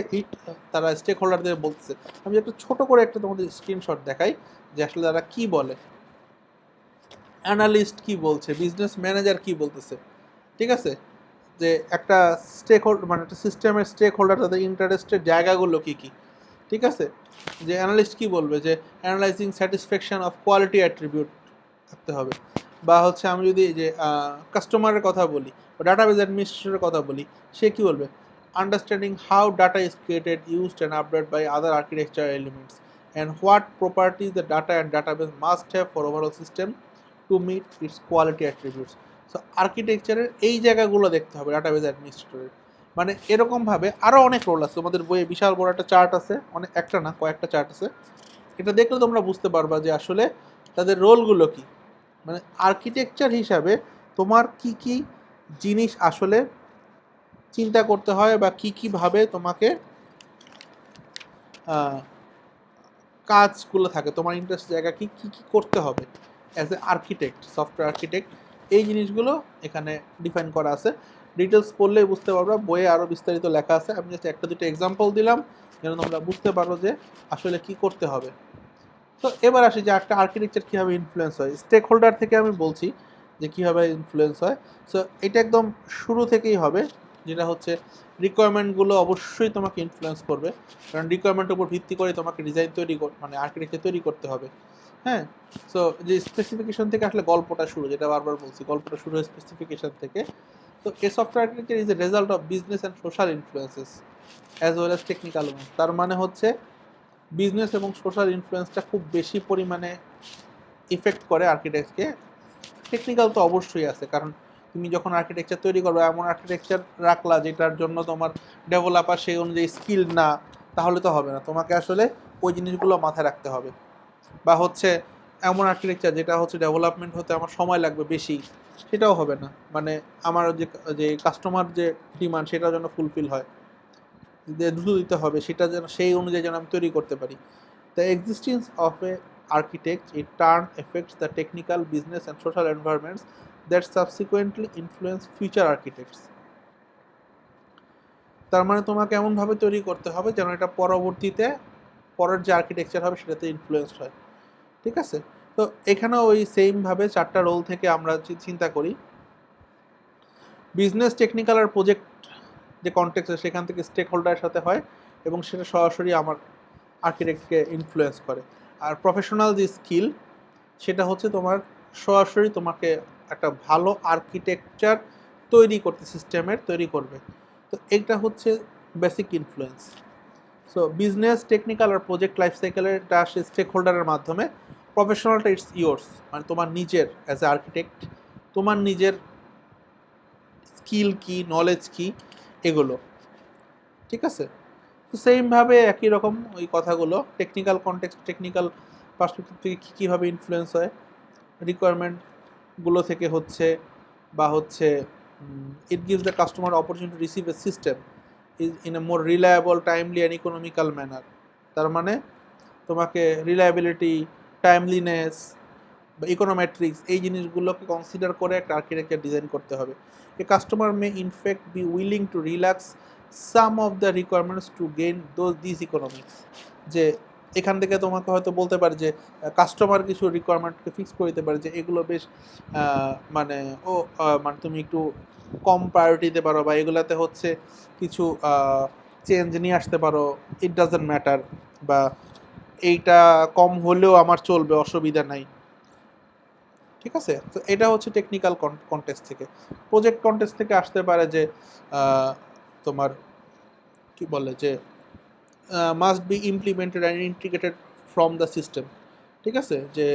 তারা স্টেক হোল্ডারদের বলতেছে, আমি একটা ছোট করে একটা তোমাদের স্ক্রিনশট দেখাই যে আসলে তারা কি বলে, অ্যানালিস্ট কি বলছে, বিজনেস ম্যানেজার কি বলতেছে, ঠিক আছে, যে একটা স্টেক হোল্ডার মানে একটা সিস্টেমের স্টেক হোল্ডার তাদের ইন্টারেস্টের জায়গাগুলো কী কী, ঠিক আছে, যে অ্যানালিস্ট কি বলবে, যে analysing satisfaction of quality attribute থাকতে হবে, বা হচ্ছে আমি যদি যে কাস্টমারের কথা বলি বা ডাটাবেজ অ্যাডমিনিস্ট্রেটরের কথা বলি, সে কি বলবে, understanding how data is created, used and update by other architecture elements and what properties the data and database must have for overall system to meet its quality attributes. So আর্কিটেকচারের এই জায়গাগুলো দেখতে হবে ডাটাবেজ অ্যাডমিনিস্ট্রেটরের। মানে এরকমভাবে আরও অনেক role আছে, তোমাদের বইয়ে বিশাল বড় একটা চার্ট আছে, অনেক একটা না কয়েকটা চার্ট আছে, এটা দেখলে তোমরা বুঝতে পারবা যে আসলে তাদের রোলগুলো কি। মানে আর্কিটেকচার হিসাবে তোমার কি কি জিনিস আসলে চিন্তা করতে হয় বা কি কীভাবে তোমাকে কাজগুলো থাকে, তোমার ইন্টারেস্ট জায়গা কি কী কী করতে হবে as a architect, software architect, এই জিনিসগুলো এখানে ডিফাইন করা আছে। ডিটেলস পড়লেই বুঝতে পারবা, বইয়ে আরও বিস্তারিত লেখা আছে, আমি জাস্ট একটা দুটো এক্সাম্পল দিলাম যেন তোমরা বুঝতে পারো যে আসলে কি করতে হবে। তো এবার আসি যে একটা আর্কিটেকচার কীভাবে ইনফ্লুয়েন্স হয়, স্টেক হোল্ডার থেকে আমি বলছি যে কীভাবে ইনফ্লুয়েন্স হয়। সো এটা একদম শুরু থেকেই হবে, যেটা হচ্ছে রিকোয়ারমেন্টগুলো অবশ্যই তোমাকে ইনফ্লুয়েন্স করবে, কারণ রিকোয়ারমেন্টের উপর ভিত্তি করে তোমাকে ডিজাইন মানে আর্কিটেকচার তৈরি করতে হবে, হ্যাঁ। সো যে স্পেসিফিকেশন থেকে আসলে গল্পটা শুরু, যেটা বারবার বলছি, গল্পটা শুরু হয় স্পেসিফিকেশন থেকে। তো a software architecture is a result of business and social influences as well as technical one. তার মানে হচ্ছে বিজনেস এবং সোশ্যাল ইনফ্লুয়েন্সটা খুব বেশি পরিমাণে ইফেক্ট করে আর্কিটেক্টকে। টেকনিক্যাল তো অবশ্যই আছে, কারণ তুমি যখন আর্কিটেকচার তৈরি করবে এমন আর্কিটেকচার রাখলা যেটার জন্য তোমার ডেভেলপার সেই অনুযায়ী স্কিল না, তাহলে তো হবে না, তোমাকে আসলে ওই জিনিসগুলো মাথায় রাখতে হবে। বা হচ্ছে এমন আর্কিটেকচার যেটা হচ্ছে ডেভেলপমেন্ট হতে আমার সময় লাগবে বেশি, সেটাও হবে না, মানে আমার যে যে কাস্টমার যে ডিমান্ড সেটা যেন ফুলফিল হয়, যে দ্রুত দিতে হবে সেটা যেন সেই অনুযায়ী যেন আমি তৈরি করতে পারি। The existence of A architect in turn affects the technical, business and social environments that subsequently influence future architects. তার মানে তোমাকে এমনভাবে তৈরি করতে হবে যেন এটা পরবর্তীতে পরের যে আর্কিটেকচার হবে সেটাতে ইনফ্লুয়েন্স হয়, ঠিক আছে। তো এখানেও ওই সেমভাবে চারটা রোল থেকে আমরা চিন্তা করি, বিজনেস, টেকনিক্যাল আর প্রজেক্ট যে কনটেক্সট সেখান থেকে স্টেক হোল্ডারের সাথে হয় এবং সেটা সরাসরি আমার আর্কিটেক্টকে ইনফ্লুয়েন্স করে। আর প্রফেশনাল যে স্কিল সেটা হচ্ছে তোমার সরাসরি তোমাকে একটা ভালো আর্কিটেকচার তৈরি করতে, সিস্টেমের তৈরি করবে। তো এইটা হচ্ছে basic influence. So business, technical আর প্রজেক্ট লাইফ সাইকেলেরটা আসে স্টেক হোল্ডারের মাধ্যমে। প্রফেশনালটা ইটস ইয়োর্স, মানে তোমার নিজের অ্যাজ এ আর্কিটেক্ট তোমার নিজের স্কিল কী, নলেজ কী, এগুলো, ঠিক আছে। তো সেমভাবে একই রকম ওই কথাগুলো টেকনিক্যাল কনটেক্সট, টেকনিক্যাল পার্সপেক্টিভ থেকে কী কীভাবে ইনফ্লুয়েন্স হয়, রিকোয়ারমেন্টগুলো থেকে হচ্ছে, বা হচ্ছে it gives the customer opportunity to receive a system is in a more reliable, timely and economical manner. তার মানে তোমাকে রিলায়েবিলিটি, টাইমলিনেস বা ইকোনোমেট্রিক্স এই জিনিসগুলোকে কনসিডার করে একটা আর্কিটেকচার ডিজাইন করতে হবে। A customer may in fact be willing to relax some of the requirements to gain this economics. যে এখান থেকে তোমাকে হয়তো বলতে পারে যে কাস্টমার কিছু রিকোয়ারমেন্টকে ফিক্স করে দিতে পারে যে এগুলো বেশ মানে মানে তুমি একটু কম প্রায়োরিটি দিতে পারো, বা এগুলাতে হচ্ছে কিছু চেঞ্জ নিয়ে আসতে পারো, ইট ডাজন্ট ম্যাটার, বা এইটা কম হলেও আমার চলবে, অসুবিধা নাই, ঠিক আছে। তো এটা হচ্ছে টেকনিক্যাল কনটেক্সট থেকে। প্রজেক্ট কনটেক্সট থেকে আসতে পারে যে তোমার কি বলে যে must be implemented and integrated from the system, ঠিক আছে, যে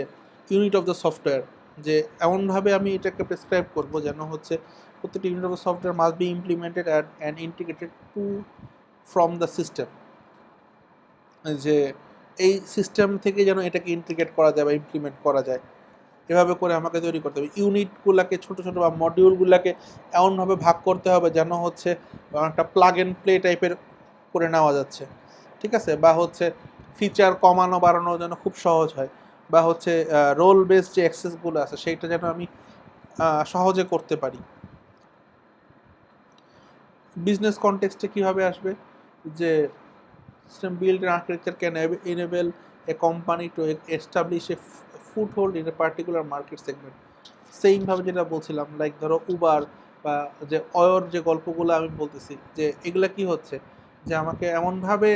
ইউনিট অফ দ্য সফটওয়্যার, যে এমনভাবে আমি এটাকে প্রেসক্রাইব করব যেন হচ্ছে প্রত্যেকটি unit of software must be implemented and integrated to from the system, যে এই সিস্টেম থেকে যেন এটাকে ইন্টিগ্রেট করা যায় বা ইমপ্লিমেন্ট করা যায়, এভাবে করে আমাকে তৈরি করতে হবে। ইউনিটগুলোকে ছোট ছোট বা মডিউলগুলোকে এমনভাবে ভাগ করতে হবে যেন হচ্ছে একটা প্লাগ অ্যান্ড প্লে টাইপের করে নেওয়া যাচ্ছে, ঠিক আছে, বা হচ্ছে ফিচার কমানো বাড়ানো যেন খুব সহজ হয়, বা হচ্ছে রোল বেসড যে অ্যাক্সেসগুলো আছে সেইটা যেন আমি সহজে করতে পারি। বিজনেস কনটেক্সটে কীভাবে আসবে, যে system built and architecture can enable a company to establish a foothold in a particular market segment. সেইমভাবে যেটা বলছিলাম, লাইক ধরো উবার বা যে অয়র যে গল্পগুলো আমি বলতেছি, যে এগুলা কি হচ্ছে, যে আমাকে এমনভাবে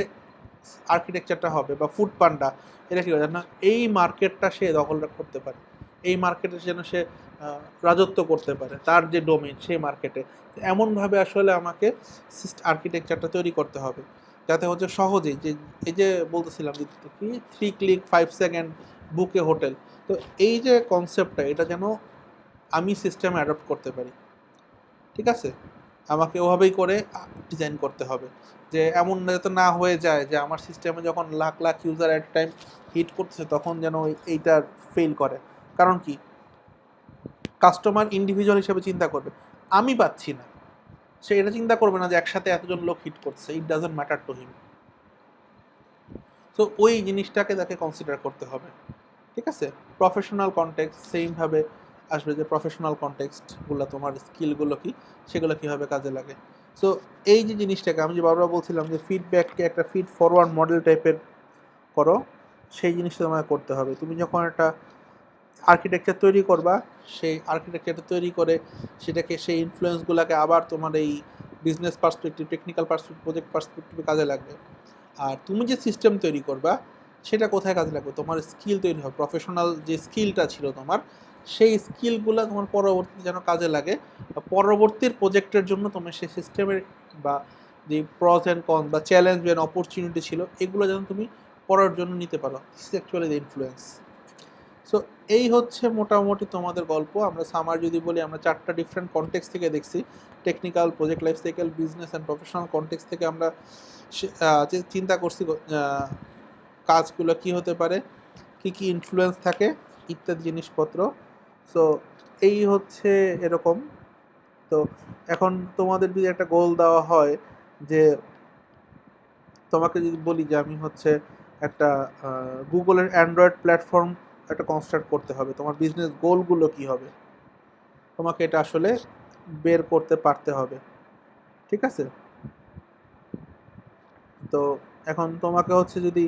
আর্কিটেকচারটা হবে, বা ফুড পান্ডা, এটা কি যেন এই মার্কেটটা সে দখল করতে পারে, এই মার্কেটে যেন সে রাজত্ব করতে পারে, তার যে ডোমেন সেই মার্কেটে, এমনভাবে আসলে আমাকে আর্কিটেকচারটা তৈরি করতে হবে যাতে হচ্ছে সহজেই, যে এই যে বলতেছিলাম যে কি 3 ক্লিক 5 সেকেন্ড বুকে হোটেল, তো এই যে কনসেপ্টটা এটা যেন আমি সিস্টেমে অ্যাডপ্ট করতে পারি, ঠিক আছে, আমাকে ওভাবেই করে ডিজাইন করতে হবে, যে এমন যাতে না হয়ে যায় যে আমার সিস্টেমে যখন lakh lakh user at time hit করতেছে তখন যেন এইটার ফেল করে। কারণ কি, কাস্টমার ইন্ডিভিজুয়াল হিসেবে চিন্তা করবে, আমি পাচ্ছি না, সে এটা চিন্তা করবে না যে একসাথে এতজন লোক হিট করছে, it doesn't matter to him. তো ওই জিনিসটাকে তাকে কনসিডার করতে হবে, ঠিক আছে। প্রফেশনাল কনটেক্সট সেইমভাবে আসবে, যে প্রফেশনাল কনটেক্সটগুলো তোমার স্কিলগুলো কি, সেগুলো কীভাবে কাজে লাগে। সো এই যে জিনিসটাকে আমি যে বারবার বলছিলাম যে ফিডব্যাককে একটা ফিড ফরওয়ার্ড মডেল টাইপের করো, সেই জিনিসটা তোমাকে করতে হবে। তুমি যখন একটা আর্কিটেকচার তৈরি করবা, সেই আর্কিটেকচারটা তৈরি করে সেটাকে সেই ইনফ্লুয়েন্সগুলোকে আবার তোমার এই business perspective, technical perspective, project পার্সপেক্টিভে কাজে লাগবে। আর তুমি যে সিস্টেম তৈরি করবা সেটা কোথায় কাজে লাগবে, তোমার স্কিল তৈরি হবে, প্রফেশনাল যে স্কিলটা ছিল তোমার, সেই স্কিলগুলো তোমার পরবর্তীতে যেন কাজে লাগে, পরবর্তীর প্রজেক্টের জন্য তোমার সেই সিস্টেমের বা যে প্রস অ্যান্ড কন বা চ্যালেঞ্জ অ্যান্ড অপরচুনিটি ছিল এগুলো যেন তুমি পড়ার জন্য নিতে পারো। This is actually the influence. So এই হচ্ছে মোটামুটি তোমাদের গল্প। আমরা সামার যদি বলি, আমরা 4টা ডিফারেন্ট কনটেক্সট থেকে দেখছি, technical, project life cycle, business and professional context থেকে আমরা যে চিন্তা করছি কাজগুলো কি হতে পারে, কি কি ইনফ্লুয়েন্স থাকে ইত্যাদি জিনিসপত্র। সো এই হচ্ছে এরকম। তো এখন তোমাদের যদি একটা গোল দেওয়া হয়, যে তোমাকে যদি বলি যে আমি হচ্ছে একটা গুগলের অ্যান্ড্রয়েড প্ল্যাটফর্ম একটা কনস্ট্রাক্ট করতে হবে, তোমার বিজনেস গোলগুলো কি হবে, তোমাকে এটা আসলে বের করতে পারতে হবে, ঠিক আছে। তো এখন তোমাকে হচ্ছে যদি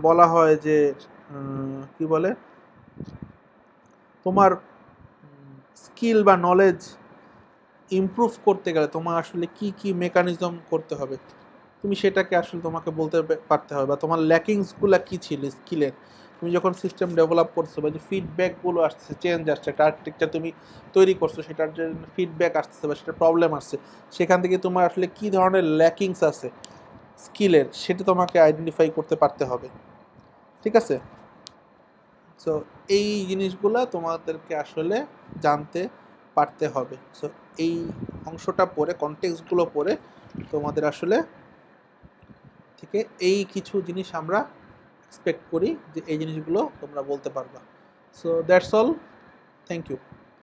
বলা হয় যে কি বলে, তোমার স্কিল বা নলেজ ইমপ্রুভ করতে গেলে তোমার আসলে কি কি মেকানিজম করতে হবে, তুমি সেটাকে আসলে তোমাকে বলতে পারতে হবে, বা তোমার ল্যাকিংসগুলো কী ছিল স্কিলের। তুমি যখন সিস্টেম ডেভেলপ করছো, বা যে ফিডব্যাকগুলো আসছে, চেঞ্জ আসছে, একটা আর্কিটেকচার তুমি তৈরি করছো, সেটার যে ফিডব্যাক আসছে বা সেটা প্রবলেম আসছে, সেখান থেকে তোমার আসলে কী ধরনের ল্যাকিংস আছে স্কিলের, সেটা তোমাকে আইডেন্টিফাই করতে পারতে হবে, ঠিক আছে। সো এই জিনিসগুলো তোমাদেরকে আসলে জানতে পারতে হবে। সো এই অংশটা পড়ে, কনটেক্সটগুলো পড়ে তোমাদের আসলে থেকে এই কিছু জিনিস আমরা এক্সপেক্ট করি যে এই জিনিসগুলো তোমরা বলতে পারবা। So that's all, thank you.